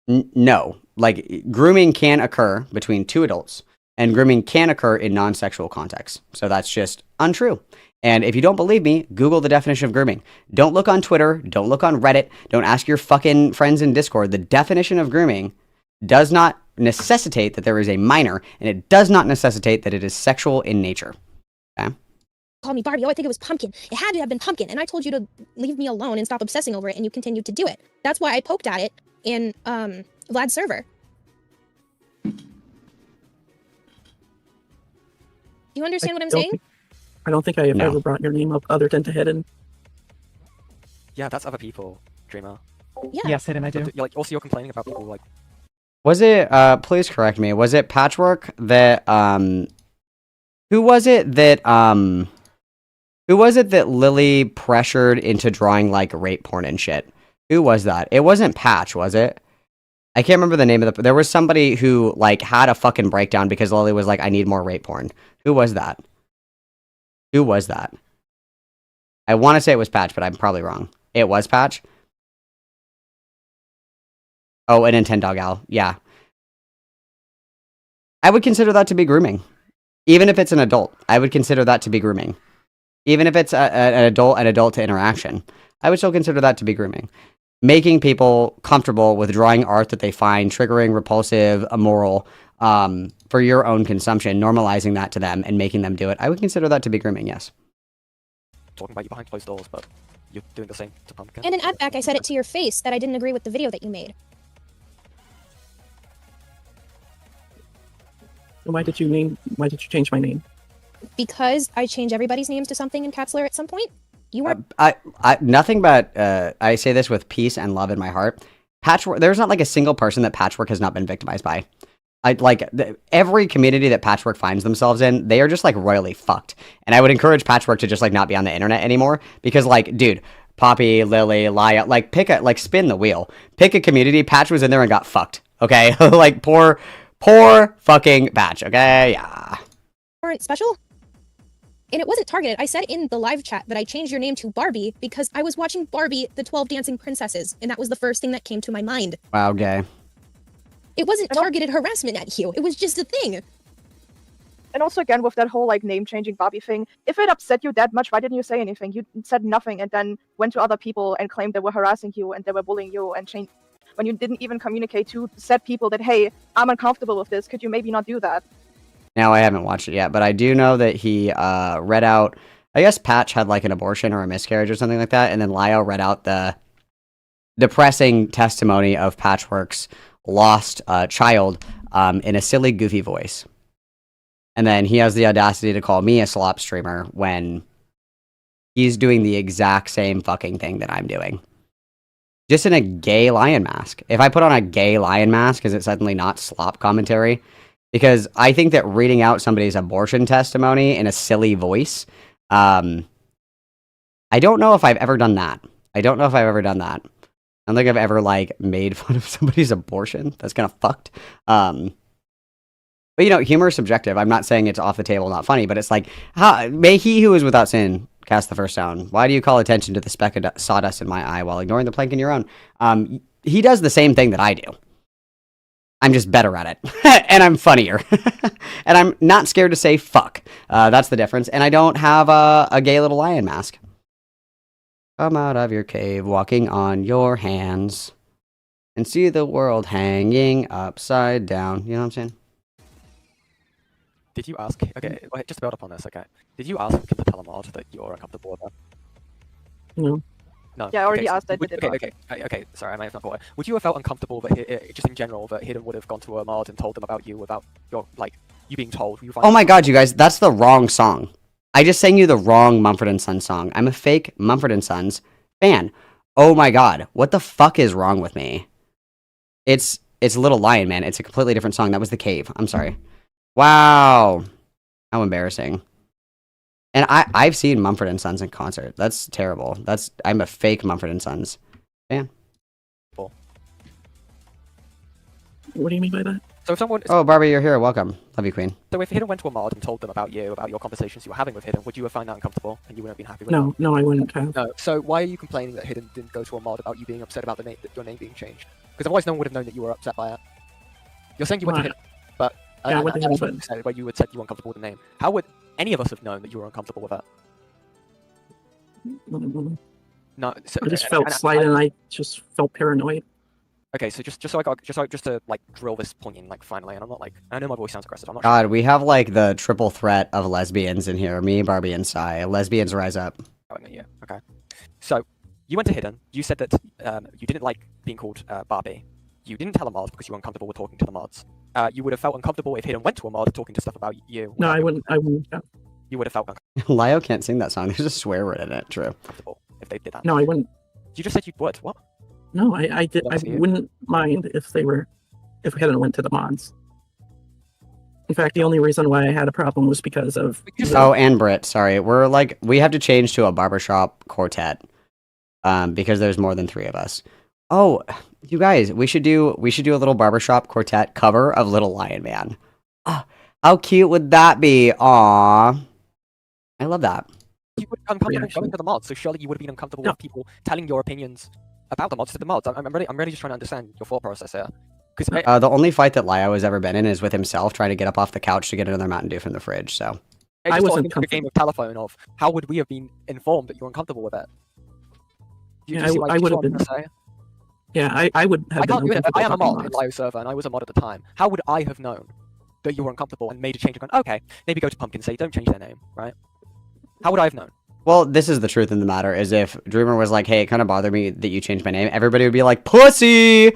no, like grooming can occur between 2 adults and grooming can occur in non-sexual contexts. So that's just untrue. And if you don't believe me, Google the definition of grooming. Don't look on Twitter. Don't look on Reddit. Don't ask your fucking friends in Discord. The definition of grooming does not necessitate that there is a minor, and it does not necessitate that it is sexual in nature. Okay? Call me Barbie. Oh, I think it was Pumpkin. It had to have been Pumpkin. And I told you to leave me alone and stop obsessing over it, and you continued to do it. That's why I poked at it in Vlad's server. You understand what I'm saying? I don't think I have ever brought your name up other than to Hidden. Yeah, that's other people, Dreamer. Yeah. Yes, Hidden, I do. Like, also, you're complaining about people like. Was it? Please correct me. Was it Patchwork that? Who was it that? Who was it that Lily pressured into drawing like rape porn and shit? Who was that? It wasn't Patch, was it? I can't remember the name of the... There was somebody who, like, had a fucking breakdown because Lily was like, I need more rape porn. Who was that? Who was that? I want to say it was Patch, but I'm probably wrong. It was Patch? Oh, and Nintendo Gal. Yeah. I would consider that to be grooming. Even if it's an adult, I would consider that to be grooming. Even if it's an adult to interaction, I would still consider that to be grooming. Making people comfortable with drawing art that they find triggering, repulsive, immoral, for your own consumption, normalizing that to them and making them do it, I would consider that to be grooming, yes. Talking about you behind closed doors, but you're doing the same to Pumpkin. And in Adback, I said it to your face that I didn't agree with the video that you made. Why did you change my name? Because I change everybody's names to something in Capsler at some point. You were Nothing but I say this with peace and love in my heart. Patchwork. There's not like a single person that Patchwork has not been victimized by. Every community that Patchwork finds themselves in, they are just like royally fucked. And I would encourage Patchwork to just like not be on the internet anymore because like, dude, Poppy, Lily, Laya, like spin the wheel. Pick a community. Patch was in there and got fucked. Okay, like poor fucking Patch. Okay, yeah. Weren't special. And it wasn't targeted. I said in the live chat that I changed your name to Barbie because I was watching Barbie, the 12 Dancing Princesses, and that was the first thing that came to my mind. Wow, gay. It wasn't targeted harassment at you. It was just a thing. And also, again, with that whole, like, name-changing Barbie thing, if it upset you that much, why didn't you say anything? You said nothing and then went to other people and claimed they were harassing you and they were bullying you and changed. When you didn't even communicate to said people that, hey, I'm uncomfortable with this, could you maybe not do that? Now, I haven't watched it yet, but I do know that he read out, I guess Patch had like an abortion or a miscarriage or something like that, and then Lio read out the depressing testimony of Patchwork's lost child in a silly, goofy voice. And then he has the audacity to call me a slop streamer when he's doing the exact same fucking thing that I'm doing. Just in a gay lion mask. If I put on a gay lion mask, is it suddenly not slop commentary? Because I think that reading out somebody's abortion testimony in a silly voice, I don't know if I've ever done that. I don't think I've ever, like, made fun of somebody's abortion. That's kind of fucked. But, you know, humor is subjective. I'm not saying it's off the table, not funny, but it's like, may he who is without sin cast the first stone. Why do you call attention to the speck of sawdust in my eye while ignoring the plank in your own? He does the same thing that I do. I'm just better at it. And I'm funnier. And I'm not scared to say fuck. That's the difference. And I don't have a gay little lion mask. Come out of your cave, walking on your hands, and see the world hanging upside down. You know what I'm saying? Did you ask? Okay, wait, just build up on this. Okay, did you ask him to tell him odd that you're uncomfortable with that? No. No. Yeah, I already okay, asked that. Okay. Sorry, I may have not caught it. Would you have felt uncomfortable that just in general that Hidden would have gone to a mod and told them about you without your you being told? Oh my god, you guys, that's the wrong song. I just sang you the wrong Mumford & Sons song. I'm a fake Mumford & Sons fan. Oh my god, what the fuck is wrong with me? It's Little Lion Man. It's a completely different song. That was The Cave. I'm sorry. Wow. How embarrassing. And I've seen Mumford & Sons in concert. That's terrible. I'm a fake Mumford & Sons fan. Cool. What do you mean by that? So if someone... Oh, Barbie, you're here. Welcome. Love you, Queen. So if Hidden went to a mod and told them about you, about your conversations you were having with Hidden, would you have found that uncomfortable and you wouldn't have been happy with it? No, I wouldn't have. No. So why are you complaining that Hidden didn't go to a mod about you being upset about your name being changed? Because otherwise no one would have known that you were upset by it. You're saying you went to Hidden, but... Yeah, I went to Hidden, what you said, where you had said you were uncomfortable with the name. How would any of us have known that you were uncomfortable with that? No, so, I just felt slighted and I just felt paranoid. Okay, so just to like drill this point in, like, finally, and I'm not like, I know my voice sounds aggressive. I'm not. God, we have like the triple threat of lesbians in here. Me, Barbie, and Sai. Lesbians rise up. Yeah. Okay. So you went to Hidden. You said that you didn't like being called Barbie. You didn't tell a mod because you were uncomfortable with talking to the mods. You would have felt uncomfortable if Hidden went to a mod talking to stuff about you. No, I wouldn't. Yeah. You would have felt uncomfortable. Lio can't sing that song. There's a swear word in it. True. If they did that. No, I wouldn't. You just said you would. What? No, I did. I wouldn't mind if Hidden went to the mods. In fact, the only reason why I had a problem was because of... Oh, and Britt, sorry. We have to change to a barbershop quartet. Because there's more than 3 of us. Oh, you guys, we should do a little barbershop quartet cover of Little Lion Man. Oh, how cute would that be? Aww. I love that. You would be uncomfortable going to the mods, so surely you would have been uncomfortable with people telling your opinions about the mods to the mods. I'm really just trying to understand your thought process here. The only fight that Lio has ever been in is with himself trying to get up off the couch to get another Mountain Dew from the fridge, so... I wasn't a game of telephone of how would we have been informed that you're uncomfortable with it? I would have been... Yeah, I would have been uncomfortable. I am a mod in Lio's server, and I was a mod at the time. How would I have known that you were uncomfortable and made a change and gone, okay, maybe go to Pumpkin, say, don't change their name, right? How would I have known? Well, this is the truth in the matter, is if Dreamer was like, hey, it kind of bothered me that you changed my name, everybody would be like, pussy!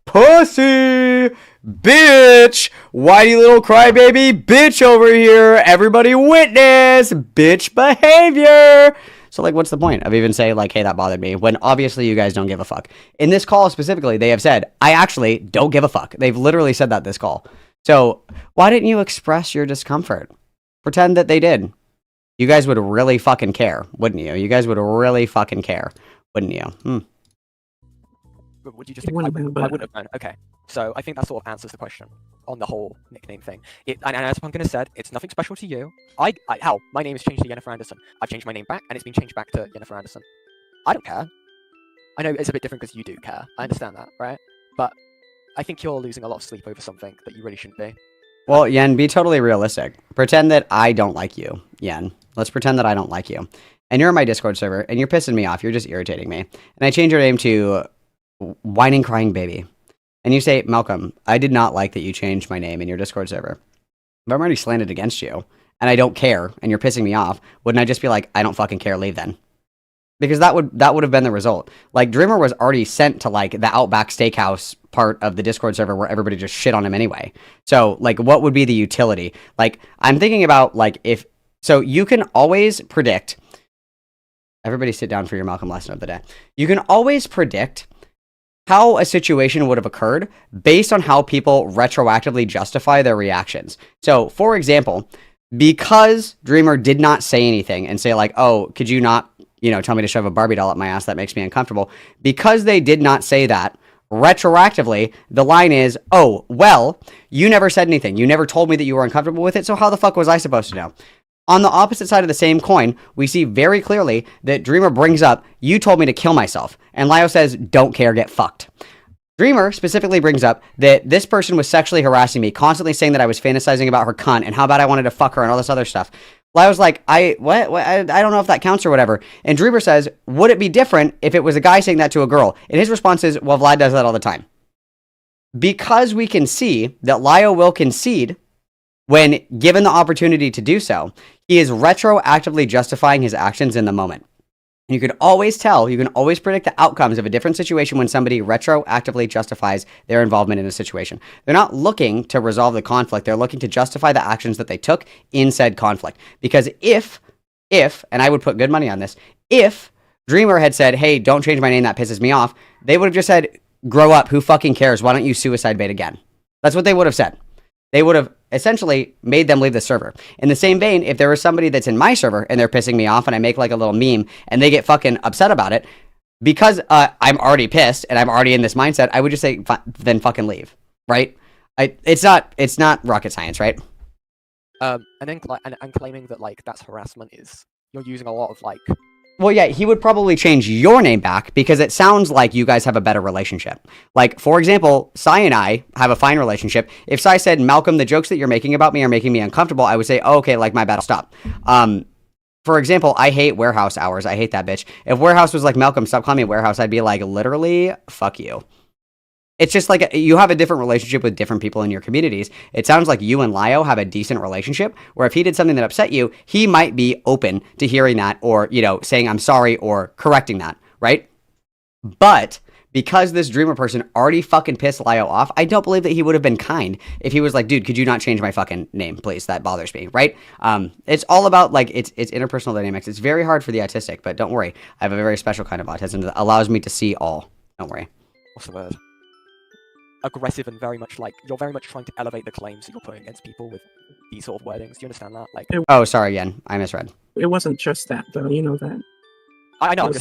Pussy! Bitch! Whitey little crybaby bitch over here! Everybody witness! Bitch behavior! So, like, what's the point of even saying, like, hey, that bothered me, when obviously you guys don't give a fuck? In this call specifically, they have said, I actually don't give a fuck. They've literally said that this call. So, why didn't you express your discomfort? Pretend that they did. You guys would really fucking care, wouldn't you? You guys would really fucking care, wouldn't you? Would you just think, I wouldn't have known. Okay, so I think that sort of answers the question on the whole nickname thing. And as Pumpkin has said, it's nothing special to you. Hell, my name is changed to Yennefer Anderson. I've changed my name back, and it's been changed back to Yennefer Anderson. I don't care. I know it's a bit different because you do care. I understand that, right? But I think you're losing a lot of sleep over something that you really shouldn't be. Well, Yen, be totally realistic. Pretend that I don't like you, Yen. Let's pretend that I don't like you. And you're on my Discord server, and you're pissing me off. You're just irritating me. And I change your name to Whining Crying Baby. And you say, Malcolm, I did not like that you changed my name in your Discord server. But I'm already slanted against you, and I don't care, and you're pissing me off, wouldn't I just be like, I don't fucking care, leave then? Because that would have been the result. Like, Dreamer was already sent to, like, the Outback Steakhouse part of the Discord server where everybody just shit on him anyway. So, like, what would be the utility? Like, I'm thinking about, like, if... So, you can always predict... Everybody sit down for your Malcolm lesson of the day. You can always predict how a situation would have occurred based on how people retroactively justify their reactions. So, for example, because Dreamer did not say anything and say, like, oh, could you not... tell me to shove a Barbie doll up my ass, that makes me uncomfortable. Because they did not say that, retroactively, the line is, oh, well, you never said anything. You never told me that you were uncomfortable with it, so how the fuck was I supposed to know? On the opposite side of the same coin, we see very clearly that Dreamer brings up, you told me to kill myself. And Lio says, don't care, get fucked. Dreamer specifically brings up that this person was sexually harassing me, constantly saying that I was fantasizing about her cunt, and how bad I wanted to fuck her and all this other stuff. Lio's like, I don't know if that counts or whatever. And Dreamer says, would it be different if it was a guy saying that to a girl? And his response is, well, Vlad does that all the time. Because we can see that Lio will concede when given the opportunity to do so, he is retroactively justifying his actions in the moment. You can always tell, you can always predict the outcomes of a different situation when somebody retroactively justifies their involvement in a situation. They're not looking to resolve the conflict, they're looking to justify the actions that they took in said conflict. Because if, and I would put good money on this, if Dreamer had said, hey, don't change my name, that pisses me off, they would have just said, grow up, who fucking cares, why don't you suicide bait again? That's what they would have said. They would have essentially made them leave the server. In the same vein, if there was somebody that's in my server and they're pissing me off and I make like a little meme and they get fucking upset about it, because I'm already pissed and I'm already in this mindset, I would just say, then fucking leave, right? It's not rocket science, right? And then claiming that like that's harassment is, you're using a lot of like... Well, yeah, he would probably change your name back because it sounds like you guys have a better relationship. Like, for example, Sai and I have a fine relationship. If Sai said, Malcolm, the jokes that you're making about me are making me uncomfortable, I would say, oh, okay, like, my bad, I'll stop. For example, I hate warehouse hours. I hate that bitch. If warehouse was like, Malcolm, stop calling me warehouse, I'd be like, literally, fuck you. It's just like you have a different relationship with different people in your communities. It sounds like you and Lio have a decent relationship where if he did something that upset you, he might be open to hearing that or, saying I'm sorry or correcting that, right? But because this Dreamer person already fucking pissed Lio off, I don't believe that he would have been kind if he was like, dude, could you not change my fucking name, please? That bothers me, right? It's all about like, it's interpersonal dynamics. It's very hard for the autistic, but don't worry. I have a very special kind of autism that allows me to see all. Don't worry. What's the word? Aggressive and very much like you're very much trying to elevate the claims that you're putting against people with these sort of wordings. Do you understand that? Like, oh, sorry again, I misread. It wasn't just that, though. You know that. I know.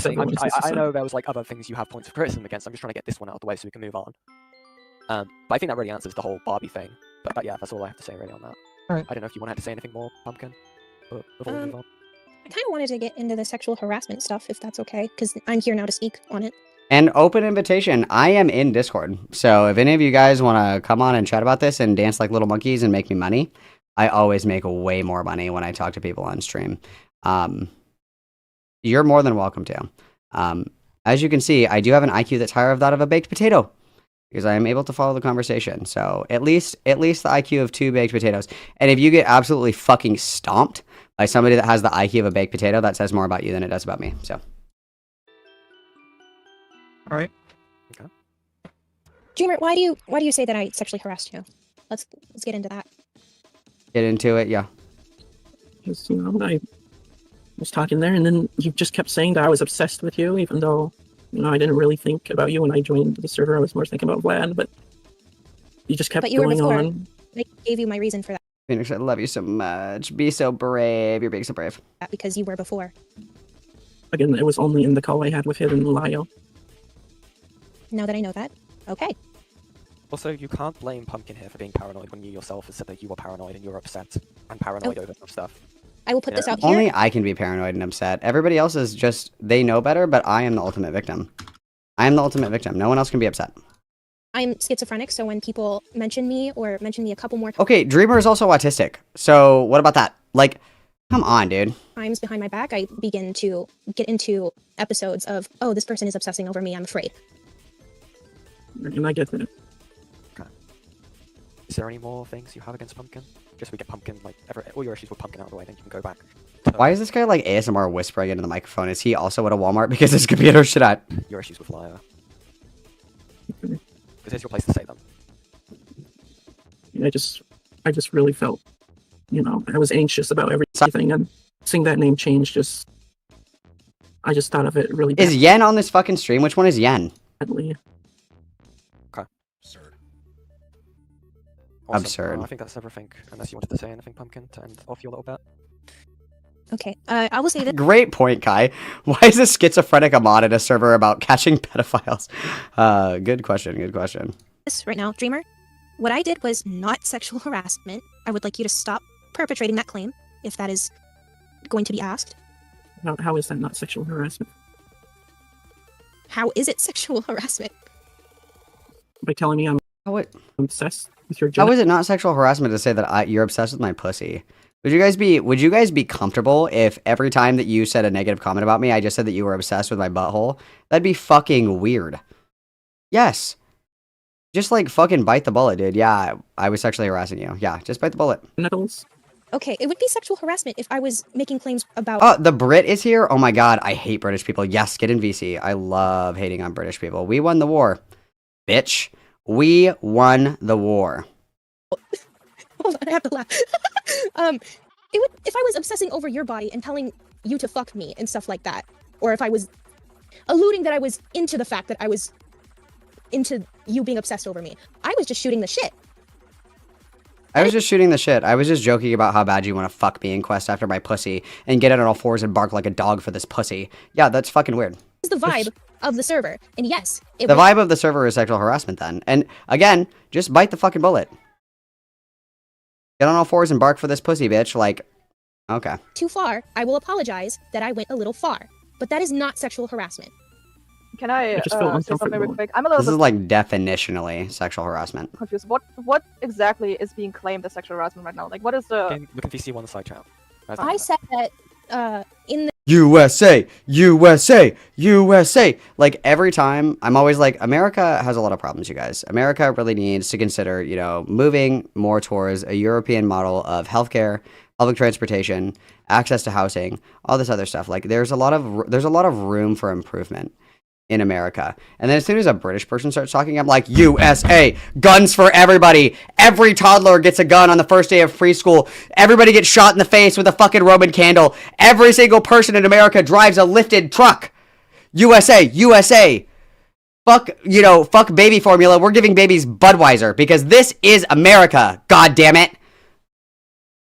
I know there was like other things you have points of criticism against. I'm just trying to get this one out of the way so we can move on. But I think that really answers the whole Barbie thing. But yeah, that's all I have to say really on that. All right. I don't know if you want to say anything more, Pumpkin, before we move on. I kind of wanted to get into the sexual harassment stuff, if that's okay, because I'm here now to speak on it. And open invitation, I am in Discord. So if any of you guys want to come on and chat about this and dance like little monkeys and make me money, I always make way more money when I talk to people on stream. You're more than welcome to. As you can see, I do have an IQ that's higher than that of a baked potato. because I am able to follow the conversation. So at least the IQ of 2 baked potatoes. And if you get absolutely fucking stomped by somebody that has the IQ of a baked potato, that says more about you than it does about me. So. All right. Okay. Dreamer, why do you say that I sexually harassed you? Let's get into that. Get into it, yeah. Because, you know, I was talking there, and then you just kept saying that I was obsessed with you, even though, you know, I didn't really think about you when I joined the server. I was more thinking about Vlad, but you just kept But you were going before. on. I gave you my reason for that. Phoenix, I love you so much. Be so brave. You're being so brave. Because you were before. Again, it was only in the call I had with him and Lio. Now that I know that, okay. Also, you can't blame Pumpkin here for being paranoid when you yourself have said that you were paranoid and you were upset and paranoid over some stuff. I will put this out here. Only I can be paranoid and upset. Everybody else is just, they know better, but I am the ultimate victim. I am the ultimate victim. No one else can be upset. I'm schizophrenic, so when people mention me or mention me a couple more Okay, Dreamer is also autistic. So what about that? Like, come on, dude. times behind my back, I begin to get into episodes of, oh, this person is obsessing over me, I'm afraid. And I get that. Is there any more things you have against Pumpkin? Just so we get Pumpkin, like, all your issues with Pumpkin out of the way, then you can go back. Why is this guy like ASMR whispering into the microphone? Is he also at a Walmart because his computer shit out? Your issues with Lio. Because here's your place to say them. I just really felt, you know, I was anxious about everything, and seeing that name change I just thought of it really Is Yen on this fucking stream? Which one is Yen? badly. Okay. Absurd. I think that's everything, unless you wanted to say anything, Pumpkin, to end off your little bit. Okay, I will say that. Great point, Kai. Why is a schizophrenic a mod at a server about catching pedophiles? Good question, good question. This right now, Dreamer, what I did was not sexual harassment. I would like you to stop perpetrating that claim, if that is going to be asked. How is that not sexual harassment? How is it sexual harassment? By telling me I'm obsessed with your How is it not sexual harassment to say that you're obsessed with my pussy? Would you guys be comfortable if every time that you said a negative comment about me, I just said that you were obsessed with my butthole? That'd be fucking weird. Yes. Just like fucking bite the bullet, dude. Yeah, I was sexually harassing you. Yeah, just bite the bullet. Okay, it would be sexual harassment if I was making claims about. Oh, the Brit is here? Oh my god, I hate British people. Yes, get in VC. I love hating on British people. We won the war. Bitch. We won the war. Hold on, I have to laugh. It would, if I was obsessing over your body and telling you to fuck me and stuff like that, or if I was alluding that I was into the fact that I was into you being obsessed over me, I was just shooting the shit. I was just shooting the shit. I was just joking about how bad you want to fuck me and quest after my pussy and get it on all fours and bark like a dog for this pussy. Yeah, that's fucking weird. This is the vibe of the server, and yes, the vibe of the server is sexual harassment then. And again, just bite the fucking bullet. Get on all fours and bark for this pussy, bitch. Like, okay. Too far, I will apologize that I went a little far, but that is not sexual harassment. Can I say something real quick? I'm a This little is like definitionally sexual harassment. confused. What exactly is being claimed as sexual harassment right now? Like, what is the? Look at VC1 on the side chat. I said that in the USA, USA, USA. Like every time, I'm always like, America has a lot of problems, you guys. America really needs to consider, you know, moving more towards a European model of healthcare, public transportation, access to housing, all this other stuff. Like there's a lot of room for improvement in America. And then as soon as a British person starts talking, I'm like, USA, guns for everybody. Every toddler gets a gun on the first day of preschool. Everybody gets shot in the face with a fucking Roman candle. Every single person in America drives a lifted truck. USA, USA. Fuck, you know, fuck baby formula. We're giving babies Budweiser because this is America. God damn it.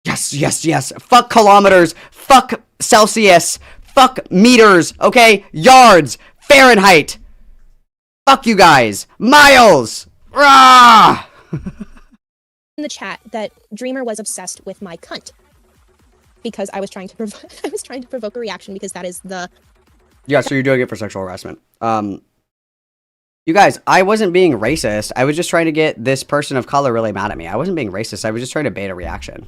Yes, yes, yes. Fuck kilometers. Fuck Celsius. Fuck meters. Okay? Yards. Fahrenheit. Fuck you guys. Miles. Rah! in the chat that Dreamer was obsessed with my cunt because I was trying to provoke a reaction because that is the. Yeah, so you're doing it for sexual harassment. You guys, I wasn't being racist. I was just trying to get this person of color really mad at me. I wasn't being racist. I was just trying to bait a reaction.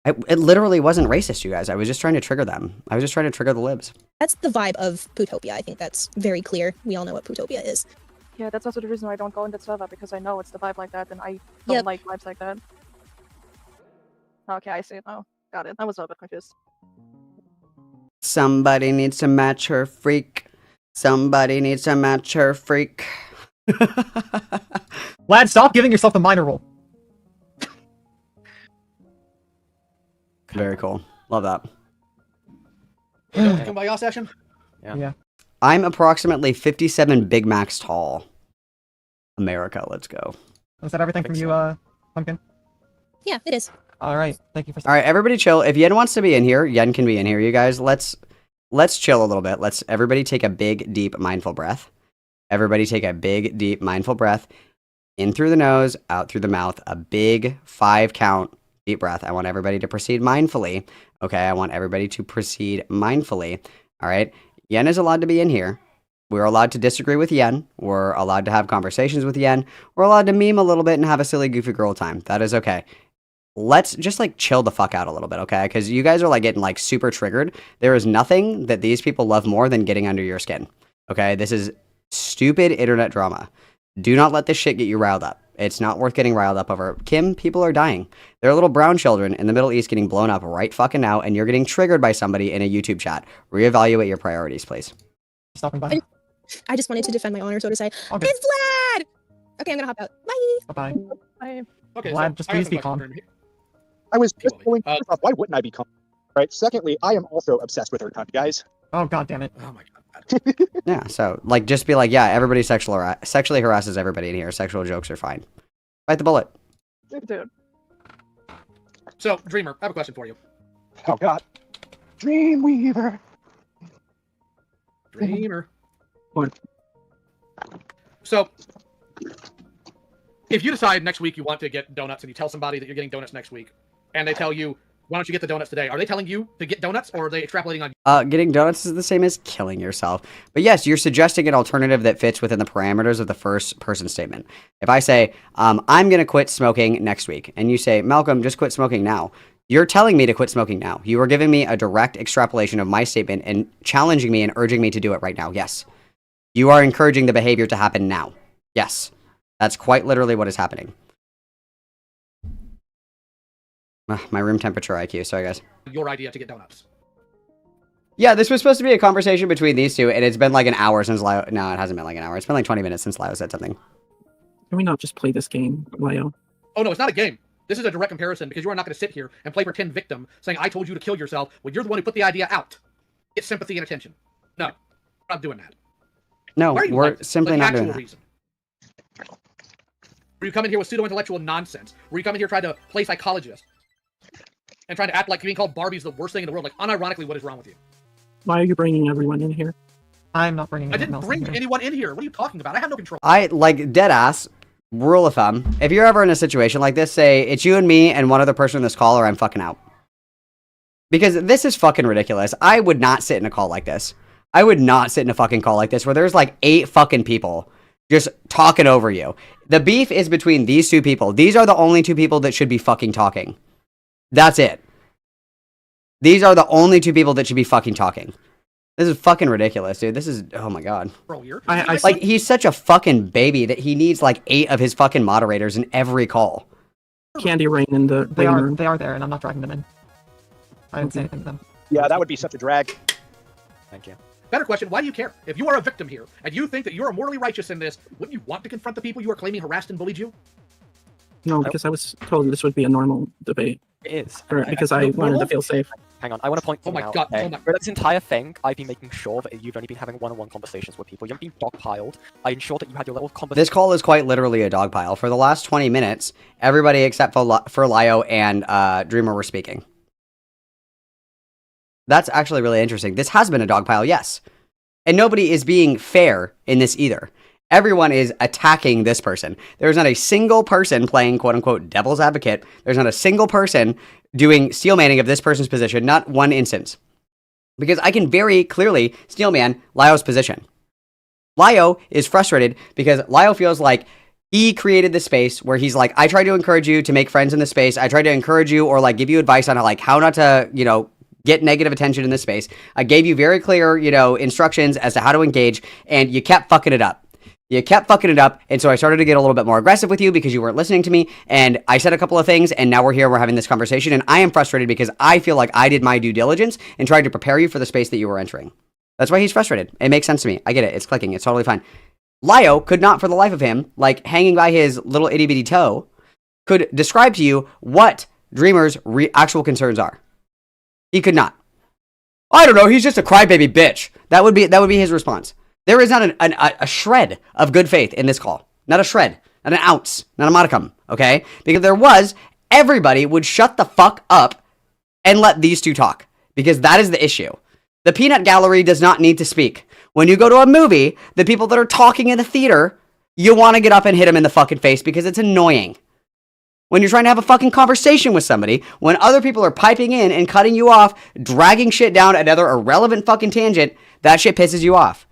It literally wasn't racist, you guys. I was just trying to trigger them. I was just trying to trigger the libs. That's the vibe of Pootopia. I think that's very clear. We all know what Pootopia is. Yeah, that's also the reason why I don't go in that server, because I know it's the vibe like that, and I don't like vibes like that. Okay, I see it now. Got it. I was a little bit confused. Somebody needs to match her freak. Somebody needs to match her freak. Lad, stop giving yourself the minor role. Very cool. Love that. Kumbaya session? Yeah. I'm approximately 57 Big Macs tall. America, let's go. Was that everything from you, Pumpkin? Yeah, it is. All right. Thank you for. All right, everybody chill. If Yen wants to be in here, Yen can be in here. You guys, let's chill a little bit. Let's everybody take a big, deep, mindful breath. Everybody take a big, deep, mindful breath. In through the nose, out through the mouth. A big 5 count deep breath. I want everybody to proceed mindfully. Okay, I want everybody to proceed mindfully. All right. Yen is allowed to be in here. We're allowed to disagree with Yen. We're allowed to have conversations with Yen. We're allowed to meme a little bit and have a silly, goofy girl time. That is okay. Let's just like chill the fuck out a little bit, okay? Because you guys are like getting like super triggered. There is nothing that these people love more than getting under your skin, okay? This is stupid internet drama. Do not let this shit get you riled up. It's not worth getting riled up over. Kim, people are dying. There are little brown children in the Middle East getting blown up right fucking now, and you're getting triggered by somebody in a YouTube chat. Reevaluate your priorities, please. Stopping by. I just wanted to defend my honor, so to say. Okay. It's Vlad! Okay, I'm gonna hop out. Bye! Bye-bye. Bye. Okay, Vlad, so just I got please some be questions calm. for him. I was just going, first off, why wouldn't I be calm? Right? Secondly, I am also obsessed with her cunt, guys. Oh, god damn it. Oh my god. Yeah, so like just be like, yeah, everybody sexually harasses everybody in here. Sexual jokes are fine. Bite the bullet. Dude. So, Dreamer, I have a question for you. Oh god. Dreamweaver. Dreamer. What? So, if you decide next week you want to get donuts and you tell somebody that you're getting donuts next week, and they tell you, why don't you get the donuts today? Are they telling you to get donuts, or are they extrapolating on Getting donuts is the same as killing yourself. But yes, you're suggesting an alternative that fits within the parameters of the first person statement. If I say, I'm going to quit smoking next week, and you say, Malcolm, just quit smoking now. You're telling me to quit smoking now. You are giving me a direct extrapolation of my statement and challenging me and urging me to do it right now. Yes. You are encouraging the behavior to happen now. Yes. That's quite literally what is happening. My room temperature IQ, sorry guys. your idea to get donuts? Yeah, this was supposed to be a conversation between these two, and it's been like an hour since Lio... No, it hasn't been like an hour. It's been like 20 minutes since Lio said something. Can we not just play this game, Lio? Oh no, it's not a game. This is a direct comparison, because you are not going to sit here and play pretend victim, saying, I told you to kill yourself, when you're the one who put the idea out. Get sympathy and attention. No, we're not doing that. No, we're simply not doing that. Reason? Where you come in here with pseudo-intellectual nonsense, where you come in here trying to play psychologist, and trying to act like being called Barbie is the worst thing in the world. Like, unironically, what is wrong with you? Why are you bringing everyone in here? I'm not bringing I didn't bring anyone in here. What are you talking about? I have no control. I, like, dead ass, rule of thumb, if you're ever in a situation like this, say, it's you and me and one other person in this call, or I'm fucking out. Because this is fucking ridiculous. I would not sit in a call like this. I would not sit in a fucking call like this, where there's like 8 fucking people just talking over you. The beef is between these 2 people. These are the only 2 people that should be fucking talking. That's it. These are the only 2 people that should be fucking talking. This is fucking ridiculous, dude. This is, oh my god. Like, he's such a fucking baby that he needs like 8 of his fucking moderators in every call. Candy Rain in the They are there, and I'm not dragging them in. I didn't say anything to them. Yeah, that would be such a drag. Thank you. Better question, why do you care? If you are a victim here, and you think that you are morally righteous in this, wouldn't you want to confront the people you are claiming harassed and bullied you? No, because I was told this would be a normal debate. It is. Because I wanted to feel safe. Hang on, I want to point something out. For this entire thing, I've been making sure that you've only been having one-on-one conversations with people. You haven't been dogpiled. I ensured that you had your little conversation. This call is quite literally a dog pile. For the last 20 minutes, everybody except for Lio and Dreamer were speaking. That's actually really interesting. This has been a dog pile, yes. And nobody is being fair in this either. Everyone is attacking this person. There's not a single person playing quote-unquote devil's advocate. There's not a single person doing steelmanning of this person's position. Not one instance. Because I can very clearly steelman Lio's position. Lio is frustrated because Lio feels like he created this space where he's like, I tried to encourage you to make friends in this space. I tried to encourage you or like give you advice on like how not to, you know, get negative attention in this space. I gave you very clear, you know, instructions as to how to engage, and you kept fucking it up. You kept fucking it up, and so I started to get a little bit more aggressive with you because you weren't listening to me, and I said a couple of things, and now we're here, we're having this conversation, and I am frustrated because I feel like I did my due diligence and tried to prepare you for the space that you were entering. That's why he's frustrated. It makes sense to me. I get it. It's clicking. It's totally fine. Lio could not, for the life of him, like hanging by his little itty-bitty toe, could describe to you what Dreamer's actual concerns are. He could not. I don't know, he's just a crybaby bitch. That would be his response. There is not a shred of good faith in this call. Not a shred. Not an ounce. Not a modicum. Okay? Because if there was, everybody would shut the fuck up and let these two talk. Because that is the issue. The peanut gallery does not need to speak. When you go to a movie, the people that are talking in the theater, you want to get up and hit them in the fucking face because it's annoying. When you're trying to have a fucking conversation with somebody, when other people are piping in and cutting you off, dragging shit down another irrelevant fucking tangent, that shit pisses you off.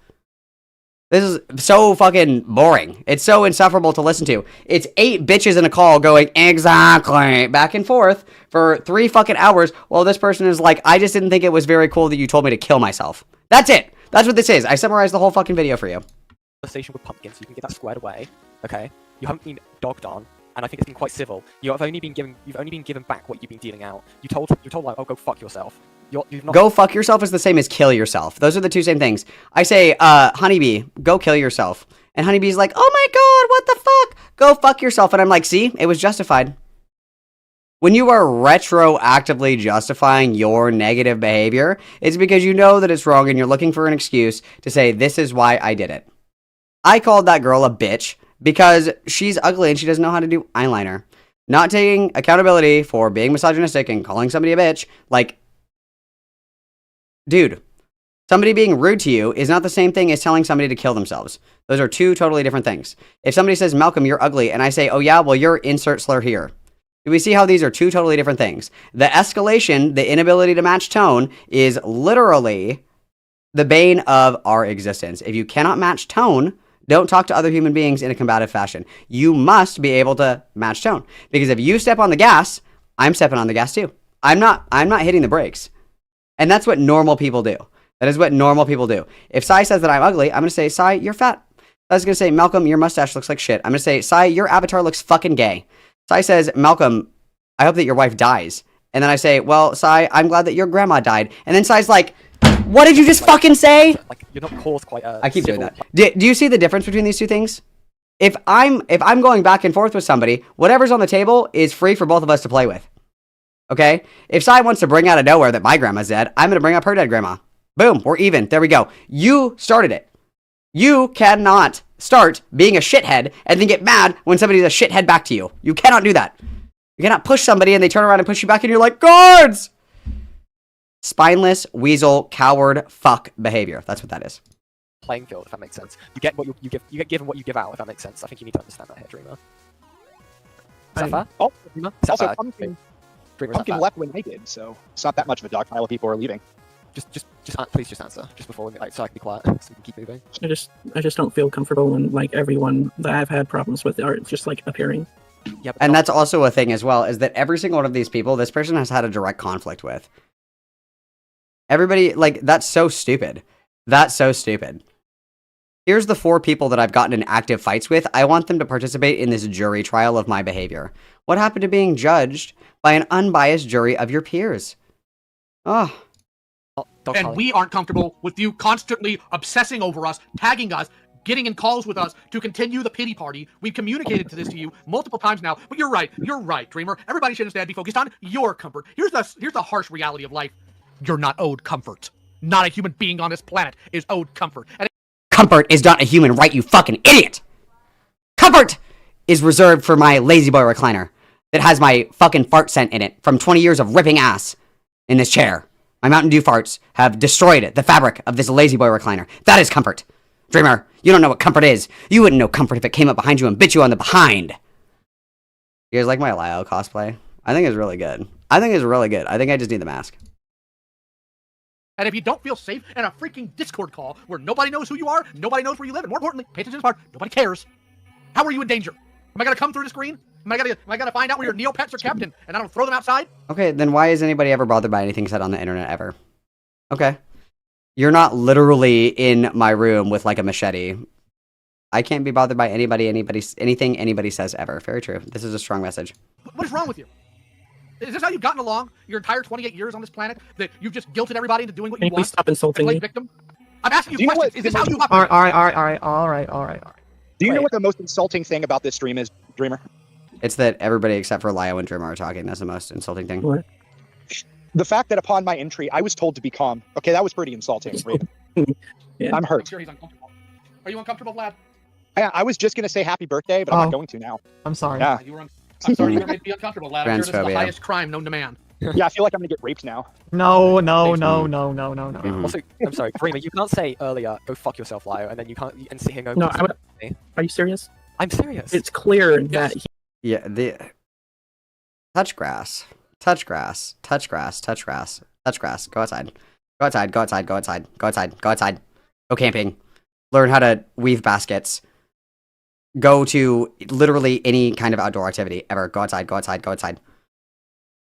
This is so fucking boring. It's so insufferable to listen to. It's 8 bitches in a call going, exactly, back and forth for 3 fucking hours while this person is like, I just didn't think it was very cool that you told me to kill myself. That's it. That's what this is. I summarized the whole fucking video for you. Conversation with Pumpkin, so you can get that squared away, okay? You haven't been dogged on, and I think it's been quite civil. You've only been given back what you've been dealing out. You're told like, oh, go fuck yourself. You've not... Go fuck yourself is the same as kill yourself. Those are the two same things. I say, Honeybee, go kill yourself. And Honeybee's like, oh my god, what the fuck? Go fuck yourself. And I'm like, see, it was justified. When you are retroactively justifying your negative behavior, it's because you know that it's wrong and you're looking for an excuse to say, this is why I did it. I called that girl a bitch because she's ugly and she doesn't know how to do eyeliner. Not taking accountability for being misogynistic and calling somebody a bitch, like, dude, somebody being rude to you is not the same thing as telling somebody to kill themselves. Those are two totally different things. If somebody says, Malcolm, you're ugly, and I say, oh yeah, well, you're insert slur here. Do we see how these are two totally different things? The escalation, the inability to match tone, is literally the bane of our existence. If you cannot match tone, don't talk to other human beings in a combative fashion. You must be able to match tone. Because if you step on the gas, I'm stepping on the gas too. I'm not hitting the brakes. And that's what normal people do. That is what normal people do. If Sai says that I'm ugly, I'm going to say, Sai, you're fat. I was going to say, Malcolm, your mustache looks like shit. I'm going to say, Sai, your avatar looks fucking gay. Sai says, Malcolm, I hope that your wife dies. And then I say, well, Sai, I'm glad that your grandma died. And then Sai's like, what did you just fucking say? Like, you're not caused quite a... I keep doing that. Do you see the difference between these two things? If I'm going back and forth with somebody, whatever's on the table is free for both of us to play with. Okay? If Sai wants to bring out of nowhere that my grandma's dead, I'm going to bring up her dead grandma. Boom, we're even. There we go. You started it. You cannot start being a shithead and then get mad when somebody's a shithead back to you. You cannot do that. You cannot push somebody and they turn around and push you back and you're like, guards! Spineless, weasel, coward, fuck behavior. That's what that is. Playing field, if that makes sense. You get what you give. You get given what you give out, if that makes sense. I think you need to understand that here, Dreamer. Is that fair? Oh, Dreamer? Is that also, fair? Pumpkin left when I did, so it's not that much of a dog pile of people are leaving. Please just answer, just before we, like, so I can be quiet, so we can keep moving. I just don't feel comfortable when like everyone that I've had problems with are just like appearing. Yeah, and that's also a thing as well, is that every single one of these people, this person has had a direct conflict with. Everybody, like, that's so stupid. That's so stupid. Here's the 4 people that I've gotten in active fights with. I want them to participate in this jury trial of my behavior. What happened to being judged by an unbiased jury of your peers? Oh. And we aren't comfortable with you constantly obsessing over us, tagging us, getting in calls with us to continue the pity party. We've communicated to this to you multiple times now, but you're right, Dreamer. Everybody should instead be focused on your comfort. Here's the harsh reality of life. You're not owed comfort. Not a human being on this planet is owed comfort. And comfort is not a human right, you fucking idiot! Comfort is reserved for my lazy boy recliner that has my fucking fart scent in it from 20 years of ripping ass in this chair. My Mountain Dew farts have destroyed the fabric of this lazy boy recliner. That is comfort. Dreamer, you don't know what comfort is. You wouldn't know comfort if it came up behind you and bit you on the behind. You guys like my Lio cosplay? I think it's really good. I think I just need the mask. And if you don't feel safe in a freaking Discord call where nobody knows who you are, nobody knows where you live, and more importantly, pay attention to this part, nobody cares, how are you in danger? Am I gonna come through the screen? Am I gonna find out where your Neopets are kept and I don't throw them outside? Okay, then why is anybody ever bothered by anything said on the internet ever? Okay. You're not literally in my room with like a machete I can't be bothered by anything anybody says ever. Very true. This is a strong message. What is wrong with you? Is this how you've gotten along your entire 28 years on this planet? That you've just guilted everybody into doing what you Can you want? please stop insulting me? Victim? I'm asking you questions. Is this how you operate? All right. Do you know what the most insulting thing about this stream is, Dreamer? It's that everybody except for Lio and Dreamer are talking. That's the most insulting thing. What? The fact that upon my entry, I was told to be calm. Okay, that was pretty insulting. Yeah. I'm hurt. I'm sure he's uncomfortable. Are you uncomfortable, Vlad? I was just going to say happy birthday, but I'm not going to now. I'm sorry. Yeah. I'm sorry you were made to be uncomfortable, Vlad. I'm sure this is the Transphobia. highest crime known to man. Yeah, I feel like I'm going to get raped now. No. Mhm. Also, I'm sorry, Dreamer, you can't say earlier, go fuck yourself, Lio, and then you can't, and sit here and go, No, are you serious? I'm serious. It's clear that Yeah, the touch grass. Go outside. Go camping. Learn how to weave baskets. Go to literally any kind of outdoor activity ever. Go outside.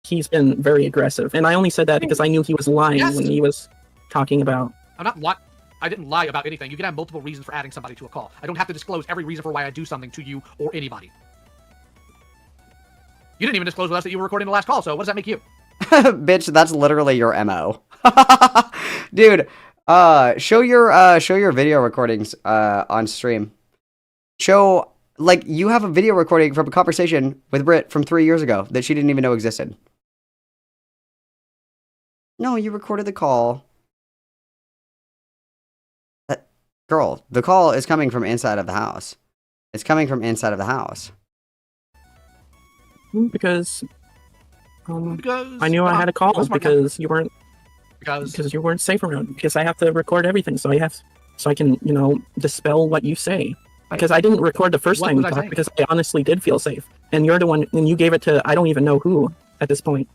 he's been very aggressive. And I only said that because I knew he was lying when he was talking about... I'm not lying. I didn't lie about anything. You can have multiple reasons for adding somebody to a call. I don't have to disclose every reason for why I do something to you or anybody. You didn't even disclose with us that you were recording the last call, so what does that make you? Bitch, that's literally your MO. Dude, show your video recordings on stream. Show, like, you have a video recording from a conversation with Britt from 3 years ago that she didn't even know existed. No, you recorded the call. Girl, the call is coming from inside of the house. It's coming from inside of the house. Because I knew I had a call because you weren't you weren't safe around. Because I have to record everything, so I can, you know, dispel what you say. Because I didn't record the first time you talked because I honestly did feel safe. And you're the one, and you gave it to I don't even know who at this point.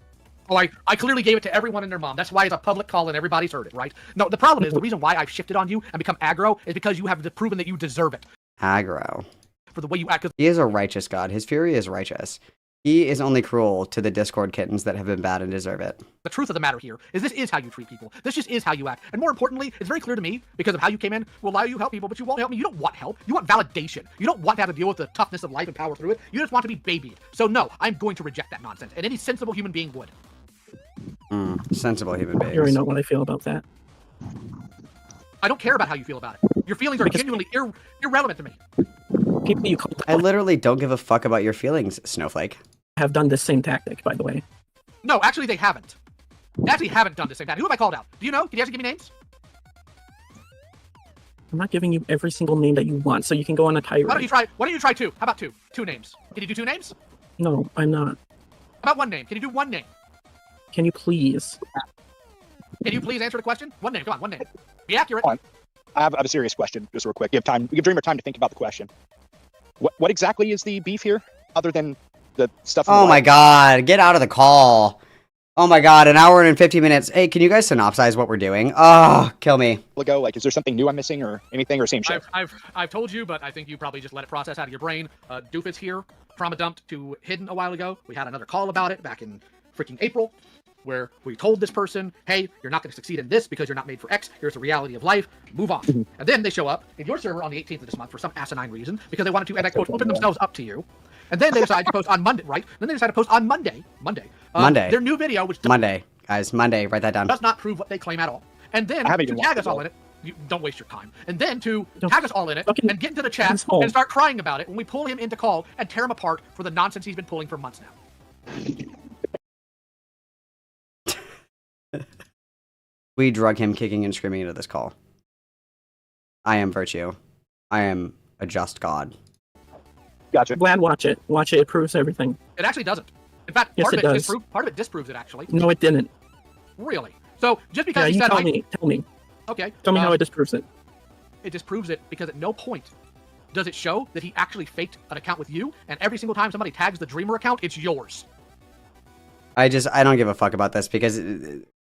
Oh, I clearly gave it to everyone and their mom. That's why it's a public call and everybody's heard it, right? No, the problem is, the reason why I've shifted on you and become aggro is because you have proven that you deserve it. Aggro. For the way you act. He is a righteous god. His fury is righteous. He is only cruel to the Discord kittens that have been bad and deserve it. The truth of the matter here is this is how you treat people. This just is how you act. And more importantly, it's very clear to me, because of how you came in, will allow you help people, but you won't help me. You don't want help. You want validation. You don't want to have to deal with the toughness of life and power through it. You just want to be babied. So no, I'm going to reject that nonsense. And any sensible human being would. Sensible human beings. You already know what I feel about that. I don't care about how you feel about it. Your feelings are genuinely irrelevant to me. People you call I literally don't give a fuck about your feelings, Snowflake. Have done this same tactic, by the way. No, actually they haven't. They actually haven't done the same tactic. Who have I called out? Do you know? Can you actually give me names? I'm not giving you every single name that you want, so you can go on a tirade. Why don't you try two? How about two? Two names. Can you do two names? No, I'm not. How about one name? Can you do one name? Can you please? Can you please answer the question? One name. Come on, one name. Be accurate. I have a serious question, just real quick. Give Dreamer time to think about the question. What exactly is the beef here, other than the stuff? Oh my god, get out of the call. Oh my god, an hour and 50 minutes. Hey, can you guys synopsize what we're doing? Oh, kill me. Ago, like, is there something new I'm missing or anything, or same shit? I've told you, but I think you probably just let it process out of your brain. Doofus here, trauma dumped to Hidden a while ago. We had another call about it back in freaking April, where we told this person, hey, you're not going to succeed in this because you're not made for X. Here's the reality of life. Move on. And then they show up in your server on the 18th of this month for some asinine reason because they wanted to, and I quote, open themselves up to you. And then they decided to post on Monday, right? Then they decided to post on Monday. Their new video, which Monday, guys, Monday, write that down. Does not prove what they claim at all. And then to tag us all in it, don't waste your time. And then to tag us all in it and get into the chat and start crying about it when we pull him into call and tear him apart for the nonsense he's been pulling for months now. We drug him kicking and screaming into this call. I am virtue. I am a just god. Gotcha. Glad watch it. Watch it. It proves everything. It actually doesn't. In fact, Yes, part of it disproves it, actually. No, it didn't. Really? So, just because he said... Tell me. Okay. Tell me how it disproves it. It disproves it because at no point does it show that he actually faked an account with you, and every single time somebody tags the Dreamer account, it's yours. I don't give a fuck about this because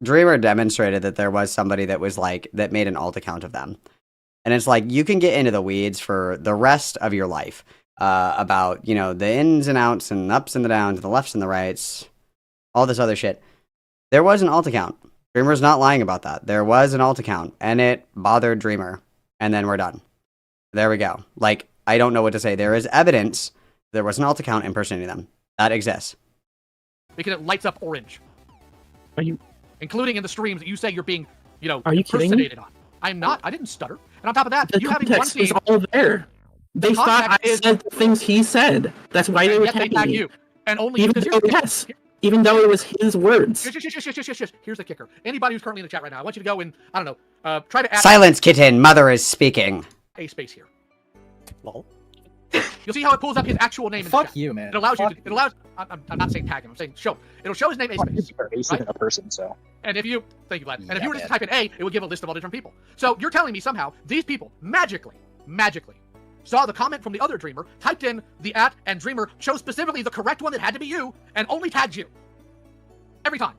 Dreamer demonstrated that there was somebody that was like, that made an alt account of them. And it's like, you can get into the weeds for the rest of your life about, you know, the ins and outs and ups and the downs, the lefts and the rights, all this other shit. There was an alt account. Dreamer's not lying about that. There was an alt account and it bothered Dreamer. And then we're done. There we go. Like, I don't know what to say. There is evidence there was an alt account impersonating them. That exists. Because it lights up orange. Are you? Including in the streams that you say you're being, Are you kidding me? impersonated on. I'm not. I didn't stutter. And on top of that, The you having one context is team. all there. They The thought I context is- said the things he said. That's why they were Yet they tagging tag me. you. And only Even because though, yes, even though it was his words. Here's the kicker. Anybody who's currently in the chat right now, I want you to go and, I don't know, try to add Silence, kitten. Mother is speaking. a space here. Lol. You'll see how it pulls up his actual name in the Fuck chat. you, man. It allows you Fuck to, it allows, I'm not saying tag him, I'm saying show. It'll show his name a space. Ace isn't a person, so. And if you, thank you, Vlad. And if Yeah, you were just to man. type in A, it would give a list of all different people. So you're telling me somehow these people magically saw the comment from the other dreamer, typed in the @ and dreamer chose specifically the correct one that had to be you, and only tagged you. Every time.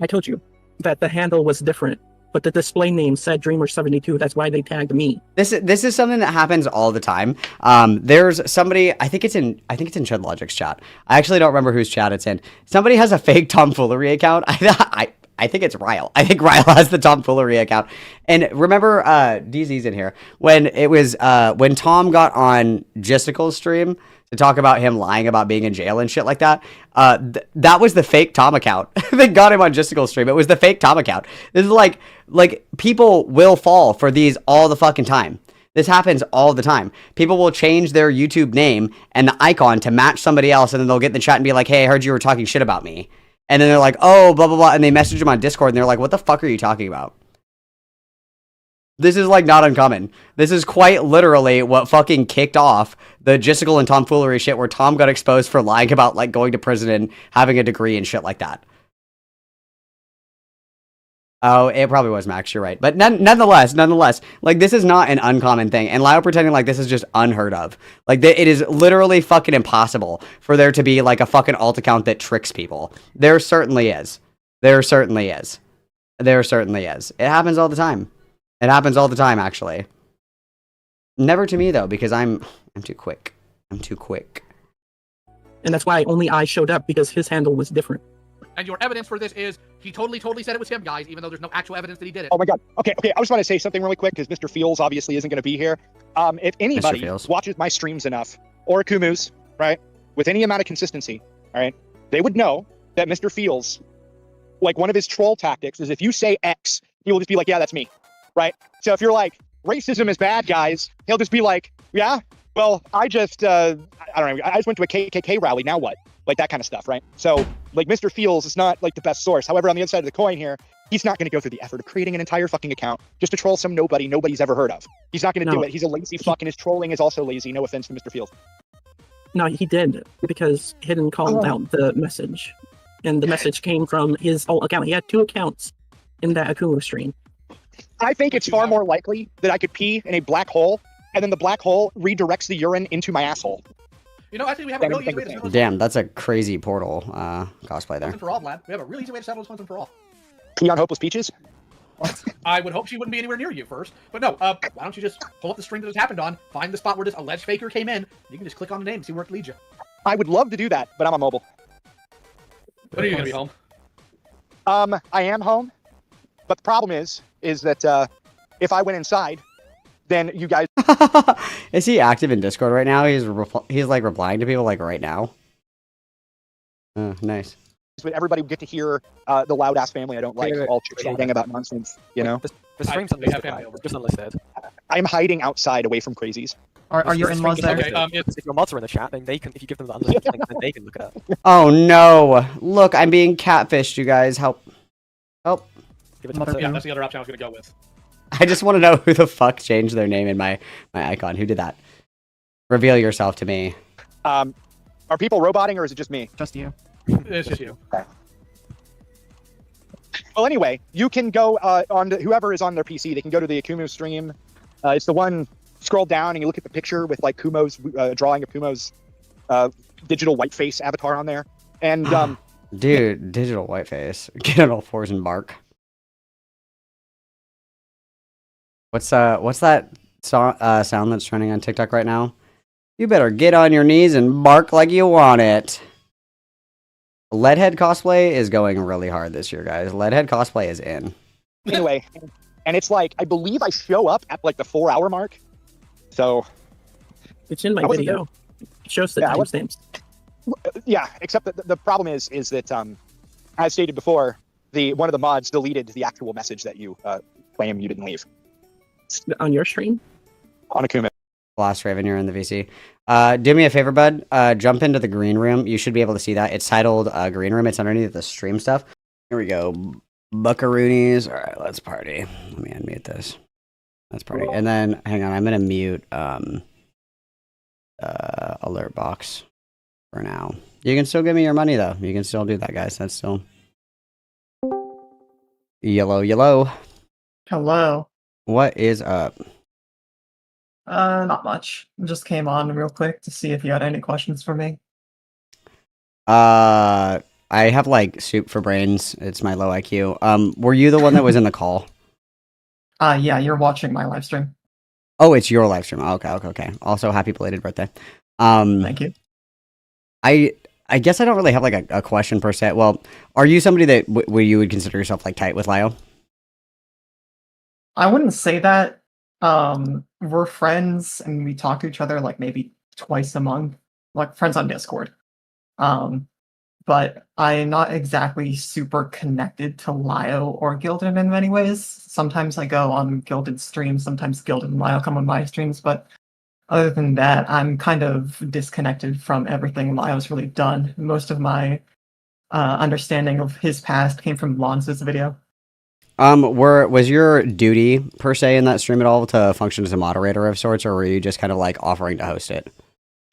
I told you that the handle was different, but the display name said Dreamer72. That's why they tagged me. This is something that happens all the time. There's somebody, I think it's in Chud Logic's chat. I actually don't remember whose chat it's in. Somebody has a fake tomfoolery account. I think it's Ryle. I think Ryle has the tomfoolery account. And remember, DZ's in here when it was when Tom got on Gisticle's stream to talk about him lying about being in jail and shit like that. That was the fake Tom account. They got him on Gisticle's stream. It was the fake Tom account. This is like people will fall for these all the fucking time. This happens all the time. People will change their YouTube name and the icon to match somebody else, and then they'll get in the chat and be like, "Hey, I heard you were talking shit about me." And then they're like, "Oh, blah blah blah," and they message them on Discord, and they're like, "What the fuck are you talking about?" This is like not uncommon. This is quite literally what fucking kicked off the Gisticle and tomfoolery shit, where Tom got exposed for lying about like going to prison and having a degree and shit like that. Oh, it probably was Max. You're right, but nonetheless, like this is not an uncommon thing, and Lio pretending like this is just unheard of. Like it is literally fucking impossible for there to be like a fucking alt account that tricks people. There certainly is. There certainly is. There certainly is. It happens all the time. It happens all the time, actually. Never to me though, because I'm too quick. I'm too quick. And that's why only I showed up, because his handle was different. And your evidence for this is he totally said it was him, guys, even though there's no actual evidence that he did it. Oh my god. Okay. I just want to say something really quick because Mr. Fields obviously isn't going to be here. If anybody watches my streams enough, or Akumu's, right, with any amount of consistency, all right, they would know that Mr. Fields, like one of his troll tactics is if you say X, he will just be like, yeah, that's me, right? So if you're like, racism is bad, guys, he'll just be like, yeah, well, I just, I don't know, I just went to a KKK rally, now what? Like that kind of stuff, right? So, like, Mr. Fields is not, like, the best source. However, on the other side of the coin here, he's not going to go through the effort of creating an entire fucking account just to troll some nobody nobody's ever heard of. He's not going to do it. He's a lazy fuck, and his trolling is also lazy. No offense to Mr. Fields. No, he did, because Hidden called out the message. And the message came from his alt account. He had 2 accounts in that Akumu stream. I think it's far more likely that I could pee in a black hole, and then the black hole redirects the urine into my asshole. You know, I think we have a really easy way to settle this. Damn, that's a crazy portal cosplay there. Once and for all, Vlad. We have a really easy way to settle this once and for all. Pee on Hopeless Peaches? I would hope she wouldn't be anywhere near you first. But no, why don't you just pull up the stream that this happened on, find the spot where this alleged faker came in, you can just click on the name and see where it leads you. I would love to do that, but I'm on mobile. When are you going to be home? I am home, but the problem is that if I went inside, then you guys... Is he active in Discord right now? He's like replying to people like right now. Oh, nice. Everybody would get to hear the loud ass family I don't like all chatting about nonsense, you know? The stream's unlisted, right? Just unlisted. I'm hiding outside away from crazies. Are your in-laws there? If your mods are in the chat, then they can, if you give them the unlisted link, then they can look it up. Oh no! Look, I'm being catfished, you guys. Help. Help. Yeah, that's the other option I was going to go with. I just want to know who the fuck changed their name in my icon. Who did that? Reveal yourself to me. Are people roboting or is it just me? Just you. It's just you. Okay. Well, anyway, you can go on to whoever is on their PC. They can go to the Akumu stream. It's the one. Scroll down and you look at the picture with like Kumo's drawing of Kumo's digital whiteface avatar on there. And dude, digital whiteface. Get on all fours and bark. What's that sound that's trending on TikTok right now? You better get on your knees and bark like you want it. Leadhead cosplay is going really hard this year, guys. Leadhead cosplay is in. Anyway, and it's like, I believe I show up at like the 4-hour mark. So it's in my video. It shows the timestamps. Yeah, except that the problem is that as stated before, one of the mods deleted the actual message that you claim you didn't leave. On your stream? On Akuma. Lost Raven, you're in the VC. Do me a favor, bud. Jump into the green room. You should be able to see that. It's titled green room. It's underneath the stream stuff. Here we go. Buckaroonies. All right, let's party. Let me unmute this. Let's party. And then, hang on, I'm going to mute alert box for now. You can still give me your money, though. You can still do that, guys. That's still... Yellow. Hello. What is up? Not much. Just came on real quick to see if you had any questions for me. I have like soup for brains. It's my low IQ. Were you the one that was in the call? Yeah, you're watching my live stream. Oh, it's your live stream. Okay. Also, happy belated birthday. Thank you. I guess I don't really have like a question per se. Well, are you somebody that where you would consider yourself like tight with Lio? I wouldn't say that. We're friends and we talk to each other like maybe twice a month, like friends on Discord. But I'm not exactly super connected to Lio or Gildan in many ways. Sometimes I go on Gildan streams, sometimes Gildan and Lio come on my streams, but other than that, I'm kind of disconnected from everything Lio's really done. Most of my understanding of his past came from Lonzo's video. Was your duty per se in that stream at all to function as a moderator of sorts, or were you just kind of like offering to host it?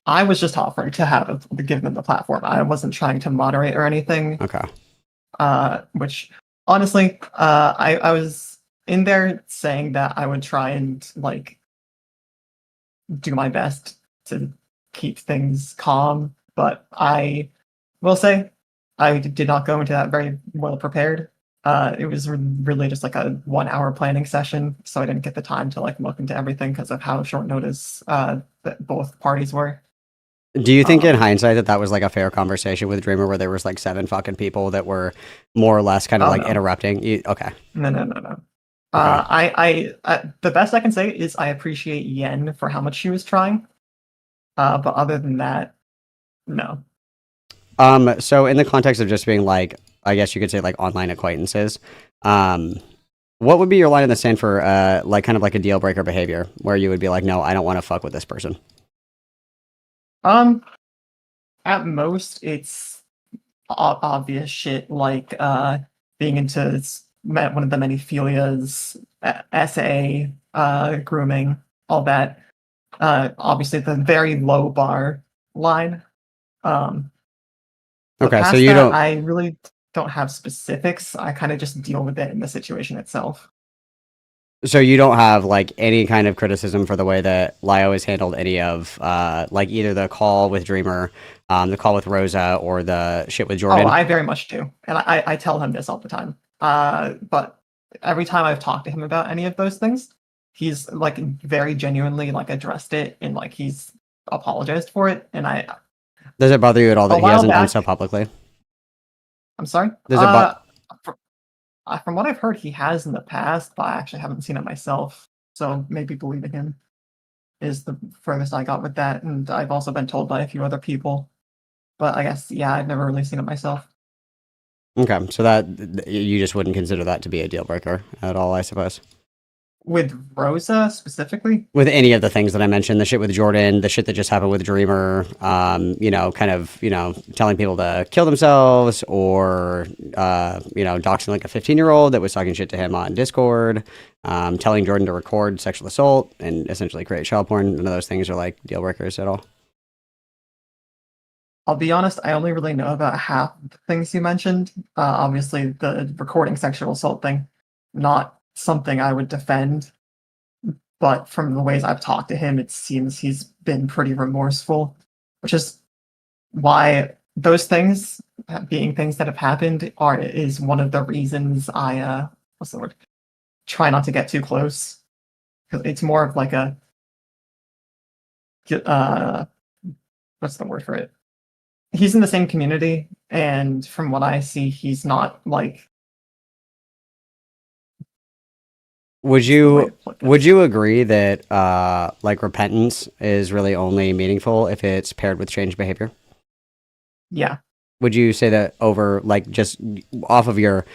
I was just offering to give them the platform. I wasn't trying to moderate or anything. Okay. Which honestly, I was in there saying that I would try and like do my best to keep things calm, but I will say I did not go into that very well prepared. It was really just like a 1 hour planning session, so I didn't get the time to like look into everything because of how short notice that both parties were. Do you think in hindsight that was like a fair conversation with Dreamer where there was like 7 fucking people that were more or less kind of like interrupting you? Okay. No. I the best I can say is I appreciate Yen for how much she was trying. But other than that, no. So in the context of just being like, I guess you could say like online acquaintances, what would be your line in the sand for like kind of like a deal breaker behavior where you would be like, no, I don't want to fuck with this person? At most it's obvious shit like being into one of the many philias, SA, grooming, all that. Obviously the very low bar line. Okay, so you don't. I really don't have specifics. I kind of just deal with it in the situation itself. So you don't have like any kind of criticism for the way that Lio has handled any of like either the call with Dreamer, the call with Rosa, or the shit with Jordan? Oh, I very much do, and I tell him this all the time. But every time I've talked to him about any of those things, he's like very genuinely like addressed it and like he's apologized for it. And does it bother you at all that he hasn't done so publicly? I'm sorry? Does it from what I've heard, he has in the past, but I actually haven't seen it myself. So maybe believing him is the furthest I got with that. And I've also been told by a few other people. But I guess, yeah, I've never really seen it myself. Okay, so that you just wouldn't consider that to be a deal breaker at all, I suppose. With Rosa specifically? With any of the things that I mentioned, the shit with Jordan, the shit that just happened with Dreamer, you know, kind of, you know, telling people to kill themselves or, you know, doxing like a 15-year-old that was talking shit to him on Discord, telling Jordan to record sexual assault and essentially create child porn. None of those things are like deal breakers at all. I'll be honest, I only really know about half of the things you mentioned. Obviously, the recording sexual assault thing, not something I would defend, but from the ways I've talked to him, it seems he's been pretty remorseful, which is why those things, being things that have happened, is one of the reasons I what's the word? Try not to get too close, because it's more of like a what's the word for it? He's in the same community, and from what I see, he's not like Would you agree that like repentance is really only meaningful if it's paired with changed behavior? Yeah. Would you say that over like just off of your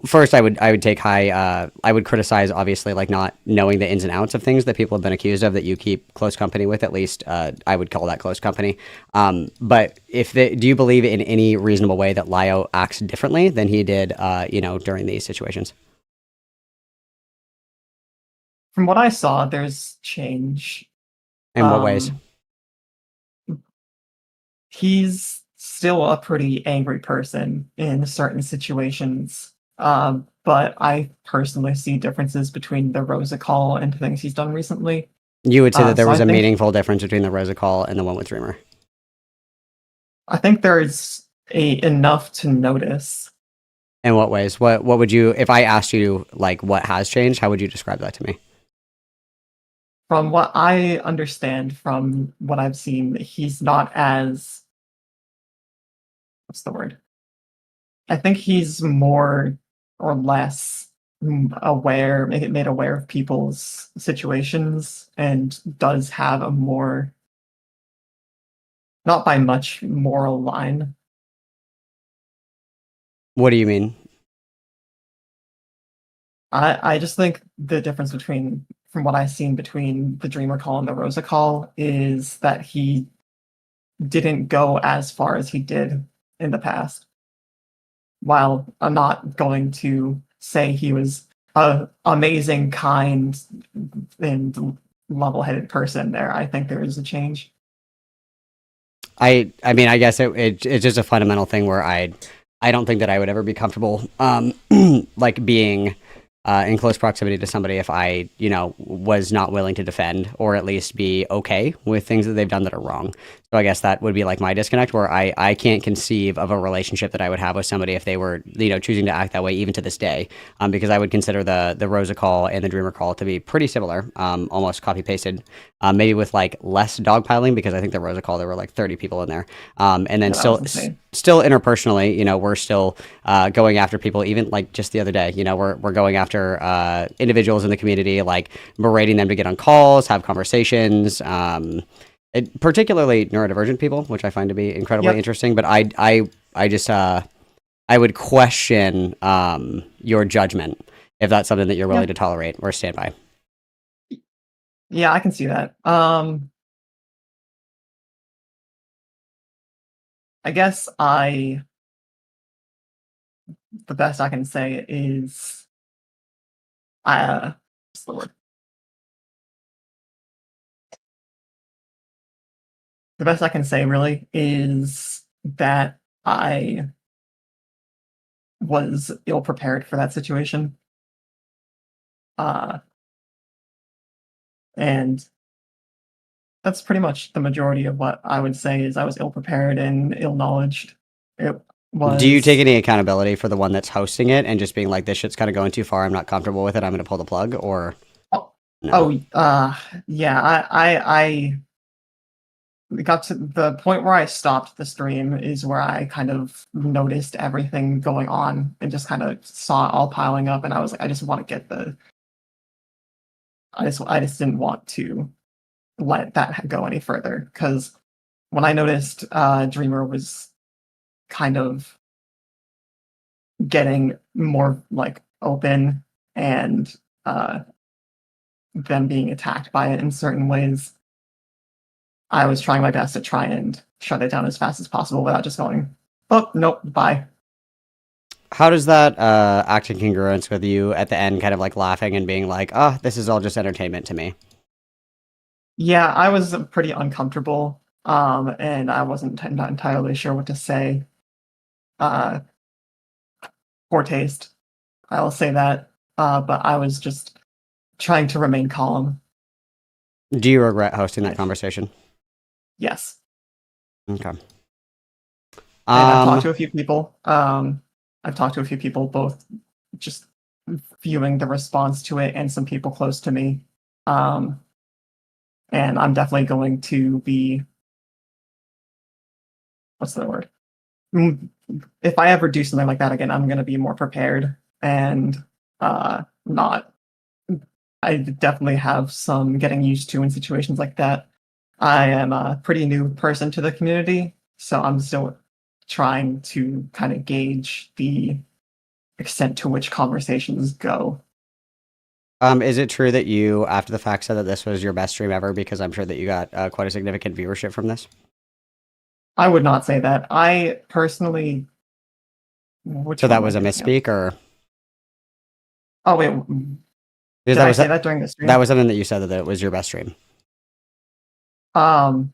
first I would take high I would criticize obviously like not knowing the ins and outs of things that people have been accused of that you keep close company with, at least I would call that close company. But do you believe in any reasonable way that Lio acts differently than he did during these situations? From what I saw, there's change. In what ways? He's still a pretty angry person in certain situations, but I personally see differences between the Rosa call and things he's done recently. You would say that there was I a think- meaningful difference between the Rosa call and the one with Dreamer. I think there's enough to notice. In what ways? What would you, if I asked you like what has changed, how would you describe that to me? From what I understand, from what I've seen, he's not as, what's the word? I think he's more or less aware, made aware of people's situations, and does have a more, not by much, moral line. What do you mean? I just think the difference between, from what I've seen between the Dreamer call and the Rosa call, is that he didn't go as far as he did in the past. While I'm not going to say he was an amazing, kind, and level-headed person there, I think there is a change. I mean, I guess it's just a fundamental thing where I don't think that I would ever be comfortable like being in close proximity to somebody if I, was not willing to defend or at least be okay with things that they've done that are wrong. So I guess that would be like my disconnect, where I can't conceive of a relationship that I would have with somebody if they were, choosing to act that way even to this day, because I would consider the Rosa call and the Dreamer call to be pretty similar, almost copy pasted, maybe with like less dogpiling, because I think the Rosa call there were like 30 people in there, and then still interpersonally, we're still going after people. Even like just the other day, we're going after individuals in the community, like berating them to get on calls, have conversations. Particularly neurodivergent people, which I find to be incredibly interesting. But I just I would question your judgment if that's something that you're willing to tolerate or stand by. Yeah, I can see that. I guess the best I can say is what's the word? The best I can say really is that I was ill prepared for that situation. And that's pretty much the majority of what I would say is I was ill prepared and ill knowledged. It was. Do you take any accountability for the one that's hosting it and just being like, this shit's kind of going too far, I'm not comfortable with it, I'm going to pull the plug? Or yeah, I got to the point where I stopped the stream is where I kind of noticed everything going on and just kind of saw it all piling up, and I was like, I just want to get I just didn't want to let that go any further, because when I noticed Dreamer was kind of getting more like open and them being attacked by it in certain ways, I was trying my best to try and shut it down as fast as possible without just going, oh, nope, bye. How does that act in congruence with you at the end kind of like laughing and being like, oh, this is all just entertainment to me? Yeah, I was pretty uncomfortable, and I wasn't not entirely sure what to say. Poor taste, I'll say that, but I was just trying to remain calm. Do you regret hosting that conversation? Yes. Okay. I've talked to a few people. I've talked to a few people, both just viewing the response to it and some people close to me. And I'm definitely going to be, what's the word? If I ever do something like that again, I'm going to be more prepared and not I definitely have some getting used to in situations like that. I am a pretty new person to the community, so I'm still trying to kind of gauge the extent to which conversations go. Is it true that you, after the fact, said that this was your best stream ever? Because I'm sure that you got quite a significant viewership from this. I would not say that. I personally. So that was a misspeak, or? Oh wait, did I say that during the stream? That was something that you said that it was your best stream. I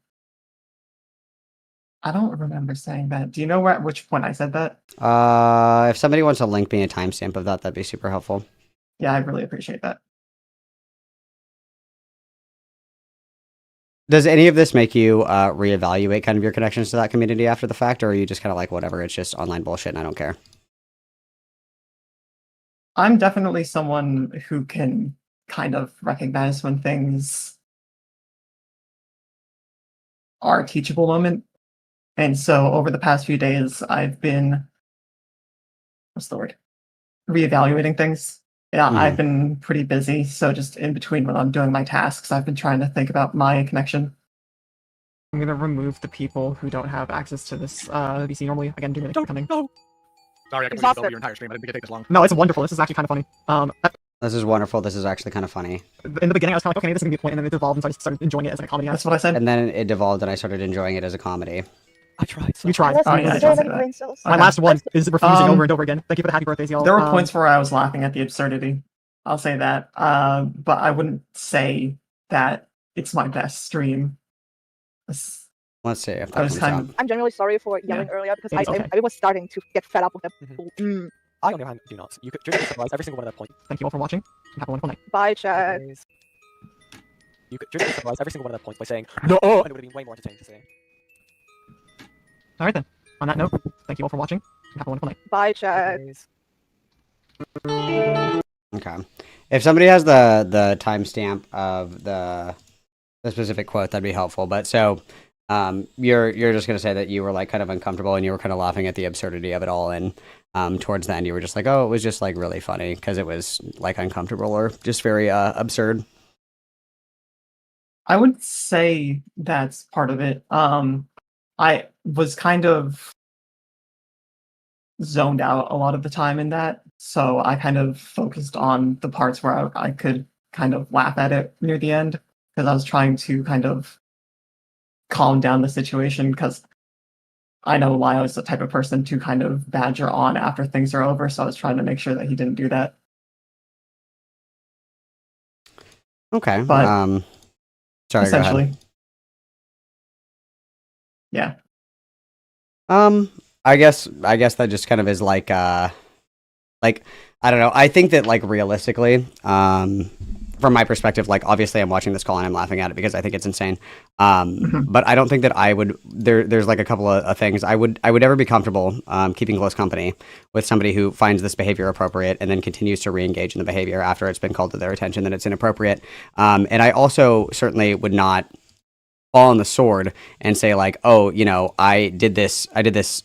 don't remember saying that. Do you know at which point I said that? If somebody wants to link me a timestamp of that, that'd be super helpful. Yeah, I'd really appreciate that. Does any of this make you reevaluate kind of your connections to that community after the fact, or are you just kind of like, whatever, it's just online bullshit and I don't care? I'm definitely someone who can kind of recognize when things are a teachable moment. And so over the past few days, I've been, what's the word? Reevaluating things. Yeah, I've been pretty busy. So just in between when I'm doing my tasks, I've been trying to think about my connection. I'm going to remove the people who don't have access to this VC normally. Again, doing it coming. No. Sorry, I completely over your entire stream. I didn't think it'd take this long. No, it's wonderful. This is actually kind of funny. This is wonderful. This is actually kind of funny. In the beginning, I was kind of like, okay, this is going to be a point, and then it evolved, and so I started enjoying it as a comedy. That's what I said. And then it devolved, and I started enjoying it as a comedy. I tried. You tried. My My last one is refusing over and over again. Thank you for the happy birthdays, y'all. There were Um, points where I was laughing at the absurdity. I'll say that. But I wouldn't say that it's my best stream. Let's see if I that was comes kind out. of. I'm genuinely sorry for yelling earlier because It's okay. I was starting to get fed up with it. I, on the other hand, do not. You could just summarize every single one of their points. Thank you all for watching. Have a wonderful night. Bye, chat. You could just summarize every single one of their points by saying no, and it would have been way more entertaining to say. All right then. On that note, thank you all for watching. Have a wonderful night. Bye, chat. Okay. If somebody has the timestamp of the specific quote, that'd be helpful. But so you're just gonna say that you were like kind of uncomfortable and you were kind of laughing at the absurdity of it all, and towards the end you were just like, oh, it was just like really funny because it was like uncomfortable or just very absurd. I would say that's part of it. I was kind of zoned out a lot of the time in that, so I kind of focused on the parts where I could kind of laugh at it near the end, because I was trying to kind of calm down the situation, because I know Lio is the type of person to kind of badger on after things are over, so I was trying to make sure that he didn't do that. Okay. But sorry, essentially. go ahead. Yeah. I guess that just kind of is like I don't know. I think that like realistically, from my perspective, like obviously I'm watching this call and I'm laughing at it because I think it's insane. But I don't think that I would there's like a couple of things. I would never be comfortable keeping close company with somebody who finds this behavior appropriate and then continues to re-engage in the behavior after it's been called to their attention that it's inappropriate. And I also certainly would not fall on the sword and say like, oh, you know, I did this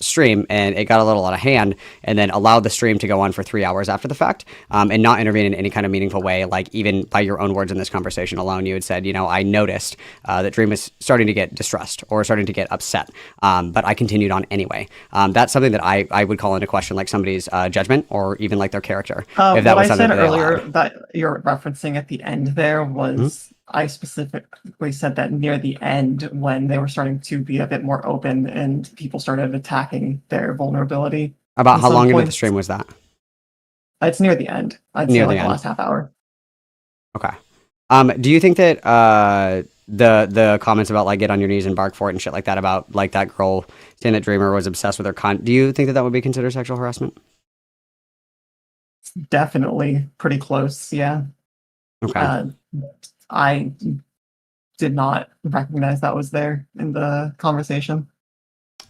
stream and it got a little out of hand, and then allowed the stream to go on for 3 hours after the fact, and not intervene in any kind of meaningful way. Like even by your own words in this conversation alone, you had said, you know, I noticed that Dream is starting to get distressed or starting to get upset, but I continued on anyway. That's something that I would call into question, like somebody's judgment or even like their character. If that What was I something said that they earlier allowed. that you're referencing at the end there was I specifically said that near the end, when they were starting to be a bit more open and people started attacking their vulnerability. About at how some long into the points. stream was that? It's near the end. I'd Near say like the the end. last half hour. Okay. Do you think that the comments about like get on your knees and bark for it and shit like that about like that girl saying that Dreamer was obsessed with her do you think that that would be considered sexual harassment? It's definitely pretty close, yeah. Okay. I did not recognize that was there in the conversation.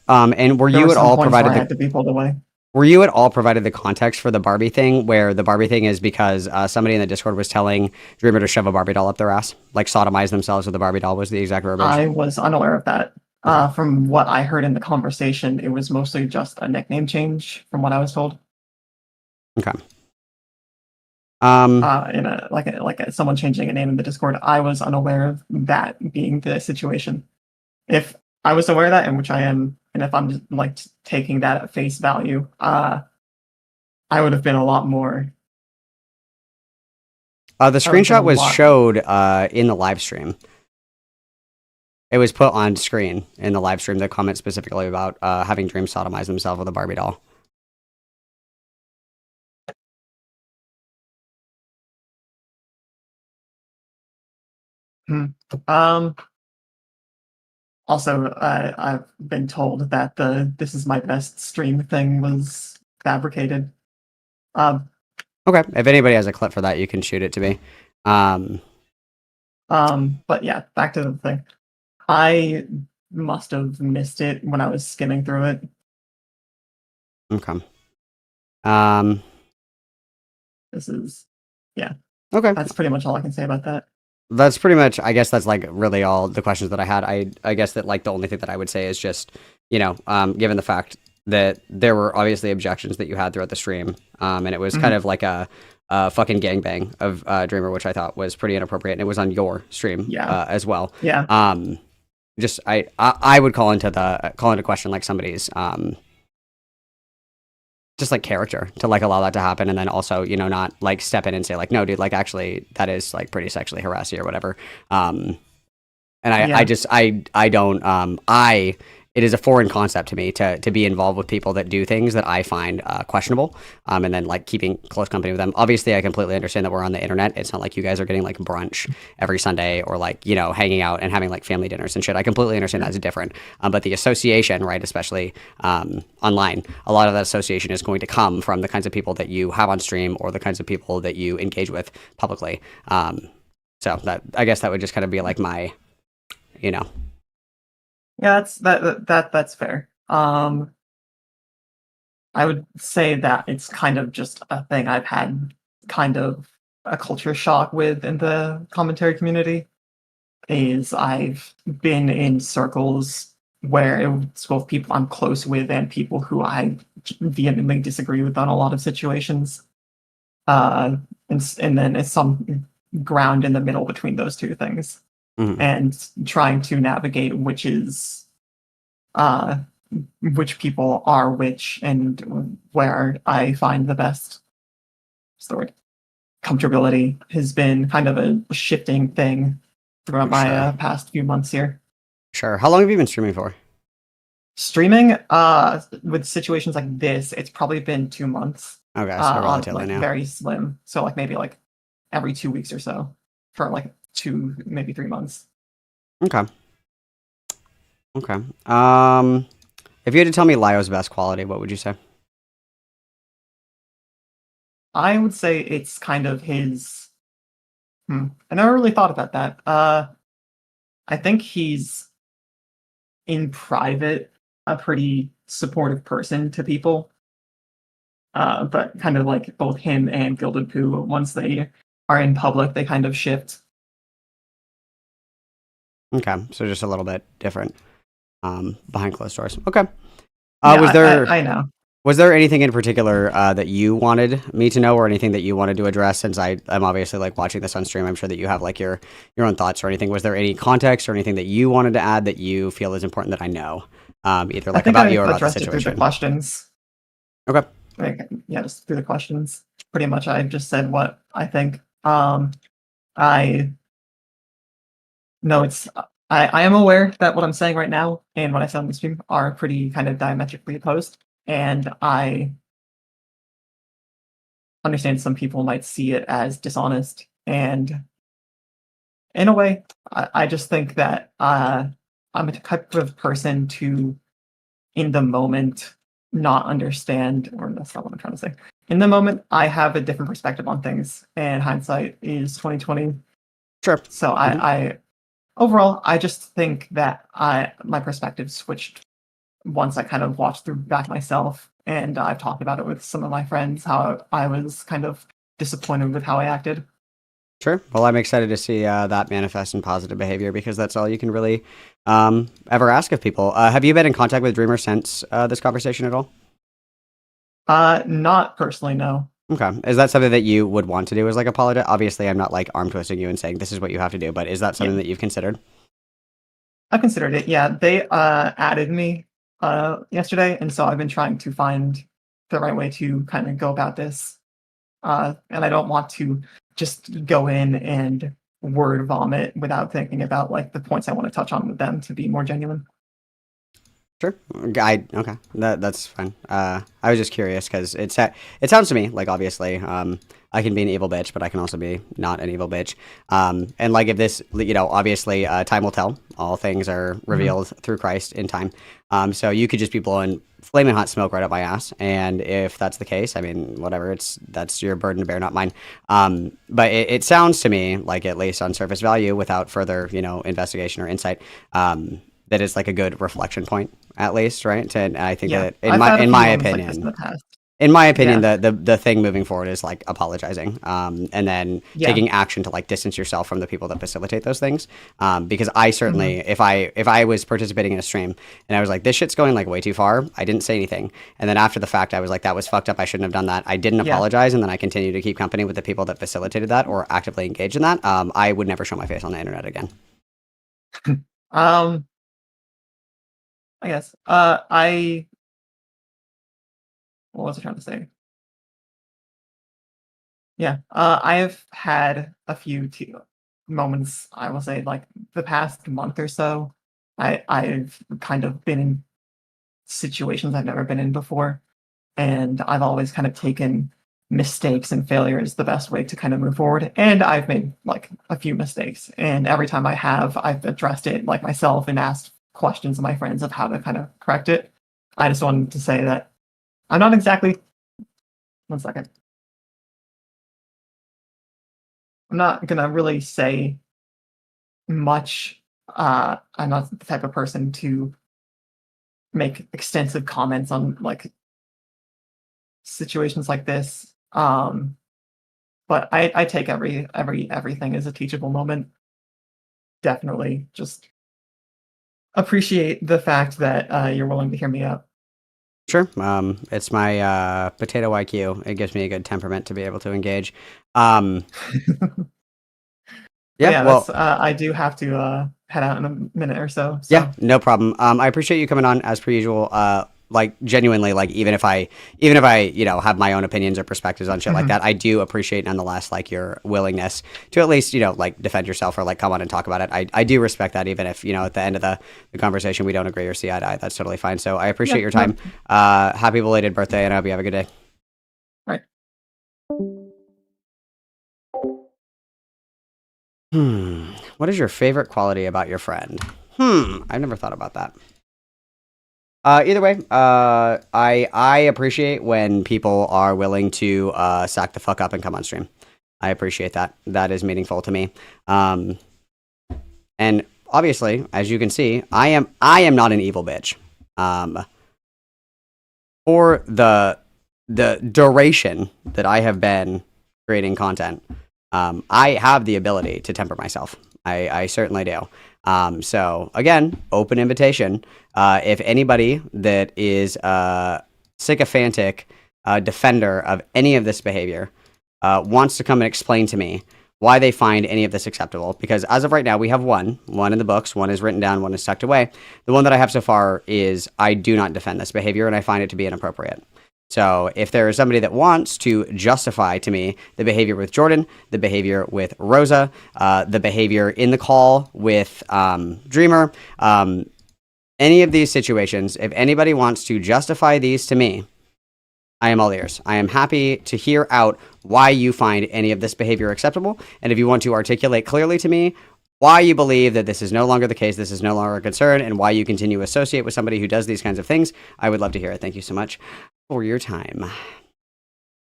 And were There you were at some all points where provided I had to be pulled away. Were you at all provided the context for the Barbie thing, where the Barbie thing is because somebody in the Discord was telling Dreamer to shove a Barbie doll up their ass, like sodomize themselves with the Barbie doll was the exact verbiage? I was unaware of that. From what I heard in the conversation, it was mostly just a nickname change, from what I was told. Okay. In someone changing a name in the Discord. I was unaware of that being the situation. If I was aware of that, and which I am, and if I'm just like taking that at face value, I would have been a lot more. The screenshot was showed in the live stream. It was put on screen in the live stream. The comment specifically about having Dream sodomize himself with a Barbie doll. Also, I've been told that the "this is my best stream" thing was fabricated. Okay, if anybody has a clip for that, you can shoot it to me. But yeah, back to the thing. I must have missed it when I was skimming through it. Okay. This is, yeah. Okay. That's pretty much all I can say about that. That's pretty much, I guess that's like really all the questions that I had. I guess that like the only thing that I would say is just, given the fact that there were obviously objections that you had throughout the stream, and it was kind of like a fucking gangbang of Dreamer, which I thought was pretty inappropriate, and it was on your stream as well. Yeah. Just I would call into question like somebody's just like character to like allow that to happen, and then also not like step in and say like, no dude, like actually that is like pretty sexually harassing or whatever. It is a foreign concept to me to be involved with people that do things that I find questionable, and then like keeping close company with them. Obviously, I completely understand that we're on the internet. It's not like you guys are getting like brunch every Sunday or like hanging out and having like family dinners and shit. I completely understand that's different. But the association, right, especially online, a lot of that association is going to come from the kinds of people that you have on stream or the kinds of people that you engage with publicly. So that I guess that would just kind of be like my, Yeah, that's fair. I would say that it's kind of just a thing I've had kind of a culture shock with in the commentary community. Is I've been in circles where it's both people I'm close with and people who I vehemently disagree with on a lot of situations. And then it's some ground in the middle between those two things. And trying to navigate which people are which and where I find the best comfortability has been kind of a shifting thing throughout my past few months here. Sure. How long have you been streaming for? Streaming, with situations like this, it's probably been 2 months. Okay, so relatively now. Very slim. So like maybe like every 2 weeks or so for like 2, maybe 3 months. Okay. If you had to tell me Lio's best quality, what would you say? I would say it's kind of his. I never really thought about that. I think he's in private a pretty supportive person to people. But kind of like both him and Gilded Poo, once they are in public, they kind of shift. Okay, so just a little bit different behind closed doors. Okay. Yeah, I know. Was there anything in particular that you wanted me to know, or anything that you wanted to address? Since I'm obviously like watching this on stream, I'm sure that you have like your own thoughts or anything. Was there any context or anything that you wanted to add that you feel is important that I know, either like about you or about the situation? Through the questions. Okay. Just through the questions. Pretty much, I just said what I think. I am aware that what I'm saying right now and what I said on the stream are pretty kind of diametrically opposed. And I understand some people might see it as dishonest. And in a way, I just think that I'm a type of person to, in the moment, not understand, or that's not what I'm trying to say. In the moment, I have a different perspective on things, and hindsight is 2020. Sure. So overall, I just think that my perspective switched once I kind of watched through back myself, and I've talked about it with some of my friends, how I was kind of disappointed with how I acted. Sure. Well, I'm excited to see that manifest in positive behavior, because that's all you can really ever ask of people. Have you been in contact with Dreamer since this conversation at all? Not personally, no. Okay. Is that something that you would want to do as like apologize? Obviously, I'm not like arm twisting you and saying this is what you have to do, but is that something that you've considered? I've considered it. Yeah, they added me yesterday, and so I've been trying to find the right way to kind of go about this. And I don't want to just go in and word vomit without thinking about like the points I want to touch on with them to be more genuine. Sure. Okay. That's fine. I was just curious because it sounds to me like obviously I can be an evil bitch, but I can also be not an evil bitch. And like if this, obviously time will tell. All things are revealed through Christ in time. So you could just be blowing flaming hot smoke right up my ass, and if that's the case, I mean, whatever. That's your burden to bear, not mine. But it sounds to me like, at least on surface value, without further investigation or insight, that is like a good reflection point, at least, right? And I think that in my opinion, the thing moving forward is like apologizing, and then taking action to like distance yourself from the people that facilitate those things. Because I certainly, if I was participating in a stream and I was like, this shit's going like way too far, I didn't say anything, and then after the fact I was like, that was fucked up, I shouldn't have done that, I didn't apologize, and then I continued to keep company with the people that facilitated that or actively engaged in that, I would never show my face on the internet again. I guess. What was I trying to say? Yeah, I have had a few moments, I will say, like the past month or so. I've kind of been in situations I've never been in before, and I've always kind of taken mistakes and failures the best way to kind of move forward. And I've made like a few mistakes, and every time I've addressed it like myself and asked questions of my friends of how to kind of correct it. I just wanted to say that I'm not exactly. One second. I'm not gonna really say much. I'm not the type of person to make extensive comments on like situations like this. But I take everything as a teachable moment. Definitely, just appreciate the fact that you're willing to hear me out. Sure. It's my potato IQ. It gives me a good temperament to be able to engage. Well, I do have to head out in a minute or so. Yeah, no problem. I appreciate you coming on as per usual. Like genuinely, like even if I have my own opinions or perspectives on shit like that, I do appreciate nonetheless like your willingness to at least like defend yourself or like come on and talk about it. I do respect that, even if at the end of the conversation we don't agree or see eye to eye. That's totally fine. So I appreciate your time. Happy belated birthday, and I hope you have a good day. Right. What is your favorite quality about your friend? I've never thought about that. Either way, I appreciate when people are willing to sack the fuck up and come on stream. I appreciate that. That is meaningful to me. And obviously, as you can see, I am not an evil bitch. For the duration that I have been creating content, I have the ability to temper myself. I certainly do. So again, open invitation. If anybody that is sycophantic defender of any of this behavior wants to come and explain to me why they find any of this acceptable, because as of right now we have one in the books, one is written down, one is tucked away. The one that I have so far is I do not defend this behavior and I find it to be inappropriate. So if there is somebody that wants to justify to me the behavior with Jordan, the behavior with Rosa, the behavior in the call with Dreamer, any of these situations, if anybody wants to justify these to me, I am all ears. I am happy to hear out why you find any of this behavior acceptable. And if you want to articulate clearly to me why you believe that this is no longer the case, this is no longer a concern, and why you continue to associate with somebody who does these kinds of things, I would love to hear it. Thank you so much for your time.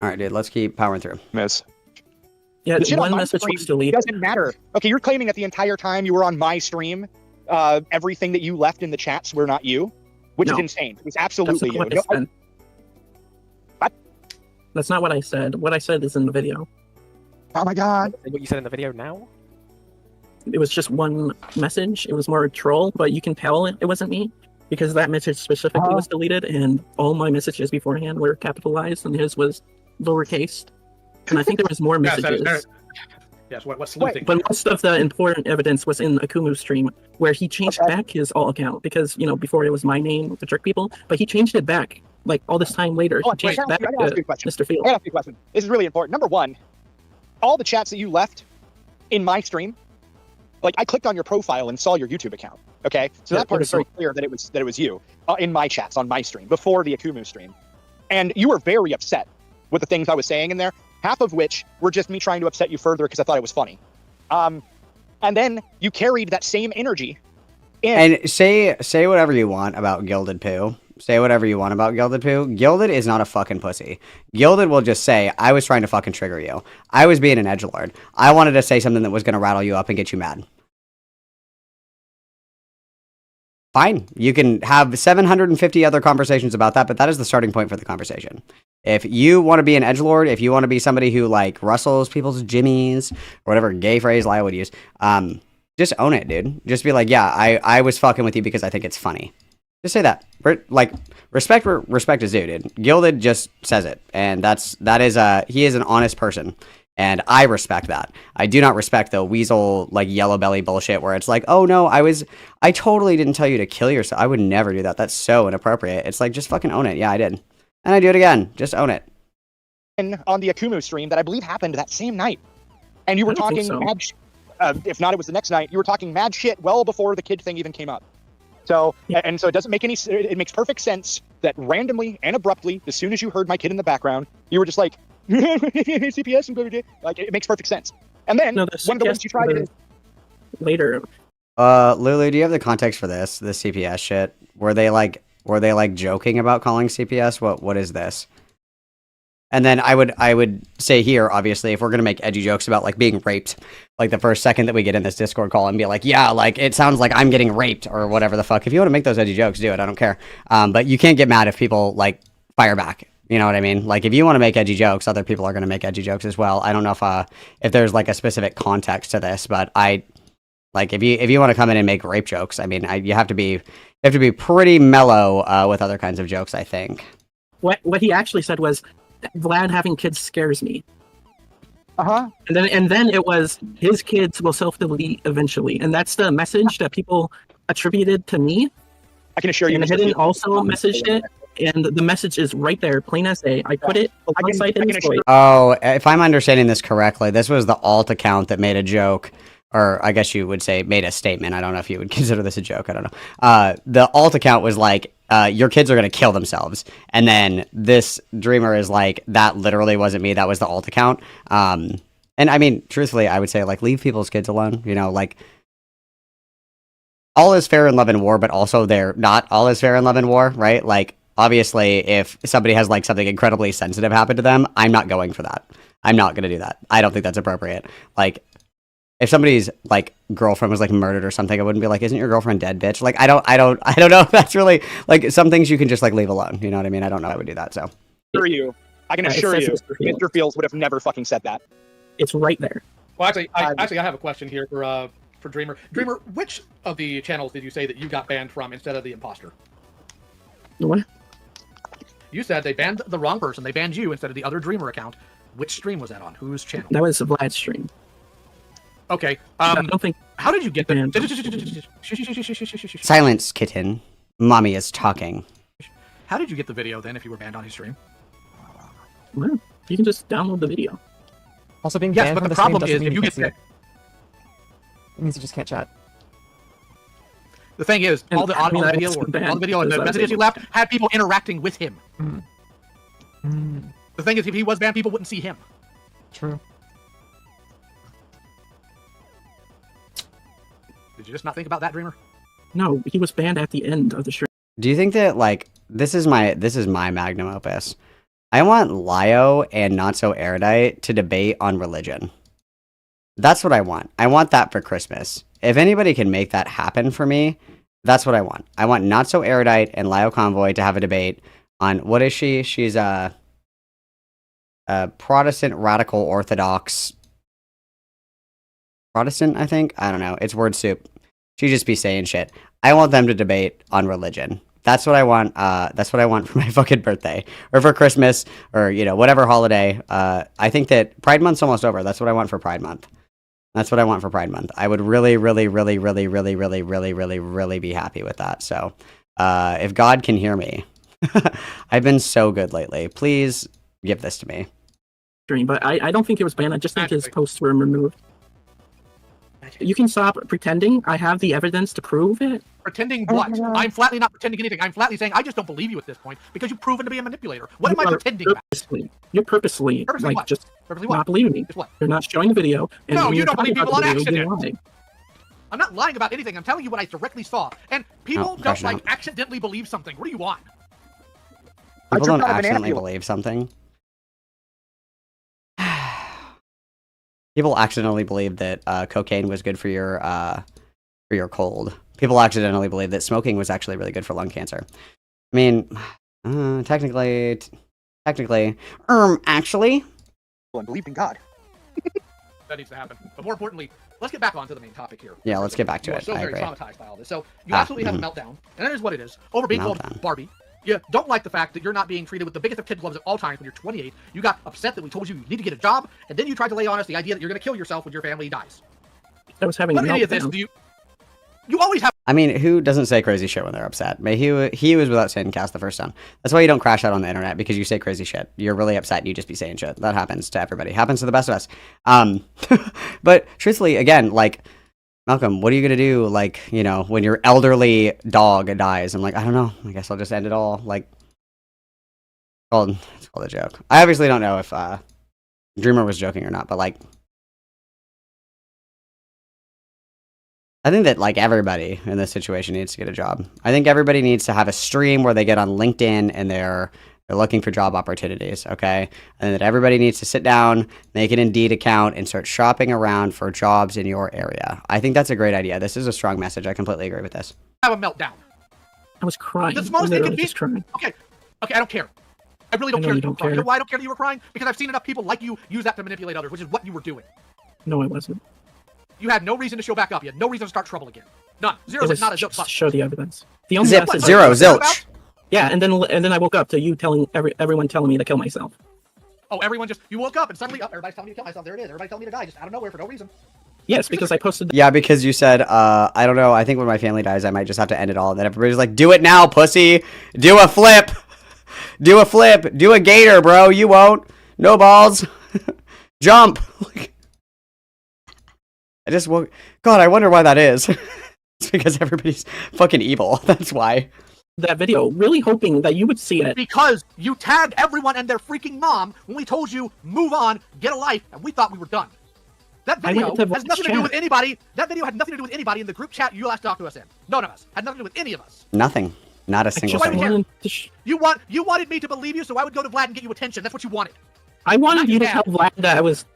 All right, dude, let's keep powering through. Miss. Yeah, The shit on one my message stream was deleted. doesn't matter. Okay, you're claiming that the entire time you were on my stream, everything that you left in the chats were not you, which is No. insane. It's absolutely That's not you. what I said. What? That's not what I said. What I said is in the video. Oh my god. What you said in the video now? It was just one message. It was more a troll, but you can tell it wasn't me because that message specifically was deleted, and all my messages beforehand were capitalized, and his was lowercase, and I think there was more messages. Yes, what's sleuthing? But most of the important evidence was in Akumu's stream, where he changed back his alt account because before it was my name to trick people, but he changed it back like all this time later. He changed it back to Mr. Field. I got a few questions. This is really important. Number one, all the chats that you left in my stream, like I clicked on your profile and saw your YouTube account. Okay, so that part is very clear that it was you in my chats on my stream before the Akumu stream, and you were very upset with the things I was saying in there. Half of which were just me trying to upset you further because I thought it was funny. And then you carried that same energy in. And say whatever you want about Gilded Poo. Say whatever you want about Gilded Poo. Gilded is not a fucking pussy. Gilded will just say, I was trying to fucking trigger you. I was being an edgelord. I wanted to say something that was going to rattle you up and get you mad. Fine. You can have 750 other conversations about that, but that is the starting point for the conversation. If you want to be an edgelord, if you want to be somebody who like rustles people's jimmies or whatever gay phrase Lio would use, just own it, dude. Just be like, yeah, I was fucking with you because I think it's funny. Just say that. Like respect is due, dude. Gilded just says it, and he is an honest person. And I respect that. I do not respect the weasel, like, yellow belly bullshit where it's like, oh no, I totally didn't tell you to kill yourself. I would never do that. That's so inappropriate. It's like, just fucking own it. Yeah, I did. And I do it again. Just own it. On the Akumu stream that I believe happened that same night. And you were talking mad if not, it was the next night. You were talking mad shit well before the kid thing even came up. So, and so it doesn't make it makes perfect sense that randomly and abruptly, as soon as you heard my kid in the background, you were just like, CPS and blah, blah, blah. Like it makes perfect sense. And then one of the ones you tried to later. Lulu, do you have the context for the CPS shit? Were they like joking about calling CPS? What is this? And then I would say here, obviously, if we're gonna make edgy jokes about like being raped, like the first second that we get in this Discord call and be like, yeah, like it sounds like I'm getting raped or whatever the fuck. If you want to make those edgy jokes, do it. I don't care. But you can't get mad if people like fire back. You know what I mean? Like if you want to make edgy jokes, other people are gonna make edgy jokes as well. I don't know if there's like a specific context to this, but like if you want to come in and make rape jokes, I mean, you have to be pretty mellow with other kinds of jokes, I think. What he actually said was, Vlad having kids scares me. And then it was, his kids will self-delete eventually, and that's the message that people attributed to me. I can assure you, and Hidden also messaged it, and the message is right there, plain as day. I put it alongside Hidden's voice. Oh, if I'm understanding this correctly, this was the alt account that made a joke, or I guess you would say made a statement. I don't know if you would consider this a joke. I don't know. The alt account was like, your kids are going to kill themselves. And then this dreamer is like, that literally wasn't me. That was the alt account. And I mean, truthfully, I would say like, leave people's kids alone. You know, like all is fair in love and war, but also they're not all is fair in love and war, right? Like, obviously, if somebody has like something incredibly sensitive happen to them, I'm not going for that. I'm not going to do that. I don't think that's appropriate. Like, if somebody's like girlfriend was like murdered or something, I wouldn't be like, "Isn't your girlfriend dead, bitch?" Like, I don't know if that's really like some things you can just like leave alone. You know what I mean? I don't know. I would do that. So, I can assure you, Mr. Fields would have never fucking said that. It's right there. Well, actually, I have a question here for Dreamer. Dreamer, which of the channels did you say that you got banned from instead of the imposter? What? You said they banned the wrong person. They banned you instead of the other Dreamer account. Which stream was that on? Whose channel? That was Vlad's stream. Okay. I don't think. How did you get the silence, kitten. Mommy is talking. How did you get the video then if you were banned on his stream? Well, you can just download the video. Also, being banned but from the stream problem doesn't is mean if you can't get see it means you just can't chat. The thing is, all the audio and the messages he left had people interacting with him. The thing is, if he was banned, people wouldn't see him. True. Did you just not think about that, Dreamer? No, he was banned at the end of the stream. Do you think that like this is my magnum opus? I want Lio and Not So Erudite to debate on religion. That's what I want. I want that for Christmas. If anybody can make that happen for me, that's what I want. I want Not So Erudite and Lio Convoy to have a debate on what is she? She's a Protestant radical Orthodox Protestant, I think. I don't know. It's word soup. She just be saying shit. I want them to debate on religion That's what I want. That's what I want for my fucking birthday, or for Christmas, or whatever holiday. I think that Pride Month's almost over. That's what I want for Pride Month. That's what I want for Pride Month. I would really, really, really, really, really, really, really, really, really be happy with that. So, if God can hear me, I've been so good lately. Please give this to me. But I don't think it was banned. I just think his posts were removed. You can stop pretending. I have the evidence to prove it. Pretending what? I'm flatly not pretending anything. I'm flatly saying I just don't believe you at this point because you've proven to be a manipulator. What am I pretending about? You're purposely Purposely like what? just Purposely what? not believing me. Just what? You're not showing the video. And No, when you you're don't talking believe about people on the video, accident. you're lying. I'm not lying about anything. I'm telling you what I directly saw. And people don't like accidentally believe something. What do you want? People don't accidentally believe something. People accidentally believe that cocaine was good for your cold. People accidentally believe that smoking was actually really good for lung cancer. I mean, technically, actually. And believed in God. That needs to happen. But more importantly, let's get back onto the main topic here. Yeah, let's get back to You are it. so I very agree. traumatized by all this. So you absolutely have a meltdown, and that is what it is. Over being called Barbie. You don't like the fact that you're not being treated with the biggest of kid gloves at all times when you're 28. You got upset that we told you you need to get a job, and then you tried to lay on us the idea that you're going to kill yourself when your family dies. I was having What a any of this meltdown. do you always have? I mean, who doesn't say crazy shit when they're upset? He was without sin cast the first time. That's why you don't crash out on the internet, because you say crazy shit. You're really upset and you just be saying shit. That happens to everybody. Happens to the best of us. But truthfully, again, like, Malcolm, what are you gonna do? Like, when your elderly dog dies, I'm like, I don't know. I guess I'll just end it all. Like, it's called a joke. I obviously don't know if Dreamer was joking or not, but like, I think that like everybody in this situation needs to get a job. I think everybody needs to have a stream where they get on LinkedIn and they're looking for job opportunities, okay? And that everybody needs to sit down, make an Indeed account, and start shopping around for jobs in your area. I think that's a great idea. This is a strong message. I completely agree with this. Have a meltdown. I was crying. The smallest Literally inconvenience. just crying. Okay, I don't care. I really don't I know care you that you were don't crying. You care. know why I don't care that you were crying? Because I've seen enough people like you use that to manipulate others, which is what you were doing. No, I wasn't. You had no reason to show back up. You had no reason to start trouble again. None. Zero It is was not a joke. just to show the evidence. The only Zip, evidence- zero, zilch. Yeah, and then I woke up to you telling everyone telling me to kill myself. Oh, everyone just, you woke up and suddenly, everybody's telling me to kill myself. There it is. Everybody's telling me to die just out of nowhere for no reason. Yes, because I posted. Yeah, because you said, I don't know, I think when my family dies, I might just have to end it all. And then everybody's like, do it now, pussy. Do a flip. Do a flip. Do a gator, bro. You won't. No balls. Jump. I just woke. God, I wonder why that is. It's because everybody's fucking evil. That's why. That video, really hoping that you would see it. Because you tagged everyone and their freaking mom when we told you, move on, get a life, and we thought we were done. That video has nothing to do with anybody. That video had nothing to do with anybody in the group chat you last talked to us in. None of us. Had nothing to do with any of us. Nothing. Not a single thing. You wanted me to believe you, so I would go to Vlad and get you attention. That's what you wanted. I wanted you to tell Vlad that I was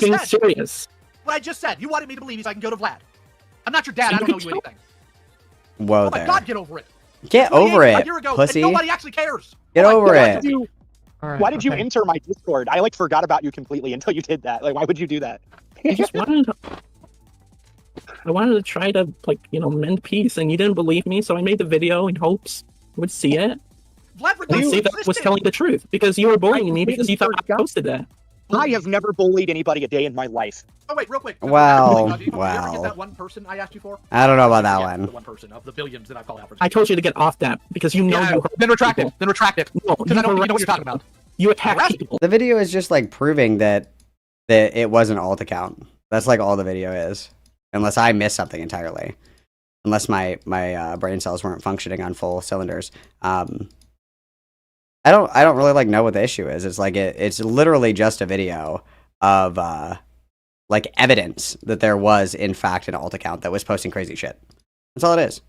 being serious. What I just said. You wanted me to believe you so I can go to Vlad. I'm not your dad. I don't know you anything. Whoa Oh my there. God, get over it. Get over it, A year ago, pussy. And nobody actually cares. Get over it. Why did you enter my Discord? I forgot about you completely until you did that. Like, why would you do that? I just wanted to try to mend peace, and you didn't believe me, so I made the video in hopes you would see it. And see that I was telling the truth, because you were bullying me because you thought I posted that. I have never bullied anybody a day in my life. Oh wait, real quick. Wow. Did you ever Wow. get that one person I asked you for? I don't know about that The one. one person of the billions that I call out for. I told you to get off that because you know you hurt Then retract people. it. Then retract it. No, Because I don't think you know what you're talking about. You attack people. The video is just like proving that it was an alt account. That's like all the video is. Unless I missed something entirely. Unless my brain cells weren't functioning on full cylinders. I don't really know what the issue is. It's like it's literally just a video of evidence that there was in fact an alt account that was posting crazy shit. That's all it is.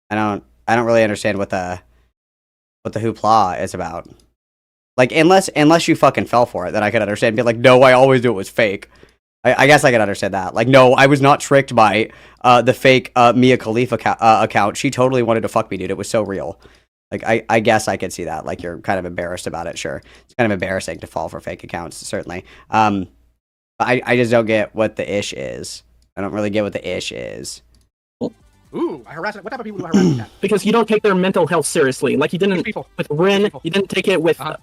I don't really understand what the hoopla is about. Like unless you fucking fell for it, then I could understand. Be like, no, I always knew it was fake. I guess I could understand that. Like, no, I was not tricked by the fake Mia Khalifa account. She totally wanted to fuck me, dude. It was so real. Like, I guess I could see that. Like, you're kind of embarrassed about it, sure. It's kind of embarrassing to fall for fake accounts, certainly. But I just don't get what the ish is. I don't really get what the ish is. Ooh, I harass. What type of people do I harass? Chat? Because you don't take their mental health seriously. Like you didn't with Rin, you didn't take it with fuck,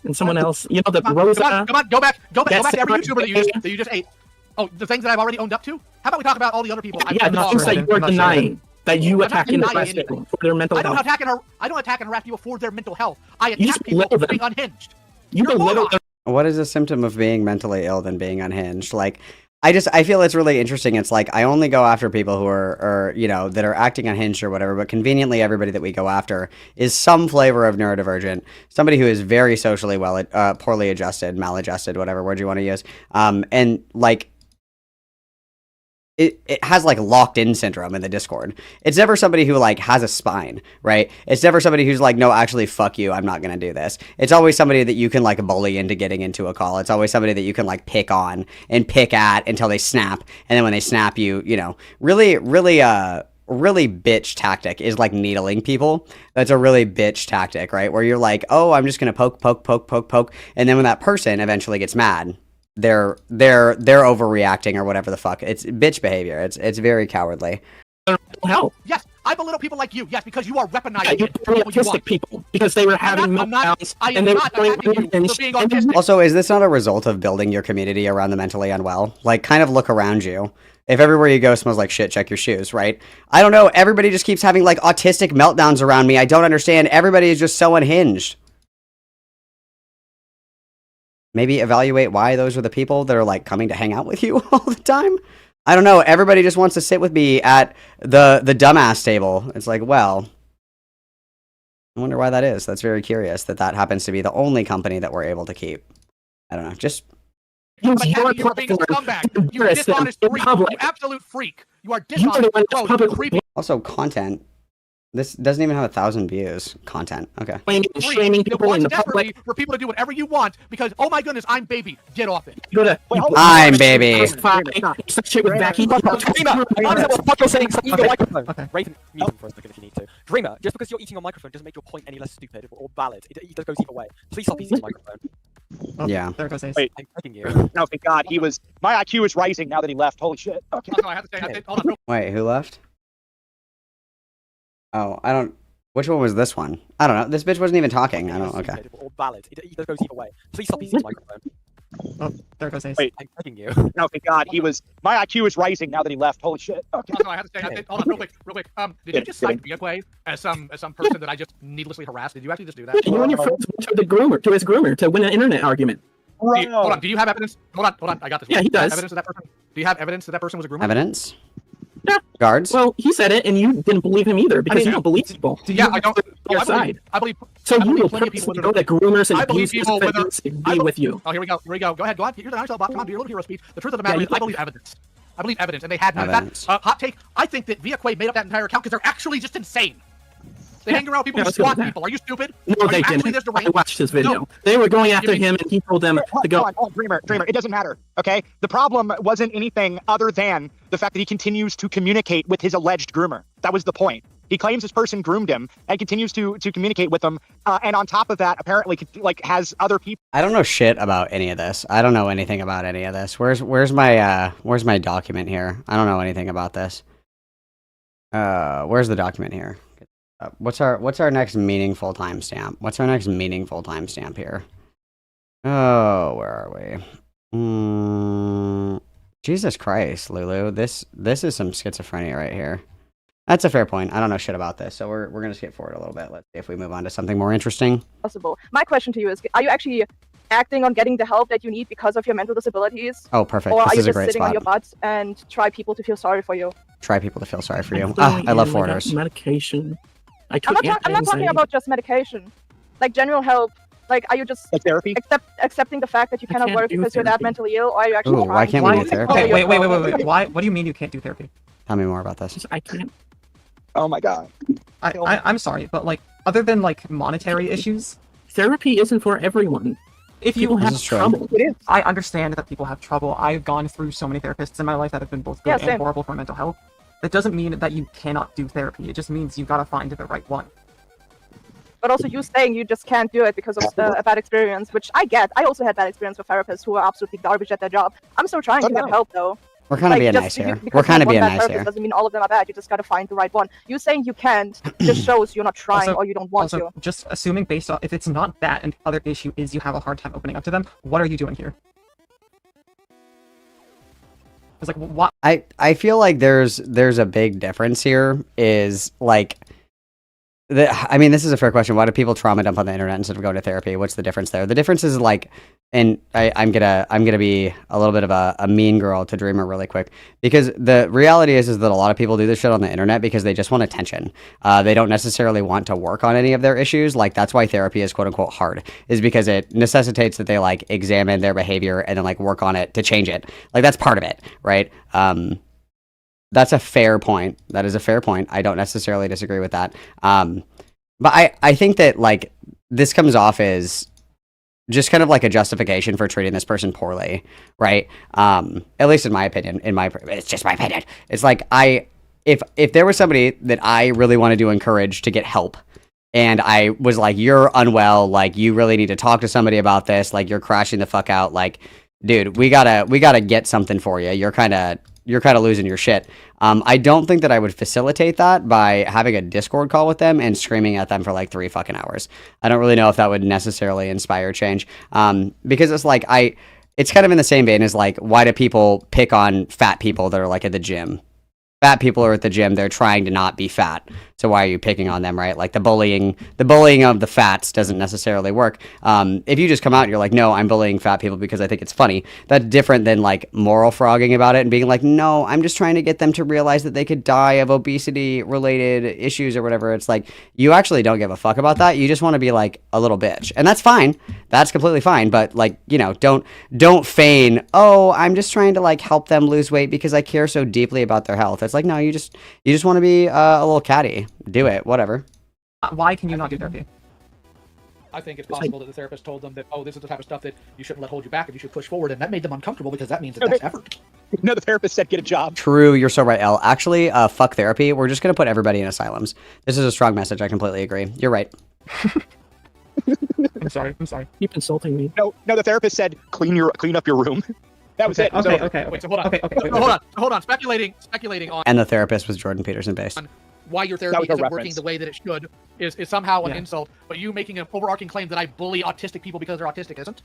and someone else. You know the Rosa. Come on, go back to every YouTuber that you just ate. Oh, the things that I've already owned up to. How about we talk about all the other people? Yeah, the things that you're denying. That you attack and harass people for their mental health. I don't attack and harass people for their mental health. I attack people for being unhinged. You belittle them. What is a symptom of being mentally ill than being unhinged? Like, I feel it's really interesting. It's like I only go after people who are that are acting unhinged or whatever, but conveniently everybody that we go after is some flavor of neurodivergent, somebody who is very socially poorly adjusted, maladjusted, whatever word you want to use. And like it has like locked in syndrome in the Discord. It's never somebody who like has a spine, right? It's never somebody who's like, no, actually, fuck you, I'm not gonna do this. It's always somebody that you can like bully into getting into a call. It's always somebody that you can like pick on and pick at until they snap, and then when they snap, really bitch tactic is like needling people. That's a really bitch tactic, right? Where you're like, oh, I'm just gonna poke, and then when that person eventually gets mad, they're overreacting or whatever the fuck. It's bitch behavior. It's very cowardly. Hell. Yes, I belittle people like you. Yes, because you are weaponizing autistic people because they were having meltdowns and they were being autistic. Also, is this not a result of building your community around the mentally unwell? Like, kind of look around you. If everywhere you go smells like shit, check your shoes, right? I don't know. Everybody just keeps having like autistic meltdowns around me. I don't understand. Everybody is just so unhinged. Maybe evaluate why those are the people that are like coming to hang out with you all the time. I don't know. Everybody just wants to sit with me at the dumbass table. It's like, well, I wonder why that is. That's very curious that happens to be the only company that we're able to keep. I don't know. Just you're being a scumbag. You're a dishonest freak. You absolute freak. You are dishonest. Also, content. This doesn't even have 1,000 views. Content. Okay. Shaming people in the public. For people to do whatever you want because, oh my goodness, I'm baby. Get off it. I'm baby. Shit with Becky. Dreamer, what you're saying, so the microphone. Okay. Raven, mute him for a second if you need to. Dreamer, just because you're eating your microphone doesn't make your point any less stupid or valid. It just goes either way. Please stop eating the microphone. Yeah. There goes Ace. Wait, I'm begging you. No, thank God, my IQ is rising now that he left. Holy shit. Okay. I have to say, hold on. Wait, who left? Oh, I don't. Which one was this one? I don't know. This bitch wasn't even talking. I don't. Okay. Or valid. It goes either way. Please stop eating the microphone. Oh, there goes Ace. Wait, I'm begging you. No, thank God, my IQ is rising now that he left. Holy shit. Okay. I have to say, hold on, real quick. Did you just cite Viaquay as some person that I just needlessly harassed? Did you actually just do that? You and your friends went to his groomer to win an internet argument. Hold on. Do you have evidence? Hold on. I got this. Yeah, he does. Evidence of that person? Do you have evidence that person was a groomer? Evidence? Yeah. Guards? Well, he said it, and you didn't believe him either because you don't believe people. Yeah, I don't. I believe. So you will purposely know that groomers and abusers be with you. Oh, here we go. Go ahead. You're the nice bot. Come on, do your little hero speech. The truth of the matter is, I believe evidence. And they had none of that. Hot take. I think that Viaquay made up that entire account because they're actually just insane. They hang around people who squat people. Are you stupid? No, they didn't. I watched his video. No. They were going after him, and he told them to go. Dreamer, it doesn't matter, okay? The problem wasn't anything other than the fact that he continues to communicate with his alleged groomer. That was the point. He claims this person groomed him and continues to communicate with them. And on top of that, apparently, like, has other people. I don't know shit about any of this. I don't know anything about any of this. Where's my document here? I don't know anything about this. Where's the document here? What's our next meaningful timestamp? What's our next meaningful timestamp here? Oh, where are we? Jesus Christ, Lulu. This is some schizophrenia right here. That's a fair point. I don't know shit about this, so we're gonna skip forward a little bit. Let's see if we move on to something more interesting. Possible. My question to you is: are you actually acting on getting the help that you need because of your mental disabilities? Oh, perfect. Or this are you is a just great sitting spot. on your butts and try people to feel sorry for you? Try people to feel sorry for you. I love foreigners. Medication. I'm not talking about just medication, like general help. Like, are you just like therapy? Accepting the fact that you cannot work because you're that mentally ill, or are you actually trying? Why can't we do therapy? Okay, wait. Why? What do you mean you can't do therapy? Tell me more about this. I can't. Oh my God. I'm sorry, but like, other than like monetary issues, therapy isn't for everyone. If you have trouble, it is. I understand that people have trouble. I've gone through so many therapists in my life that have been both good and horrible for mental health. That doesn't mean that you cannot do therapy. It just means you gotta find the right one. But also, you saying you just can't do it because of a bad experience, which I get. I also had bad experience with therapists who are absolutely garbage at their job. I'm still trying to get help, though. We're kind of being nice here. We're kind of being nice here. Doesn't mean all of them are bad. You just gotta find the right one. You saying you can't just shows you're not trying or you don't want to. Just assuming based off if it's not that and the other issue is you have a hard time opening up to them, what are you doing here? It's like what? I feel like there's a big difference here. Is like. I mean, this is a fair question. Why do people trauma dump on the internet instead of going to therapy? What's the difference there? The difference is like, and I'm gonna be a little bit of a mean girl to Dreamer really quick, because the reality is that a lot of people do this shit on the internet because they just want attention. They don't necessarily want to work on any of their issues. Like that's why therapy is quote unquote hard, is because it necessitates that they like examine their behavior and then like work on it to change it. Like that's part of it, right? That's a fair point. That is a fair point. I don't necessarily disagree with that. But I think that like this comes off as just kind of like a justification for treating this person poorly, right? At least in my opinion. It's just my opinion. It's like if there was somebody that I really wanted to encourage to get help, and I was like, you're unwell, like you really need to talk to somebody about this, like you're crashing the fuck out, like dude, we gotta get something for you. You're kind of losing your shit. I don't think that I would facilitate that by having a Discord call with them and screaming at them for like 3 fucking hours. I don't really know if that would necessarily inspire change. Because it's like, it's kind of in the same vein as like, why do people pick on fat people that are like at the gym? Fat people are at the gym, they're trying to not be fat. So why are you picking on them, right? Like the bullying of the fats doesn't necessarily work. If you just come out and you're like, no, I'm bullying fat people because I think it's funny, that's different than like moral frogging about it and being like, no, I'm just trying to get them to realize that they could die of obesity related issues or whatever. It's like, you actually don't give a fuck about that. You just want to be like a little bitch. And that's fine. That's completely fine. But like, you know, don't feign, oh, I'm just trying to like help them lose weight because I care so deeply about their health. It's like, no, you just want to be a little catty. Do it, whatever. Why can you not do therapy? I think it's possible that the therapist told them that, oh, this is the type of stuff that you shouldn't let hold you back and you should push forward, and that made them uncomfortable because that means that that's effort. No, the therapist said get a job. True, you're so right, Elle. Actually, fuck therapy. We're just gonna put everybody in asylums. This is a strong message. I completely agree. You're right. I'm sorry. Keep insulting me. No, the therapist said clean up your room. That was it. Okay. Wait, so hold on. Hold on. Speculating on. And the therapist was Jordan Peterson based. Why your therapy isn't working the way that it should is somehow an insult, but you making an overarching claim that I bully autistic people because they're autistic isn't?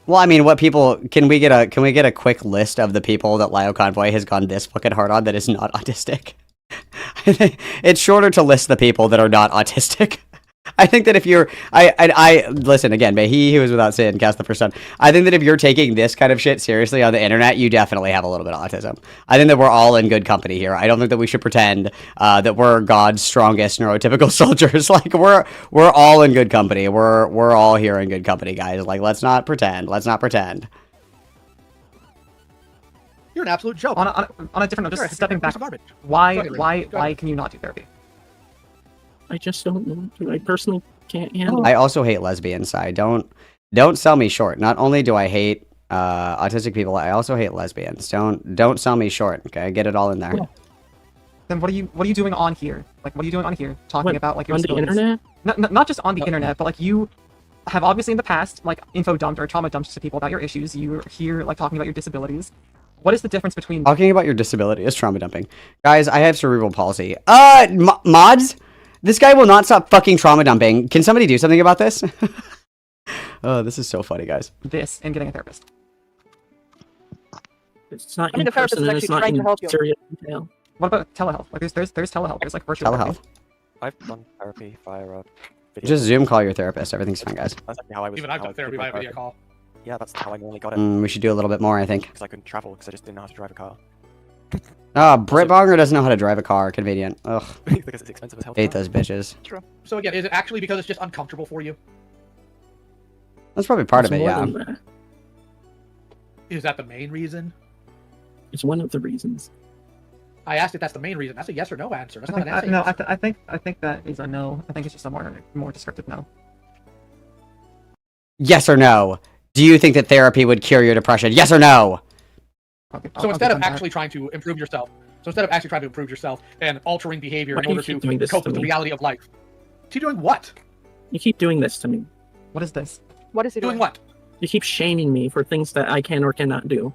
Well, I mean, what people can we get a quick list of the people that Lio Convoy has gone this fucking hard on that is not autistic? I think it's shorter to list the people that are not autistic. I think that if you're, I listen again, may he who is without sin cast the first stone. I think that if you're taking this kind of shit seriously on the internet, you definitely have a little bit of autism. I think that we're all in good company here. I don't think that we should pretend that we're God's strongest neurotypical soldiers. Like we're all in good company. We're all here in good company, guys. Like let's not pretend. You're an absolute joke. On a different note, just stepping back. Why can you not do therapy? I just don't want to. I personally can't handle it. I also hate lesbians. Don't sell me short. Not only do I hate autistic people, I also hate lesbians. Don't sell me short. Okay, get it all in there. Yeah. Then what are you doing on here? Like what are you doing on here? Talking about like your on the internet? Not just on the internet, but like you have obviously in the past like info dumped or trauma dumped to people about your issues. You're here like talking about your disabilities. What is the difference between talking about your disability is trauma dumping? Guys, I have cerebral palsy. Mods. This guy will not stop fucking trauma dumping. Can somebody do something about this? Oh, this is so funny, guys. This and getting a therapist. It's not in person and it's not in serious detail. What about telehealth? Like there's telehealth. There's like virtual telehealth. I've done therapy via video. Just Zoom call your therapist. Everything's fine, guys. That's actually how I was. Even I've done therapy via video call. Yeah, that's how I normally got it. We should do a little bit more, I think. Because I couldn't travel because I just didn't know how to drive a car. Britt Bonger doesn't know how to drive a car. Convenient. Ugh. Because it's expensive as hell. Hate those bitches. True. So again, is it actually because it's just uncomfortable for you? That's probably part of it, yeah. Is that the main reason? It's one of the reasons. I asked if that's the main reason. That's a yes or no answer. That's not an answer. No, I think that is a no. I think it's just a more descriptive no. Yes or no? Do you think that therapy would cure your depression? Yes or no? So instead of actually trying to improve yourself, and altering behavior in order to cope with the reality of life, is he doing what? You keep doing this to me. What is this? What is he doing? What? You keep shaming me for things that I can or cannot do.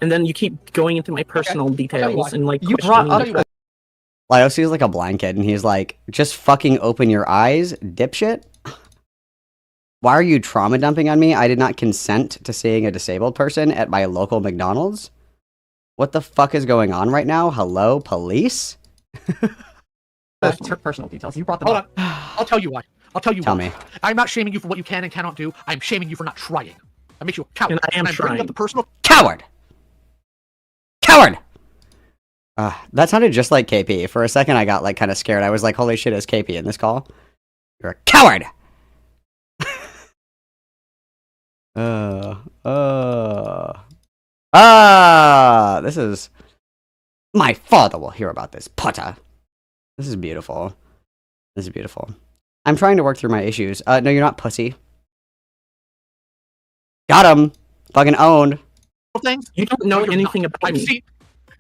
and then you keep going into my personal details and like You brought questioning up Lio sees like a blind kid and he's like, just fucking open your eyes, dipshit. Why are you trauma dumping on me? I did not consent to seeing a disabled person at my local McDonald's. What the fuck is going on right now? Hello, police? personal details. You brought them Hold up. on. I'll tell you what. Tell me. I'm not shaming you for what you can and cannot do. I'm shaming you for not trying. That makes you a coward. And I am I'm bringing trying. up the personal. Coward! Coward! That sounded just like KP. For a second, I got like kind of scared. I was like, holy shit, is KP in this call? You're a coward! This is... My father will hear about this, Potter. This is beautiful. This is beautiful. I'm trying to work through my issues. No, you're not, pussy. Got him! Fucking owned. Things. You don't know anything about I've me. seen.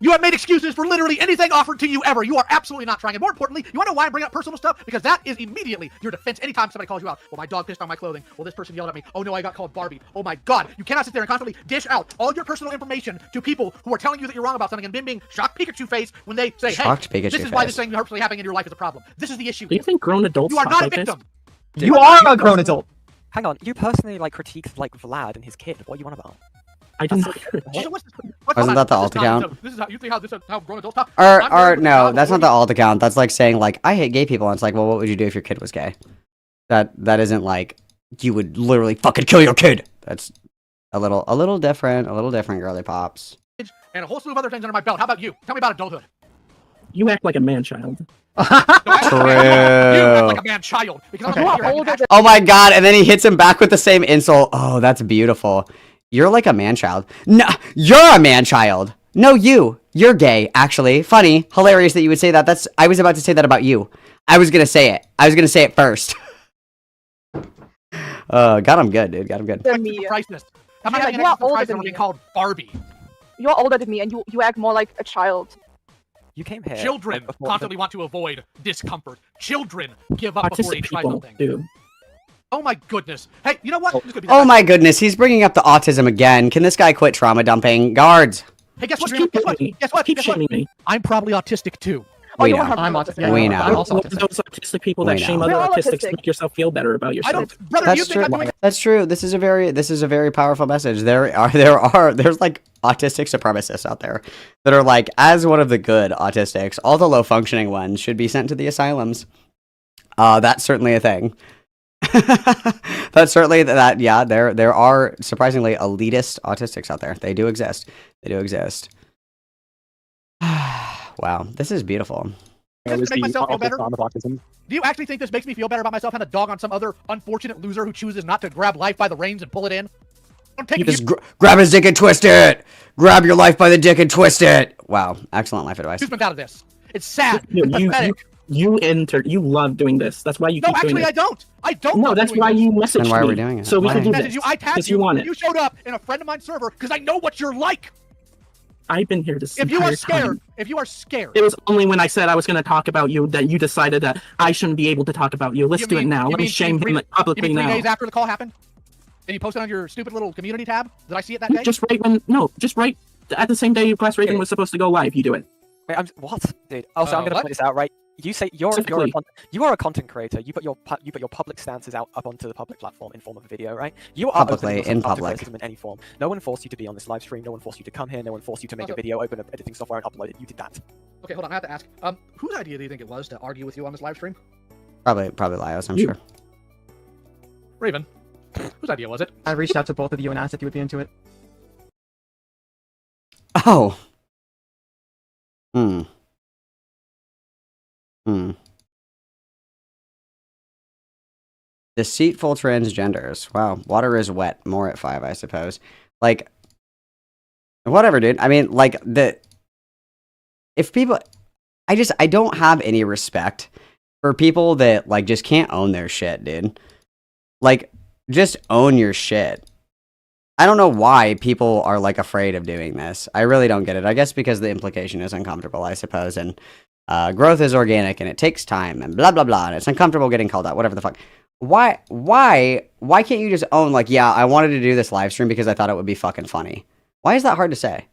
You have made excuses for literally anything offered to you ever. You are absolutely not trying. And more importantly, you want to know why I bring up personal stuff? Because that is immediately your defense anytime somebody calls you out. Well, my dog pissed on my clothing. Well, this person yelled at me. Oh no, I got called Barbie. Oh my god. You cannot sit there and constantly dish out all your personal information to people who are telling you that you're wrong about something and then being shocked Pikachu face when they say, hey, this is why this thing hopefully happening in your life is a problem. This is the issue. Do you think grown adults You are talk not a like this? victim. You are a grown adult. Hang on, you personally like critiqued like Vlad and his kid. What are you on about? I didn't. Wasn't that the alt account? This is how you think how grown adults talk. Or no, that's not the alt account. That's like saying like, I hate gay people. And it's like, well, what would you do if your kid was gay? That isn't like, you would literally fucking kill your kid. That's a little different, girly pops. And a whole slew of other things under my belt. How about you? Tell me about adulthood. You act like a man-child. You act like a man-child. Because I'm older than Oh my god, and then he hits him back with the same insult. Oh, that's beautiful. You're like a man-child. No, you're a man-child. No, you're gay, actually. Funny, hilarious that you would say that. I was about to say that about you. I was gonna say it. I was gonna say it first. Got him good, dude. Got him good. Priceless. I'm Yeah, not having you are an older price than over me. being called Barbie. You're older than me, and you act more like a child. You came here. Children constantly want to avoid discomfort. Children give up before they Autistic try people something. do. Oh my goodness. Hey, you know what? This could be the Oh best. my goodness, he's bringing up the autism again. Can this guy quit trauma dumping? Guards. Hey, guess what? Just keep Guess what? shaming me. Guess what? Keep Guess what? shaming me. I'm probably autistic too. We you know. have I'm autistic. We Yeah, know. I'm also Those autistic. autistic people that We shame know. other We're all autistics to autistic. make yourself feel better about I yourself. don't, brother. Do you That's think true. I'm doing? That's true. This is a very powerful message. There's like autistic supremacists out there that are like, as one of the good autistics, all the low functioning ones should be sent to the asylums. That's certainly a thing. That's certainly that. Yeah, there are surprisingly elitist autistics out there. They do exist. They do exist. Wow, this is beautiful. Does this make myself feel better? Do you actually think this makes me feel better about myself having a dog on some other unfortunate loser who chooses not to grab life by the reins and pull it in? Don't take You it. just grab his dick and twist it. Grab your life by the dick and twist it. Wow, excellent life advice. Out of this. It's sad. You, It's pathetic. you love doing this. That's why you No, keep doing actually, it. I don't. I don't. No, love that's doing why this. you messaged Then why are me. we doing it? So we Why? can do Messaged this. you. I tagged Because you want it. You showed up in a friend of mine's server because I know what you're like. I've been here this If you are entire scared, time. if you are scared, It was only when I said I was going to talk about you that you decided that I shouldn't be able to talk about you. Let's do it now. Let me shame him publicly you mean 3 now. days after the call happened? And you posted on your stupid little community tab? Did I see it that day? Just right at the same day Class Raven was supposed to go live. You do it. Wait, what, dude? Also, I'm gonna what? point this out, right? You say you are a content creator. You put your public stances out up onto the public platform in form of a video, right? You are Publicly, open to in constructive public. criticism in any form. No one forced you to be on this live stream. No one forced you to come here. No one forced you to make a video, open up editing software, and upload it. You did that. Okay, hold on. I have to ask. Whose idea do you think it was to argue with you on this live stream? Probably Lios, I'm sure. Raven, whose idea was it? I reached out to both of you and asked if you would be into it. Oh. Deceitful transgenders. Wow. Water is wet. More at 5, I suppose. Like, whatever, dude. I mean, like, if people, I don't have any respect for people that, like, just can't own their shit, dude. Like, just own your shit. I don't know why people are, like, afraid of doing this. I really don't get it. I guess because the implication is uncomfortable, I suppose, and growth is organic, and it takes time, and blah, blah, blah, and it's uncomfortable getting called out, whatever the fuck. Why can't you just own, like, yeah, I wanted to do this live stream because I thought it would be fucking funny? Why is that hard to say?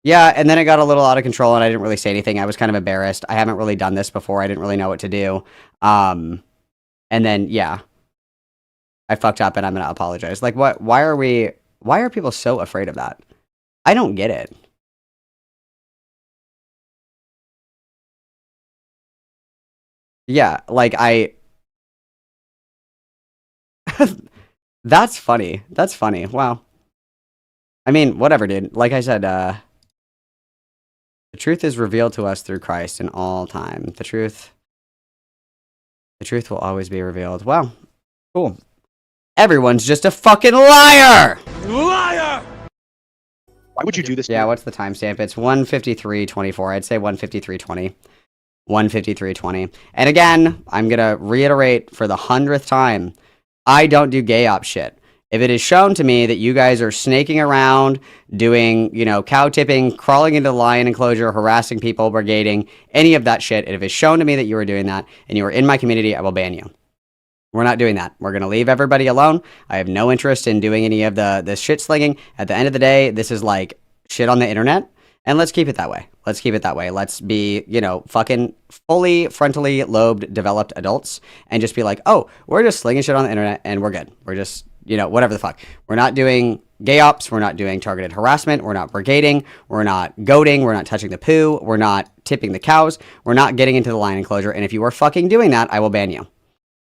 Yeah, and then it got a little out of control, and I didn't really say anything. I was kind of embarrassed. I haven't really done this before. I didn't really know what to do. And then yeah, I fucked up, and I'm gonna apologize. Like, what? Why are people so afraid of that? I don't get it. Yeah, like that's funny. That's funny. Wow. I mean, whatever, dude. Like I said, the truth is revealed to us through Christ in all time. The truth will always be revealed. Wow. Cool. Everyone's just a fucking liar! Liar! Why would you do this? Yeah, what's the timestamp? It's 1:53:24. I'd say 1:53:20. 1:53:20. And again, I'm gonna reiterate for the 100th time, I don't do gay op shit. If it is shown to me that you guys are snaking around, doing, you know, cow tipping, crawling into the lion enclosure, harassing people, brigading, any of that shit, and if it's shown to me that you are doing that and you are in my community, I will ban you. We're not doing that. We're going to leave everybody alone. I have no interest in doing any of the shit slinging. At the end of the day, this is like shit on the internet, and let's keep it that way. Let's keep it that way. Let's be, you know, fucking fully frontally lobed developed adults and just be like, oh, we're just slinging shit on the internet and we're good. We're just, you know, whatever the fuck. We're not doing gay ops. We're not doing targeted harassment. We're not brigading. We're not goading. We're not touching the poo. We're not tipping the cows. We're not getting into the lion enclosure. And if you are fucking doing that, I will ban you.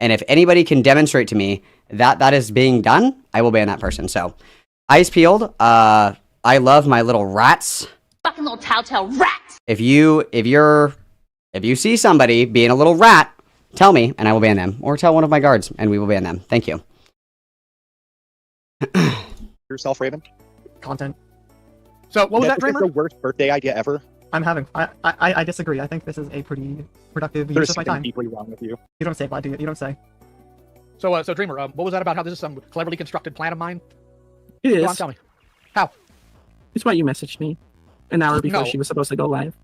And if anybody can demonstrate to me that that is being done, I will ban that person. So, eyes peeled. I love my little rats. Fucking little telltale rat! If you see somebody being a little rat, tell me and I will ban them. Or tell one of my guards and we will ban them. Thank you. Yourself, Raven. Content. So what was that, Dreamer? The worst birthday idea ever. I disagree. I think this is a pretty productive use of my time. Deeply wrong with you. You don't say, Vlad, do you? You don't say. So Dreamer, what was that about? How this is some cleverly constructed plan of mine? It is. Go on, tell me. How? It's why you messaged me an hour before she was supposed to go live.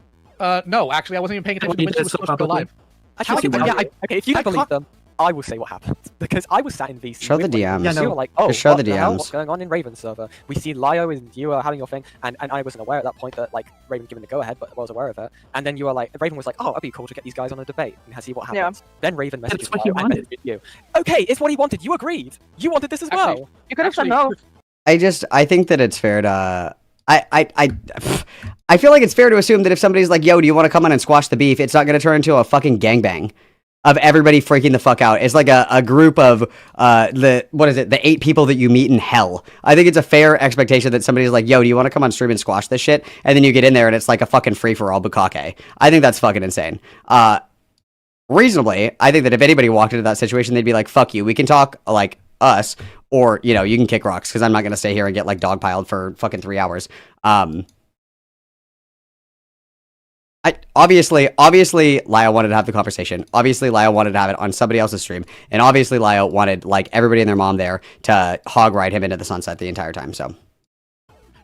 No, actually, I wasn't even paying attention to when she was supposed to go live. Okay, if you don't believe them, I will say what happened. Because I was sat in VC. Show the DMs. Yeah, no. You were like, oh, just show what the the hell? DMs. What's going on in Raven's server? We see Lio and you are having your thing, and I wasn't aware at that point that like Raven giving the go-ahead, but I was aware of it. And then you were like, Raven was like, oh, it'd be cool to get these guys on a debate and see what happens. Yeah. Then Raven messages what he wanted. you. Okay, it's what he wanted. You agreed. You wanted this as well. You could have said no. I think that it's fair to I feel like it's fair to assume that if somebody's like, yo, do you want to come on and squash the beef, it's not going to turn into a fucking gangbang of everybody freaking the fuck out. It's like a group of the 8 people that you meet in hell. I think it's a fair expectation that somebody's like, yo, do you want to come on stream and squash this shit? And then you get in there and it's like a fucking free-for-all bukkake. I think that's fucking insane. Reasonably, I think that if anybody walked into that situation, they'd be like, fuck you, we can talk like us, or, you know, you can kick rocks, because I'm not going to stay here and get like dogpiled for fucking 3 hours. Obviously, Lio wanted to have the conversation. Obviously, Lio wanted to have it on somebody else's stream. And obviously, Lio wanted, like, everybody and their mom there to hog ride him into the sunset the entire time, so.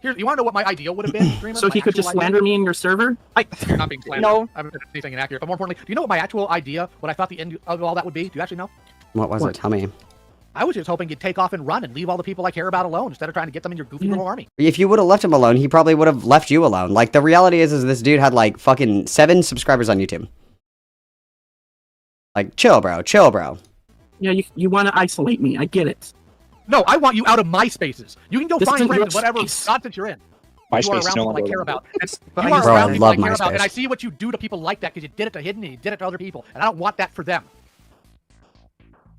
Here, you want to know what my idea would have been, Dreamer? So he could just slander me in your server? You're not being slandered. No. I haven't said anything inaccurate. But more importantly, do you know what my actual idea, what I thought the end of all that would be? Do you actually know? What was it? Tell me. I was just hoping you'd take off and run and leave all the people I care about alone instead of trying to get them in your goofy little army. If you would have left him alone, he probably would have left you alone. Like, the reality is this dude had, like, fucking 7 subscribers on YouTube. Like, chill, bro. Chill, bro. Yeah, you want to isolate me. I get it. No, I want you out of my spaces. You can go find friends in whatever nonsense you're in. My you are space around no people I care about. Bro, I love my space. And I see what you do to people like that because you did it to Hidden and you did it to other people. And I don't want that for them.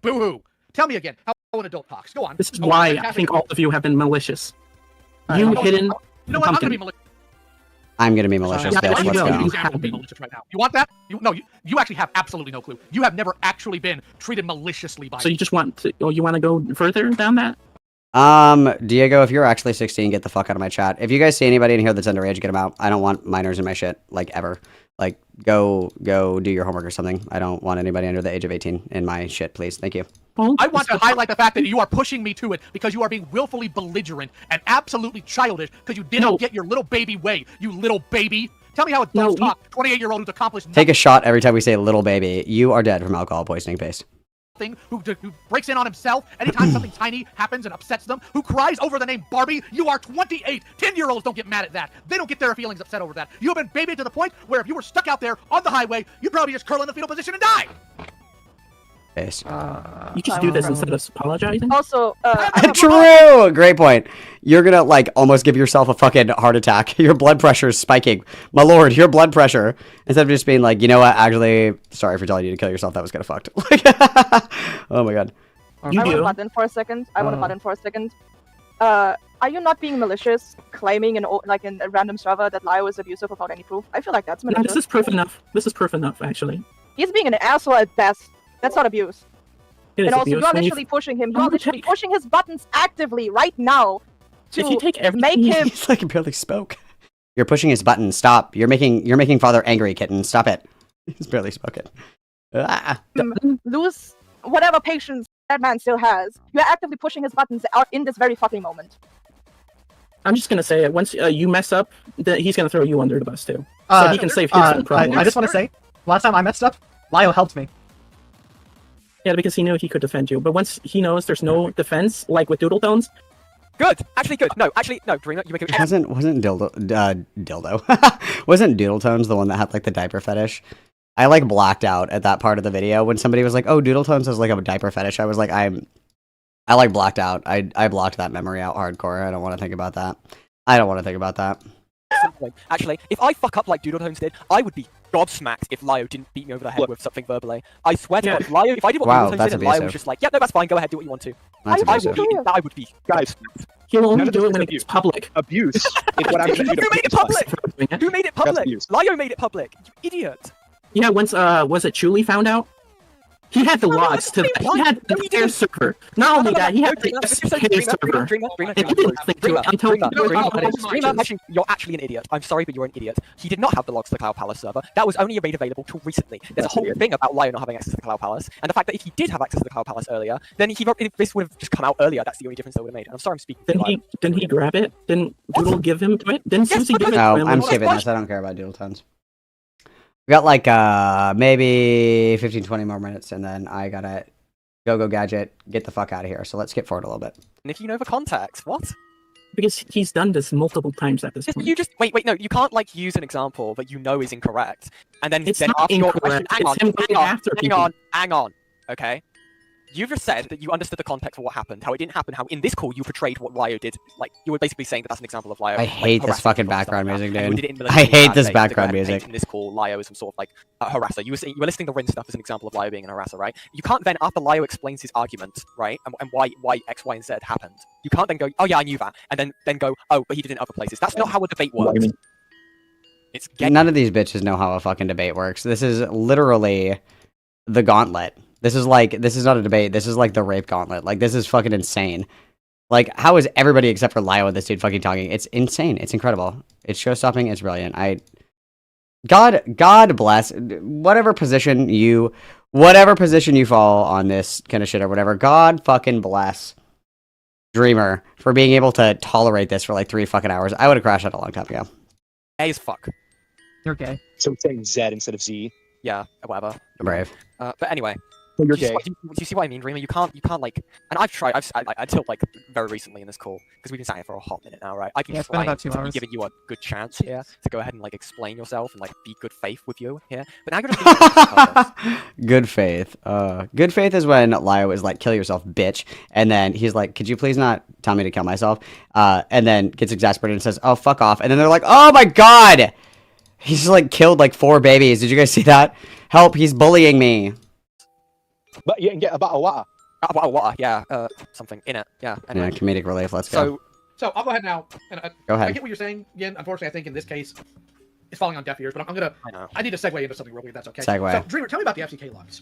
Boo-hoo. Tell me again. How an adult talks. Go on. This is why I think all of you have been malicious. You, Hidden, you know what? I'm gonna be malicious. I'm gonna be malicious, bitch. Let's go. You want that? You actually have absolutely no clue. You have never actually been treated maliciously by me. So you just want to, you want to go further down that? Diego, if you're actually 16, get the fuck out of my chat. If you guys see anybody in here that's underage, get them out. I don't want minors in my shit, like, ever. Like, go do your homework or something. I don't want anybody under the age of 18 in my shit, please. Thank you. I want to highlight the fact that you are pushing me to it because you are being willfully belligerent and absolutely childish because you didn't get your little baby way, you little baby. Tell me how adults talk. 28-year-old who's accomplished nothing. Take a shot every time we say little baby. You are dead from alcohol poisoning paste. thing, who breaks in on himself anytime something tiny happens and upsets them, who cries over the name Barbie. You are 28. 10-year-olds don't get mad at that. They don't get their feelings upset over that. You have been babied to the point where if you were stuck out there on the highway, you'd probably just curl in the fetal position and die. You just do this instead of apologizing? Also, True! Great point. You're gonna, like, almost give yourself a fucking heart attack. Your blood pressure is spiking. My lord, your blood pressure. Instead of just being like, you know what, actually, sorry for telling you to kill yourself. That was kind of fucked. Oh my god. I want to butt in for a second. Are you not being malicious, claiming in a random server that Lio is abusive without any proof? I feel like that's malicious. No, this is proof enough. This is proof enough, actually. He's being an asshole at best. That's not abuse. It is and also, abuse you're when literally pushing him. You're literally pushing his buttons actively right now to If you take make him. He's like, barely spoke. You're pushing his button. Stop. You're making father angry, kitten. Stop it. He's barely spoken. Lose whatever patience that man still has. You're actively pushing his buttons out in this very fucking moment. I'm just gonna say it. Once you mess up, he's gonna throw you under the bus too. So he can save his own problem. I just want to say, last time I messed up, Lio helped me. Yeah, because he knew he could defend you. But once he knows there's no defense, like with Doodle Tones. Good. Actually, good. No, Dreamer, you make it. Wasn't wasn't Doodle Tones the one that had like the diaper fetish? I like blacked out at that part of the video when somebody was like, "Oh, Doodle Tones has like a diaper fetish." I was like, I like blacked out. I blocked that memory out hardcore. I don't want to think about that. Actually, if I fuck up like Doodle Tones did, I would be gobsmacked if Lio didn't beat me over the head with something verbally. I swear to God, if Lio, if I did what Doodle Tones did and Lio was just like, yeah, no, that's fine, go ahead, do what you want to. I would be guys. He'll only do it when it's public. Abuse is what I'm going to do. Who made it public? Who made it public? Lio made it public. You idiot. Yeah, once was it Chuli found out? He had the logs to he had the entire server. Not only that, he had the SK server. And he didn't think to it until Dreamer, you're actually an idiot. I'm sorry, but you're an idiot. He did not have the logs to the Cloud Palace server. That was only made available till recently. There's a whole thing about Lio not having access to the Cloud Palace, and the fact that if he did have access to the Cloud Palace earlier, then if this would have just come out earlier. That's the only difference that would have made. I'm sorry, I'm speaking. Didn't he grab it? Didn't Doodle give him to it? Didn't Susie give it to him? No, I'm skipping this. I don't care about Doodle Tones. We got like maybe 15-20 more minutes, and then I gotta go gadget, get the fuck out of here. So let's skip forward a little bit. And if you know the context, what? Because he's done this multiple times at this point. You just wait, no, you can't like use an example that you know is incorrect, and then it's not incorrect. Hang on, okay. You've just said that you understood the context of what happened, how it didn't happen, how in this call you portrayed what Lio did. Like, you were basically saying that that's an example of Lio. I hate this fucking background music, dude. I hate this background music. In this call, Lio is some sort of like harasser. You were listing the Rin stuff as an example of Lio being an harasser, right? You can't then, after Lio explains his argument, right, and why X, Y, and Z happened, you can't then go, oh yeah, I knew that, and then go, oh, but he did it in other places. That's not how a debate works. None of these bitches know how a fucking debate works. This is literally the gauntlet. This is not a debate. This is like the rape gauntlet. Like, this is fucking insane. Like, how is everybody except for Lio and this dude fucking talking? It's insane. It's incredible. It's show-stopping. It's brilliant. God bless. Whatever position you fall on this kind of shit or whatever, God fucking bless Dreamer for being able to tolerate this for like 3 fucking hours. I would have crashed out a long time ago. Gay as fuck. You're gay. So it's saying Z instead of Z. Yeah, whatever. I'm brave. But anyway. Do you see what I mean, Dreamer? You can't like, and I've tried, until like very recently in this call, because we've been sat here for a hot minute now, right? I've been trying to be giving you a good chance here to go ahead and like explain yourself and like be good faith with you here. But now you're just good faith. Good faith is when Lio is like, kill yourself, bitch. And then he's like, could you please not tell me to kill myself? And then gets exasperated and says, oh, fuck off. And then they're like, oh my god! He's like killed like 4 babies. Did you guys see that? Help, he's bullying me. But you can get a bottle of water. Yeah, something in it. Yeah. Anyway. Yeah, comedic relief. Let's go. So I'll go ahead now. And go ahead. I get what you're saying. Again, unfortunately, I think in this case, it's falling on deaf ears. But I need to segue into something real quick. That's okay. Segue. So Dreamer, tell me about the FCK logs.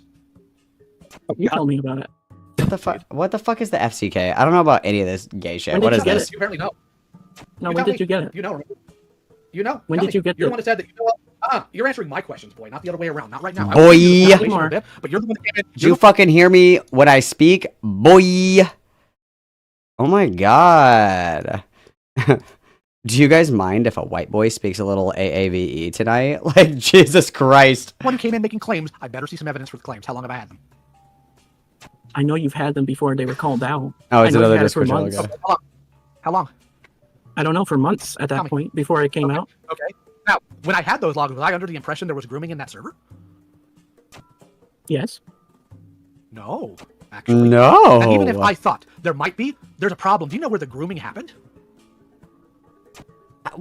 You tell me about it. What the fuck is the FCK? I don't know about any of this gay shit. What is this? You apparently know. No, when did you get it? You know. You know. When did you get it? You're the one that said that. You know what? You're answering my questions, boy, not the other way around. Not right now. Boy. But you're the one that came in. Do you fucking hear me when I speak? Boy. Oh my god. Do you guys mind if a white boy speaks a little AAVE tonight? Like, Jesus Christ. One who came in making claims. I better see some evidence for the claims. How long have I had them? I know you've had them before they were called out. Oh, it's I know another you had it for Discord channel months. guy. How long? I don't know, for months at that point, before it came out. Okay. Now, when I had those logs, was I under the impression there was grooming in that server? Yes. No, actually. No. And even if I thought there might be, there's a problem. Do you know where the grooming happened?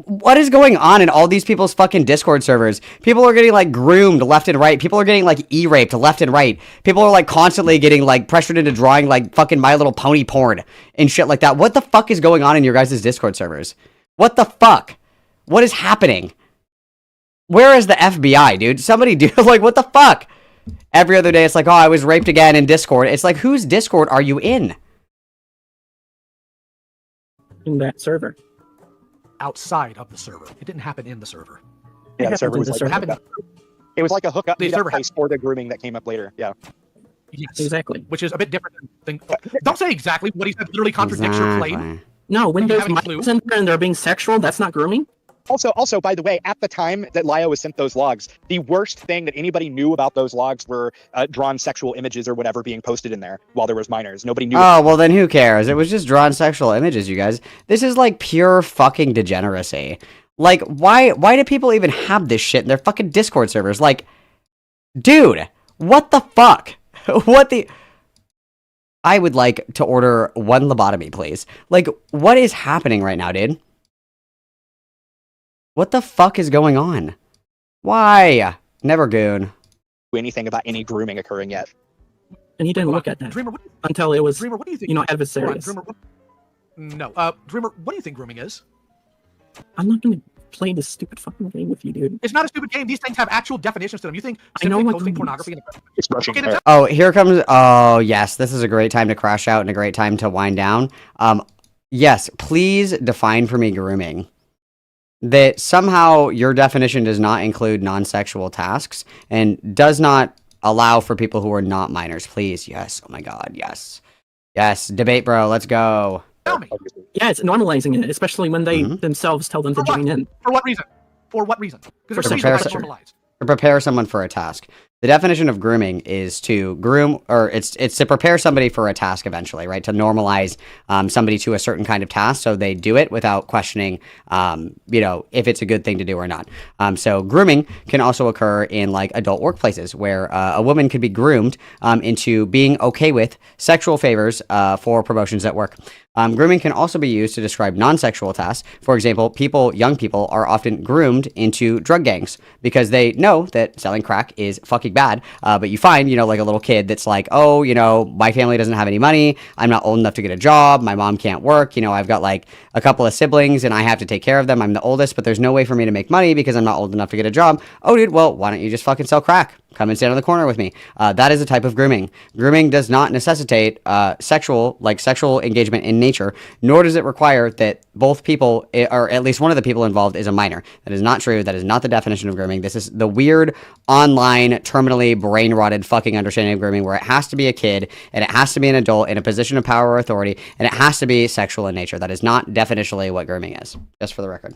What is going on in all these people's fucking Discord servers? People are getting like groomed left and right. People are getting like e-raped left and right. People are like constantly getting like pressured into drawing like fucking My Little Pony porn and shit like that. What the fuck is going on in your guys' Discord servers? What the fuck? What is happening? Where is the FBI, dude? Somebody do like, what the fuck? Every other day it's like, oh, I was raped again in Discord. It's like, whose Discord are you in? In that server. Outside of the server. It didn't happen in the server. Yeah, the server was like it was like a hookup The server place for the grooming that came up later. Yeah. Yes. Exactly. Which is a bit different than don't say exactly what he said literally contradicts your claim. No, when You there's have any minors in there and they're being sexual, that's not grooming. Also, by the way, at the time that Lio was sent those logs, the worst thing that anybody knew about those logs were drawn sexual images or whatever being posted in there while there was minors. Nobody knew. Oh, well then who cares? It was just drawn sexual images, you guys. This is like pure fucking degeneracy. Like, why do people even have this shit in their fucking Discord servers? Like, dude, what the fuck? What the... I would like to order 1 lobotomy, please. Like, what is happening right now, dude? What the fuck is going on? Why? Never goon. Anything about any grooming occurring yet. And he didn't look at that Dreamer, until it was, Dreamer, what do you think? you know, Hold on, adversarious. Dreamer, no, Dreamer, what do you think grooming is? I'm not going to play this stupid fucking game with you, dude. It's not a stupid game. These things have actual definitions to them. You think I know simply what posting grooming pornography in It's brushing hair. Oh, here comes... Oh, yes. This is a great time to crash out and a great time to wind down. Yes, please define for me grooming. That somehow your definition does not include non-sexual tasks and does not allow for people who are not minors. Please, yes. Oh my god, yes. Yes, debate bro, let's go. Tell me. Yeah, it's normalizing it, especially when they themselves tell them to join in. For what reason? For what reason? Because To they're saying normalized. prepare someone for a task. The definition of grooming is to groom, or it's to prepare somebody for a task eventually, right? To normalize somebody to a certain kind of task so they do it without questioning, you know, if it's a good thing to do or not. So grooming can also occur in like adult workplaces where a woman could be groomed into being okay with sexual favors for promotions at work. Grooming can also be used to describe non-sexual tasks. For example, young people are often groomed into drug gangs because they know that selling crack is fucking bad. But you find, you know, like a little kid that's like, oh, you know, my family doesn't have any money. I'm not old enough to get a job. My mom can't work. You know, I've got like a couple of siblings and I have to take care of them. I'm the oldest, but there's no way for me to make money because I'm not old enough to get a job. Oh, dude, well, why don't you just fucking sell crack? Come and stand on the corner with me. That is a type of grooming. Grooming does not necessitate sexual engagement in nature, nor does it require that both people, or at least one of the people involved, is a minor. That is not true. That is not the definition of grooming. This is the weird, online, terminally brain-rotted fucking understanding of grooming where it has to be a kid, and it has to be an adult in a position of power or authority, and it has to be sexual in nature. That is not definitionally what grooming is, just for the record.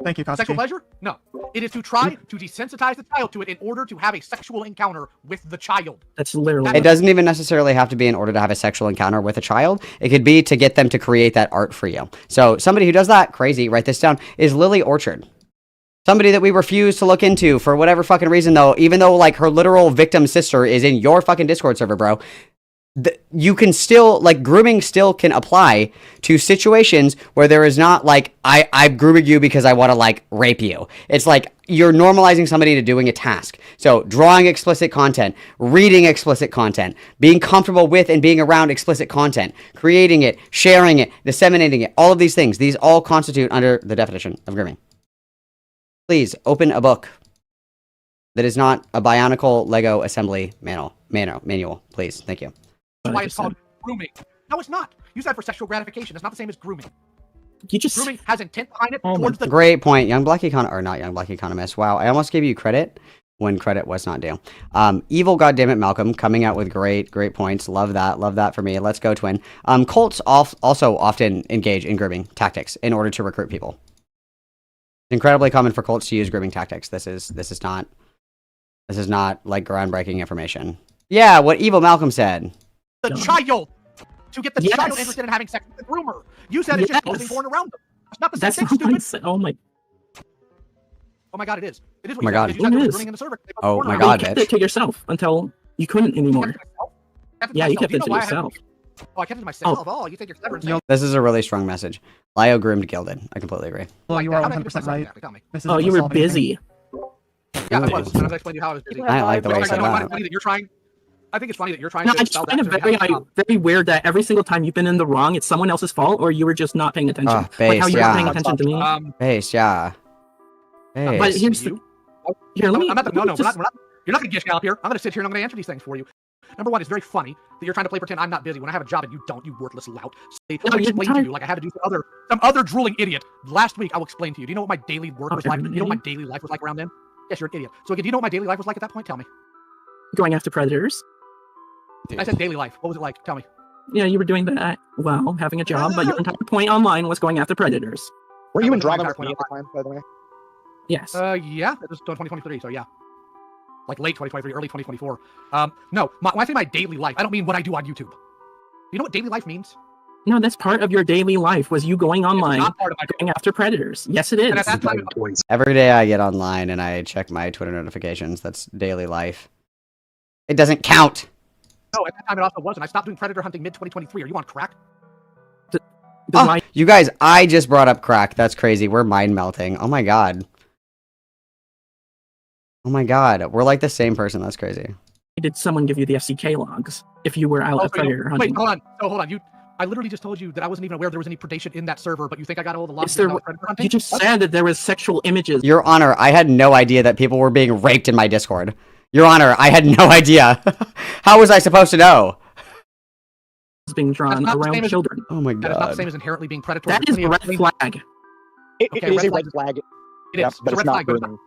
Thank you, Katsuki. Sexual pleasure? No. It is to try to desensitize the child to it in order to have a sexual encounter with the child. That's literally... It doesn't even necessarily have to be in order to have a sexual encounter with a child. It could be to get them to create that art for you. So somebody who does that, crazy, write this down, is Lily Orchard. Somebody that we refuse to look into for whatever fucking reason, though, even though like her literal victim sister is in your fucking Discord server, bro. You can still, like, grooming still can apply to situations where there is not, like, I'm grooming you because I want to, like, rape you. It's like, you're normalizing somebody to doing a task. So, drawing explicit content, reading explicit content, being comfortable with and being around explicit content, creating it, sharing it, disseminating it, all of these things, these all constitute under the definition of grooming. Please, open a book that is not a Bionicle Lego assembly manual, please. Thank you. That's why it's called grooming. No, it's not. Use that for sexual gratification. It's not the same as grooming. Grooming has intent behind it towards the... Great point. Young Black or not Young Black Economist. Wow, I almost gave you credit when credit was not due. Evil Goddamnit Malcolm coming out with great points. Love that for me. Let's go, Twin. Cults also often engage in grooming tactics in order to recruit people. It's incredibly common for cults to use grooming tactics. This is not like groundbreaking information. Yeah, what Evil Malcolm said. the child to get the Yes. child interested in having sex with the groomer. You said it's just clothing Yes. worn around them. It's not the same That's thing, not what I stupid. said. Oh my. Oh my god, it is. It is Oh what my you god. said. You said there was It is. grooming in the server. They Oh worn my around god, You them. kept it to yourself until you couldn't anymore. Kept it to Yeah, you myself. kept Do it to know why I had yourself. Oh, I kept it to myself. Oh, you said your severance. This is a really strong message. Lio groomed Gilded. I completely agree. Well, you are How did I get 100% right. exactly? Tell me. This Oh, isn't you were solving anything. busy. Yeah, I Ooh. was. And I was explaining to you how I was busy. I like the way you said I find that. it funny that you're trying. I think it's funny that you're trying No, to I just sell find that it to very, have very weird that every single time you've been in the wrong, it's someone else's fault, or you were just not paying attention. Oh, Like how base, you yeah. were paying attention to me. Base, yeah. But Base. here's the, here, let me. I'm not, no, no, just- we're not, you're not going to gish up here. I'm going to sit here and I'm going to answer these things for you. Number one, it's very funny that you're trying to play pretend I'm not busy when I have a job and you don't, you worthless lout. See, No, I'll you're explain to tired. you like I had to do some other drooling idiot. Last week, I will explain to you. Do you know what my daily work was you're like? an Do you know what my idiot? daily life was like around then? Yes, you're an idiot. So again, do you know what my daily life was like at that point? Tell me. Going after predators. I said daily life. What was it like? Tell me. Yeah, you were doing that well, having a job, but your entire point online was going after predators. Were you in That was my drama entire with me at the time, by the way? Yes. Yeah, it was 2023, so yeah. Like late 2023, early 2024. No, when I say my daily life, I don't mean what I do on YouTube. You know what daily life means? No, that's part of your daily life, was you going online, not part of my going after predators. Yes, it is. And at that time, Every day I get online and I check my Twitter notifications. That's daily life. It doesn't count. no, at that time it also wasn't. I stopped doing predator hunting mid 2023. Are you on crack? Oh, you guys, I just brought up crack. That's crazy. We're mind melting. Oh my god. Oh my god. We're like the same person. That's crazy. Did someone give you the FCK logs if you were out at predator hunting? Wait, hold on. So hold on. I literally just told you that I wasn't even aware there was any predation in that server, but you think I got all the logs? Is there, when I was predator hunting? you just said that there was sexual images. Your Honor, I had no idea that people were being raped in my Discord. Your Honor, I had no idea. How was I supposed to know? Being drawn That's not the same around as- children. Oh my That is not the god. same as inherently being predatory. That is a red flag. It Okay, is red a red flag. It Yep, is. but It's a it's red not flag, but grooming.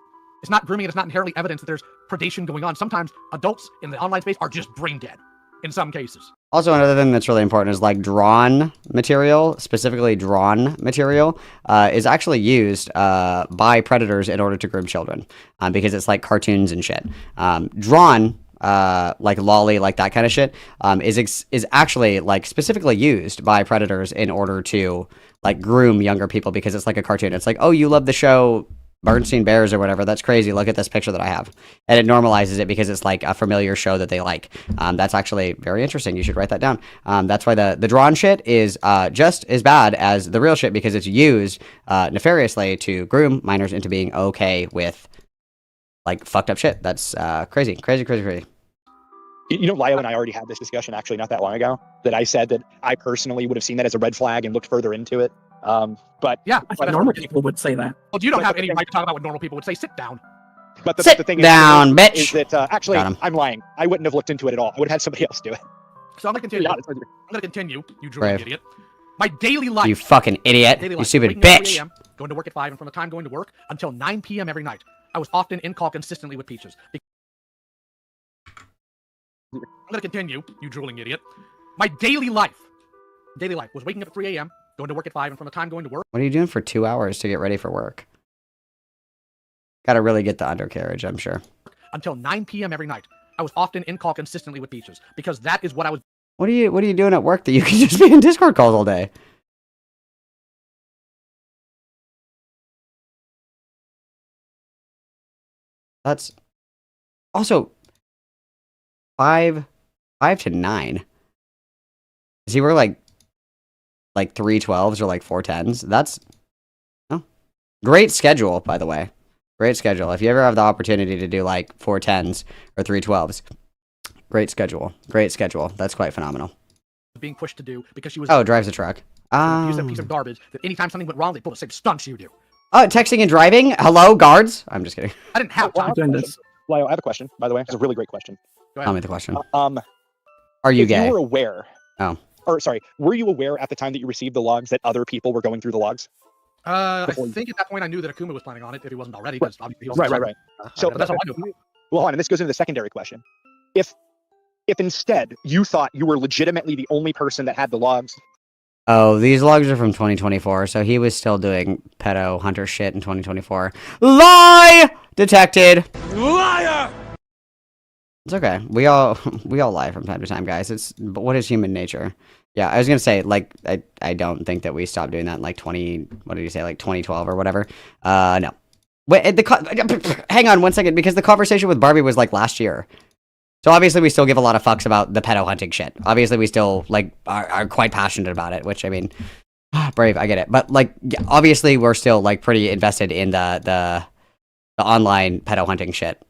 it's not grooming and it's not inherently evidence that there's predation going on. Sometimes adults in the online space are just brain dead in some cases. Also, another thing that's really important is like drawn material, specifically drawn material, is actually used by predators in order to groom children because it's like cartoons and shit. Drawn, like lolly, like that kind of shit, is actually like specifically used by predators in order to like groom younger people because it's like a cartoon. It's like, oh, you love the show Bernstein Bears or whatever. That's crazy. Look at this picture that I have. And it normalizes it because it's like a familiar show that they like. That's actually very interesting. You should write that down. That's why the drawn shit is just as bad as the real shit because it's used nefariously to groom minors into being okay with like fucked up shit. That's crazy. You know, Lio and I already had this discussion actually not that long ago. That I said that I personally would have seen that as a red flag and looked further into it. But yeah, I think normal people would say that. Well, you don't have any right to talk about what normal people would say. Sit down. But the, Sit the thing down, is, bitch. is that actually Got him. I'm lying. I wouldn't have looked into it at all. I would have had somebody else do it. So I'm gonna continue. Yeah, I'm gonna continue. You drooling Brave. idiot. My daily life. You fucking idiot. Daily You life. stupid Waking up at 3 bitch. a.m., going to work at 5, and from the time going to work until 9 p.m. every night. I was often in call consistently with Peaches. I'm gonna continue. You drooling idiot. My daily life was waking up at 3 a.m., going to work at 5, and from the time going to work. What are you doing for 2 hours to get ready for work? Gotta really get the undercarriage, I'm sure. Until 9 p.m. every night. I was often in call consistently with Peaches because that is what I was. What are you doing at work that you can just be in Discord calls all day? That's also 5 to 9. Does he wear like 3 12s or like 4 10s? That's great schedule, by the way. Great schedule. If you ever have the opportunity to do like 4 10s or 3 12s, great schedule. Great schedule. That's quite phenomenal. being pushed to do because she was. Oh, drives a truck. Use a piece of garbage that anytime something went wrong, they pull the same stunts you do. Oh, texting and driving? Hello, guards? I'm just kidding. I didn't have time. doing this. Lio, I have a question, by the way. It's a really great question. Tell me the question. Are you gay? You were aware. Oh. Or sorry, were you aware at the time that you received the logs that other people were going through the logs? I think at that point I knew that Akuma was planning on it if he wasn't already. Because obviously he wasn't Right. So that's all I knew. Well, hold on, and this goes into the secondary question. If instead you thought you were legitimately the only person that had the logs. Oh, these logs are from 2024, so he was still doing pedo hunter shit in 2024. Lie detected. Liar! It's okay. We all lie from time to time, guys. But what is human nature? Yeah, I was gonna say, like, I don't think that we stopped doing that in like what did you say, like 2012 or whatever? No. Wait, hang on 1 second, because the conversation with Barbie was like last year. So obviously we still give a lot of fucks about the pedo hunting shit. Obviously we still like are quite passionate about it, which I mean, brave, I get it. But like, obviously we're still like pretty invested in the online pedo hunting shit.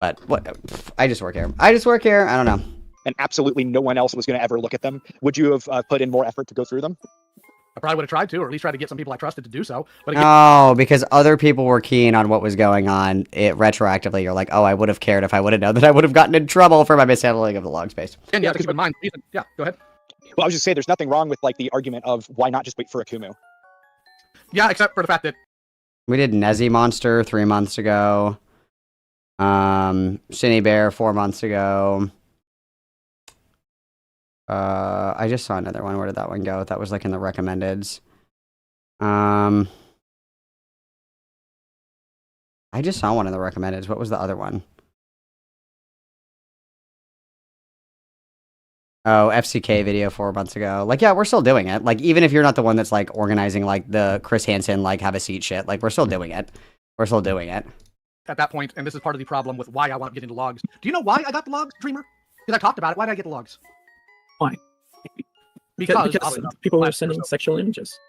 But what? I just work here. I don't know. And absolutely no one else was going to ever look at them. Would you have put in more effort to go through them? I probably would have tried to, or at least tried to get some people I trusted to do so. But again, no, because other people were keen on what was going on. It retroactively, you're like, oh, I would have cared if I would have known that I would have gotten in trouble for my mishandling of the log space. And you have to keep in mind, yeah, go ahead. Well, I was just saying, there's nothing wrong with like the argument of why not just wait for Akumu. Yeah, except for the fact that we did Nezzy Monster 3 months ago. Shinny Bear 4 months ago. I just saw another one. Where did that one go? That was like in the recommendeds. I just saw one in the recommendeds. What was the other one? Oh, FCK video 4 months ago. Like, yeah, we're still doing it. Like, even if you're not the one that's like organizing like the Chris Hansen like have a seat shit, like we're still doing it. We're still doing it. At that point, and this is part of the problem with why I want to get into logs. Do you know why I got the logs, Dreamer? Because I talked about it. Why did I get the logs? Why? Because people were sending sexual images.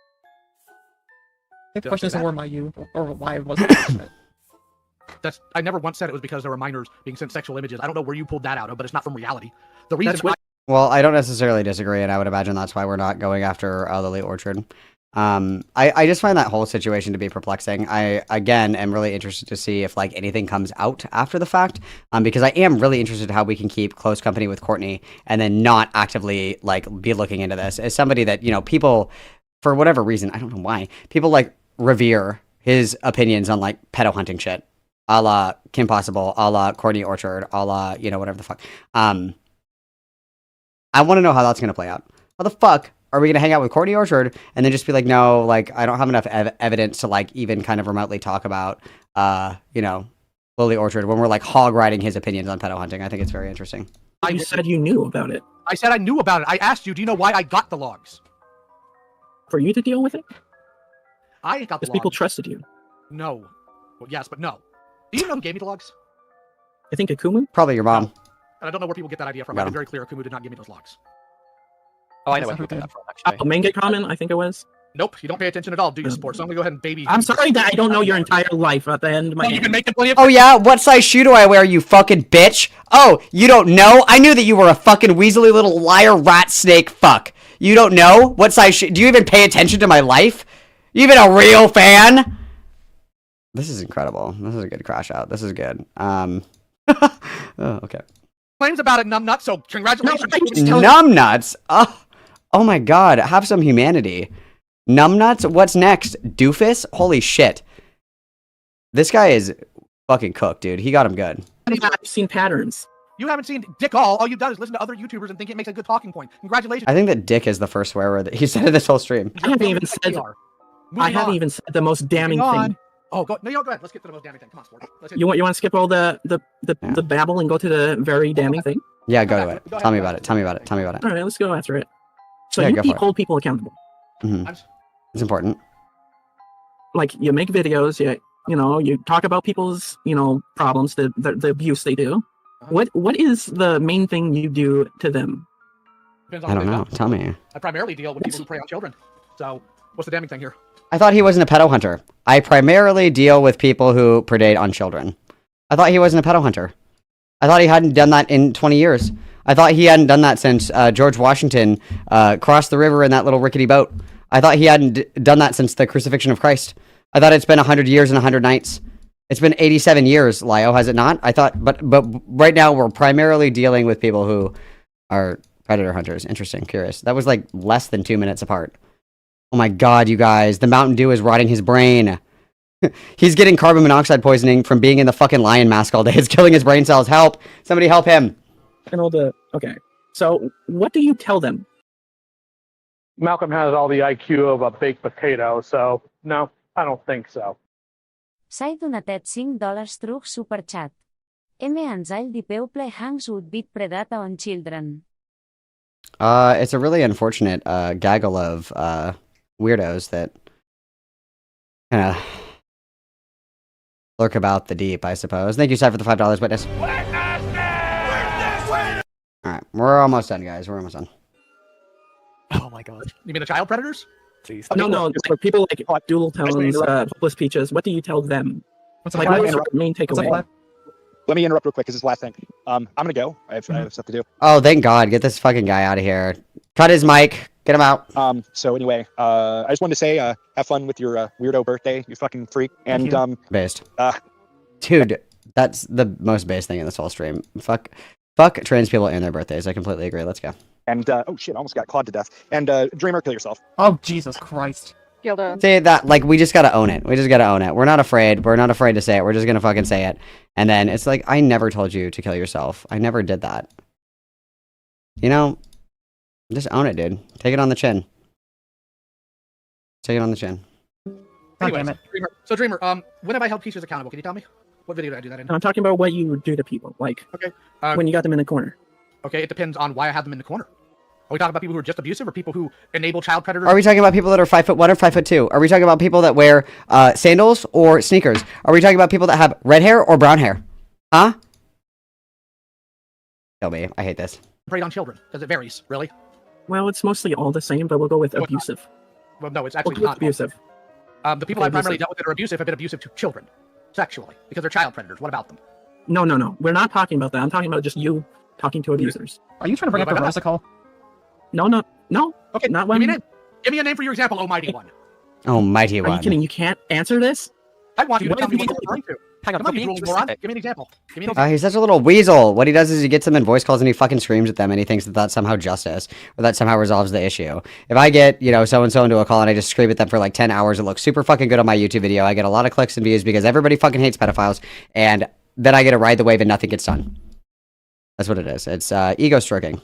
The question isn't why you, or why it wasn't. I never once said it was because there were minors being sent sexual images. I don't know where you pulled that out of, but it's not from reality. The reason Well, I don't necessarily disagree, and I would imagine that's why we're not going after Lily Orchard. I just find that whole situation to be perplexing. I, again, am really interested to see if, like, anything comes out after the fact, because I am really interested in how we can keep close company with Courtney and then not actively, like, be looking into this. As somebody that, you know, people, for whatever reason, I don't know why, people, like, revere his opinions on, like, pedo hunting shit, a la Kim Possible, a la Courtney Orchard, a la, you know, whatever the fuck. I want to know how that's going to play out. How the fuck are we going to hang out with Courtney Orchard and then just be like, no, like, I don't have enough evidence to, like, even kind of remotely talk about, you know, Lily Orchard when we're, like, hog riding his opinions on pedo hunting. I think it's very interesting. You said you knew about it. I said I knew about it. I asked you, do you know why I got the logs? For you to deal with it? I got the logs. Because people trusted you. No. Well, yes, but no. Do you know who gave me the logs? I think Akumu? Probably your mom. And I don't know where people get that idea from. I've been very clear, Akumu did not give me those logs. Oh, I know where people get that from, actually. Manga comment, I think it was. Nope, you don't pay attention at all, do you, sports? So I'm gonna go ahead and baby. I'm sorry that I don't know your entire life at the end of my you can make plenty of. Oh yeah? What size shoe do I wear, you fucking bitch? Oh, you don't know? I knew that you were a fucking weaselly little liar rat snake fuck. You don't know? What size shoe? Do you even pay attention to my life? You even a real fan? This is incredible. This is a good crash out. This is good. Oh, okay. Claims about it, numbnuts, so congratulations. Numbnuts? Oh my god, have some humanity. Numbnuts? What's next? Doofus? Holy shit. This guy is fucking cooked, dude. He got him good. I've seen patterns. You haven't seen Dick all you've done is listen to other YouTubers and think it makes a good talking point. Congratulations. I think that Dick is the first swear word that he said in this whole stream. I haven't even said the most damning thing. Oh, go ahead. Let's get to the most damning thing. Come on, sport. You want to skip all the babble and go to the very damning thing? Yeah, go to it. Tell me about it. Tell me about it. Tell me about it. All right, let's go after it. So Yeah, you go keep for it. hold people accountable. Mm-hmm. It's important. Like you make videos, you talk about people's problems, the abuse they do. What is the main thing you do to them? I don't know. Tell me. I primarily deal with people who prey on children. So what's the damning thing here? I thought he wasn't a pedo hunter. I primarily deal with people who predate on children. I thought he wasn't a pedo hunter. I thought he hadn't done that in 20 years. I thought he hadn't done that since George Washington crossed the river in that little rickety boat. I thought he hadn't done that since the crucifixion of Christ. I thought it's been 100 years and 100 nights. It's been 87 years, Lio, has it not? I thought, but right now we're primarily dealing with people who are predator hunters. Interesting, curious. That was like less than 2 minutes apart. Oh my god, you guys. The Mountain Dew is rotting his brain. He's getting carbon monoxide poisoning from being in the fucking lion mask all day. It's killing his brain cells. Help. Somebody help him. Okay. So, what do you tell them? Malcolm has all the IQ of a baked potato, so no, I don't think so. S'ha donatet $5 truc superchat. Anxiety people hangs with big predator on children. It's a really unfortunate gaggle of weirdos that kind of lurk about the deep, I suppose. Thank you, Sai, for the $5 witness. Alright, we're almost done, guys. We're almost done. Oh my god. You mean the child predators? Please. No, for people like Doodle Tones, Hopeless Peaches, what do you tell them? What's like, what's your main takeaway? Let me interrupt real quick. This is the last thing. I'm gonna go. I have stuff to do. Oh, thank God. Get this fucking guy out of here. Cut his mic. Get him out. So anyway, I just wanted to say, have fun with your weirdo birthday, you fucking freak. And based. Dude, that's the most based thing in this whole stream. Fuck trans people and their birthdays. I completely agree. Let's go. And oh shit, I almost got clawed to death. And Dreamer, kill yourself. Oh Jesus Christ. Say that, like, we just gotta own it. We just gotta own it. We're not afraid. We're not afraid to say it. We're just gonna fucking say it. And then it's like, I never told you to kill yourself. I never did that. You know, just own it, dude. Take it on the chin. Take it on the chin. Anyways, Dreamer, when have I held teachers accountable? Can you tell me? What video did I do that in? I'm talking about what you do to people, like when you got them in the corner. Okay, it depends on why I have them in the corner. Are we talking about people who are just abusive, or people who enable child predators? Are we talking about people that are 5'1" or 5'2"? Are we talking about people that wear sandals or sneakers? Are we talking about people that have red hair or brown hair? Huh? Kill me. I hate this. Preyed on children, because it varies, really. Well, it's mostly all the same, but we'll go with abusive. Well, no, it's actually not abusive. The people I primarily dealt with that are abusive have been abusive to children, sexually, because they're child predators. What about them? No. We're not talking about that. I'm talking about just you talking to abusers. Are you trying to bring up the Rosical? No. Okay, not when. Give me a name for your example, Almighty One. Almighty One. Are you kidding? You can't answer this? I want you to tell me what you're referring to. Hang on, Come on, you rules moron. Give me an example. He's such a little weasel. What he does is he gets them in voice calls and he fucking screams at them and he thinks that that's somehow justice or that somehow resolves the issue. If I get, so-and-so into a call and I just scream at them for like 10 hours, it looks super fucking good on my YouTube video. I get a lot of clicks and views because everybody fucking hates pedophiles, and then I get to ride the wave and nothing gets done. That's what it is. It's ego stroking.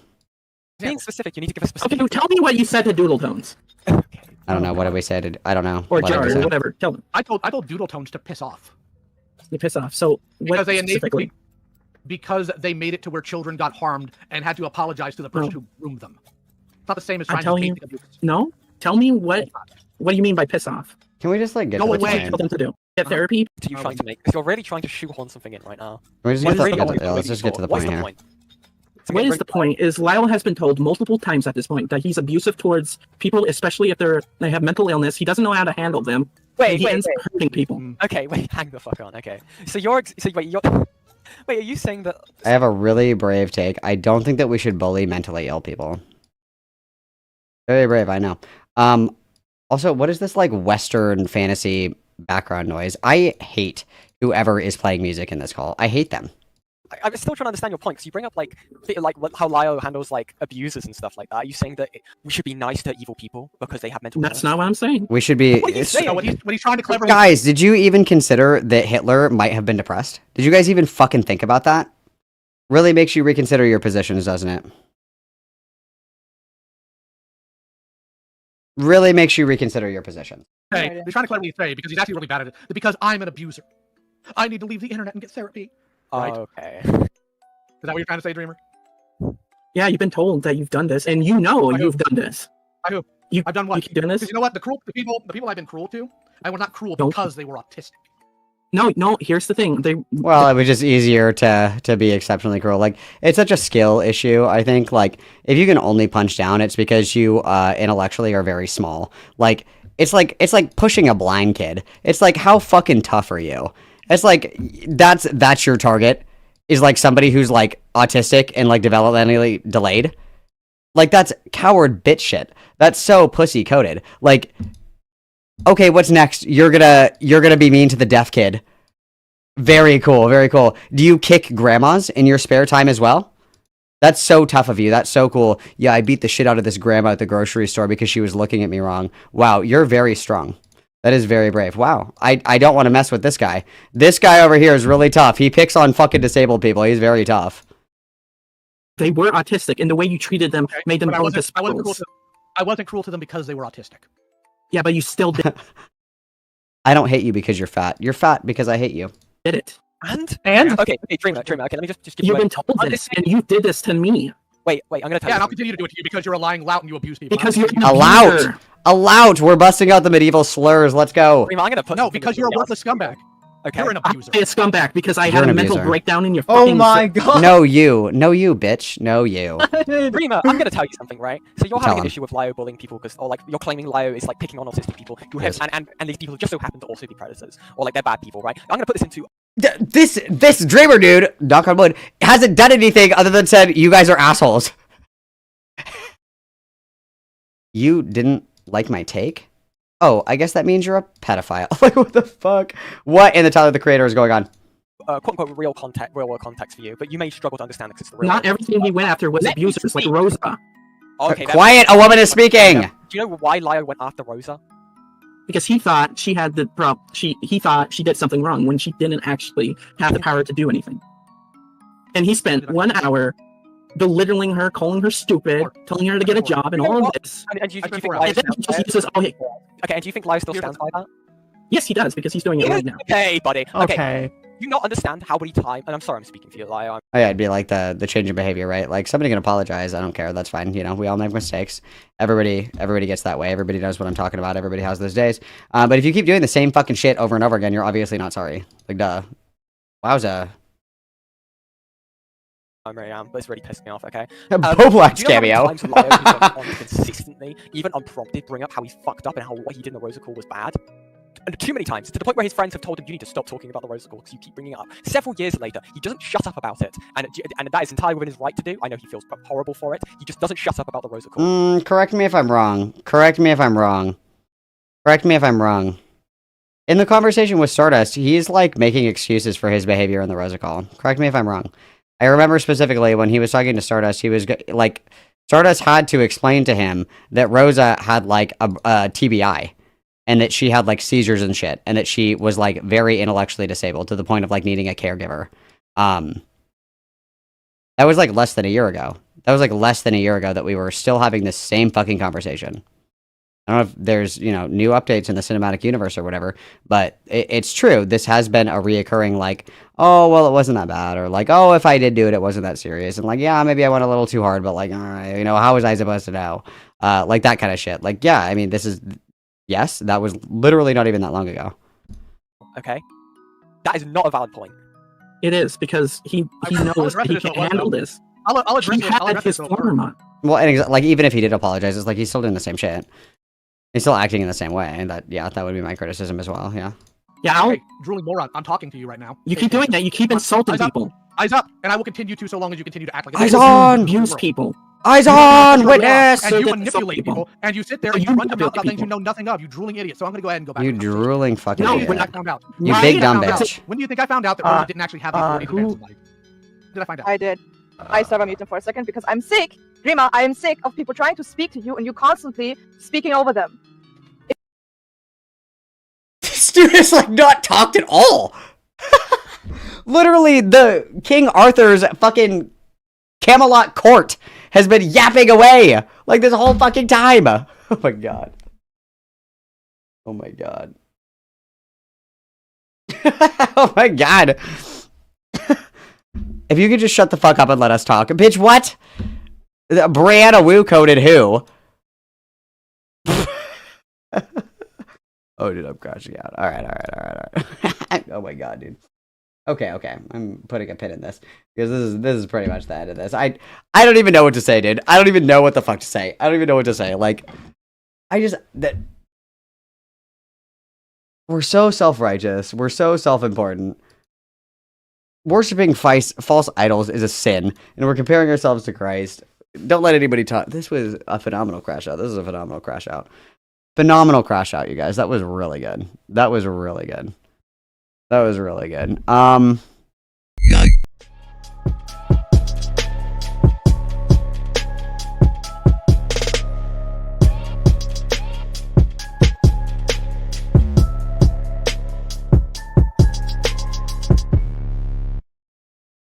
Being specific, you need to give a specific. Okay, tell me what you said to Doodle Tones. I don't know. What did we say? I don't know. Or Jar, or whatever. Tell them. I told Doodle Tones to piss off. You piss off. So what specifically? Because they made it to where children got harmed and had to apologize to the person who groomed them. It's not the same as trying to hate abuse. No. Tell me what do you mean by piss off? Can we just get to the point? Tell them to do. Get therapy. Are you trying to make? You're really trying to shoehorn something in right now. Let's just get to the point here. What is the point? Is Lyle has been told multiple times at this point that he's abusive towards people, especially if they have mental illness. He doesn't know how to handle them. Wait, ends up hurting people. Okay, wait, hang the fuck on. Okay, so wait, are you saying that? I have a really brave take. I don't think that we should bully mentally ill people. Very brave, I know. Also, what is this like Western fantasy background noise? I hate whoever is playing music in this call. I hate them. I'm still trying to understand your point, because you bring up like how Lio handles like abusers and stuff like that. Are you saying that we should be nice to evil people because they have mental illness? That's not what I'm saying. We should be. What are you saying? When he's trying to cleverly. Guys, did you even consider that Hitler might have been depressed? Did you guys even fucking think about that? Really makes you reconsider your positions, doesn't it? Really makes you reconsider your position. Hey, he's trying to cleverly say because he's actually really bad at it. Because I'm an abuser. I need to leave the internet and get therapy. Right? Okay. Is that what you're trying to say, Dreamer? Yeah, you've been told that you've done this, and you know you've done this. I do. I've done what? You keep doing this? You know what? The people I've been cruel to, I was not cruel because they were autistic. No. Here's the thing. Well, it was just easier to be exceptionally cruel. Like, it's such a skill issue. I think, like, if you can only punch down, it's because you intellectually are very small. Like, it's like pushing a blind kid. It's like, how fucking tough are you? It's like, that's your target, is like somebody who's like autistic and like developmentally delayed. Like, that's coward bitch shit. That's so pussy coded. Like, okay, what's next? You're gonna be mean to the deaf kid. Very cool, very cool. Do you kick grandmas in your spare time as well? That's so tough of you. That's so cool. Yeah, I beat the shit out of this grandma at the grocery store because she was looking at me wrong. Wow, you're very strong. That is very brave. Wow. I don't want to mess with this guy. This guy over here is really tough. He picks on fucking disabled people. He's very tough. They were autistic, and the way you treated them made them go into I wasn't cruel to them because they were autistic. Yeah, but you still did. I don't hate you because you're fat. You're fat because I hate you. Did it. And? Okay, Dreamer, okay, let me just give You've you been told this, and you did this to me. Wait, I'm gonna tell you. Yeah, and I'll continue to do it to you because you're a lying lout and you abuse people. Because you're a lout. We're busting out the medieval slurs. Let's go. Dreamer, I'm gonna put no, because you're a worthless scumbag. Okay. You're an abuser. I'm a scumbag because I You're had a an mental abuser. breakdown in your Oh fucking... my god! No, you, bitch. No, you. Dreamer, I'm gonna tell you something, right? So you're Tell having an him. issue with Lio bullying people because, or like, you're claiming Lio is like picking on autistic people who have, Yes. and these people just so happen to also be predators, or like they're bad people, right? I'm gonna put this into. This Dreamer dude, knock on wood, hasn't done anything other than said you guys are assholes. You didn't like my take? Oh, I guess that means you're a pedophile. Like, what the fuck? What in the Tyler the Creator is going on? Quote unquote real world context for you, but you may struggle to understand because it's the real Not world. everything he went after was abusers, like Rosa. Okay, Quiet, a woman is speaking! Do you know why Lio went after Rosa? Because he thought she had the he thought she did something wrong when she didn't actually have the power to do anything. And he spent 1 hour belittling her, calling her stupid, telling her to get a job, and all of this. And do you think And Lio then he just uses, oh, hey. Okay, and do you think Lio still stands by that? Yes, he does, because he's doing it right now. Okay, buddy. Okay. You not understand how many times, and I'm sorry I'm speaking for you, Lio. Oh yeah, it'd be like the change in behavior, right? Like, somebody can apologize, I don't care, that's fine, you know, we all make mistakes. Everybody gets that way, everybody knows what I'm talking about, everybody has those days. But if you keep doing the same fucking shit over and over again, you're obviously not sorry. Like, duh. Wowza. I really am, but it's really pissed me off, okay? Boblack's do you know how cameo. many times Lio has gone on consistently, even unprompted, bring up how he fucked up and how what he did in the Rosa Call was bad? And too many times, to the point where his friends have told him, you need to stop talking about the Rosa Call because you keep bringing it up. Several years later, he doesn't shut up about it, and that is entirely within his right to do. I know he feels horrible for it. He just doesn't shut up about the Rosa Call. Correct me if I'm wrong. Correct me if I'm wrong. Correct me if I'm wrong. In the conversation with Stardust, he's like making excuses for his behavior in the Rosa Call. Correct me if I'm wrong. I remember specifically when he was talking to Stardust, he was like, Stardust had to explain to him that Rosa had like a TBI. And that she had like seizures and shit, and that she was like very intellectually disabled to the point of like needing a caregiver. That was like less than a year ago. That was like less than a year ago that we were still having this same fucking conversation. I don't know if there's, you know, new updates in the cinematic universe or whatever, but it's true. This has been a reoccurring like, oh, well, it wasn't that bad, or like, oh, if I did do it, it wasn't that serious, and like, yeah, maybe I went a little too hard, but like, all right, you know, how was I supposed to know? Like that kind of shit. Like, yeah, I mean, this is. Yes, that was literally not even that long ago. Okay. That is not a valid point. It is, because he knows that he can't handle this. I'll address He it. I'll had address his it. form. Well, and like, even if he did apologize, it's like he's still doing the same shit. He's still acting in the same way, and that would be my criticism as well, yeah. Yeah, Hey, drooling moron, I'm talking to you right now. You keep doing that, you keep insulting people. Eyes up, and I will continue to so long as you continue to act like Eyes a on! Abuse people. Eyes on! Witness! And you manipulate people, and you sit there and you run your mouth about things you know nothing of, you drooling idiot. So I'm gonna go ahead and go back. You drooling fucking No, idiot. when I found out. You big dumb bitch. When do you think I found out that Rosa didn't actually have the authority to defend somebody? When did I find out? I did. I started on mute for a second because I'm sick. Dreamer, I am sick of people trying to speak to you and you constantly speaking over them. This dude is like not talked at all. Literally, the King Arthur's fucking Camelot court has been yapping away like this whole fucking time. Oh my god. Oh my god. Oh my god. If you could just shut the fuck up and let us talk. Bitch, what? Brianna Wu coded who? Oh, dude, I'm crashing out. Alright. Oh my god, dude. Okay. I'm putting a pin in this because this is pretty much the end of this. I don't even know what to say, dude. I don't even know what the fuck to say. I don't even know what to say. Like, we're so self-righteous. We're so self-important. Worshipping false idols is a sin, and we're comparing ourselves to Christ. Don't let anybody talk. This was a phenomenal crash out. This is a phenomenal crash out. Phenomenal crash out, you guys. That was really good. That was really good.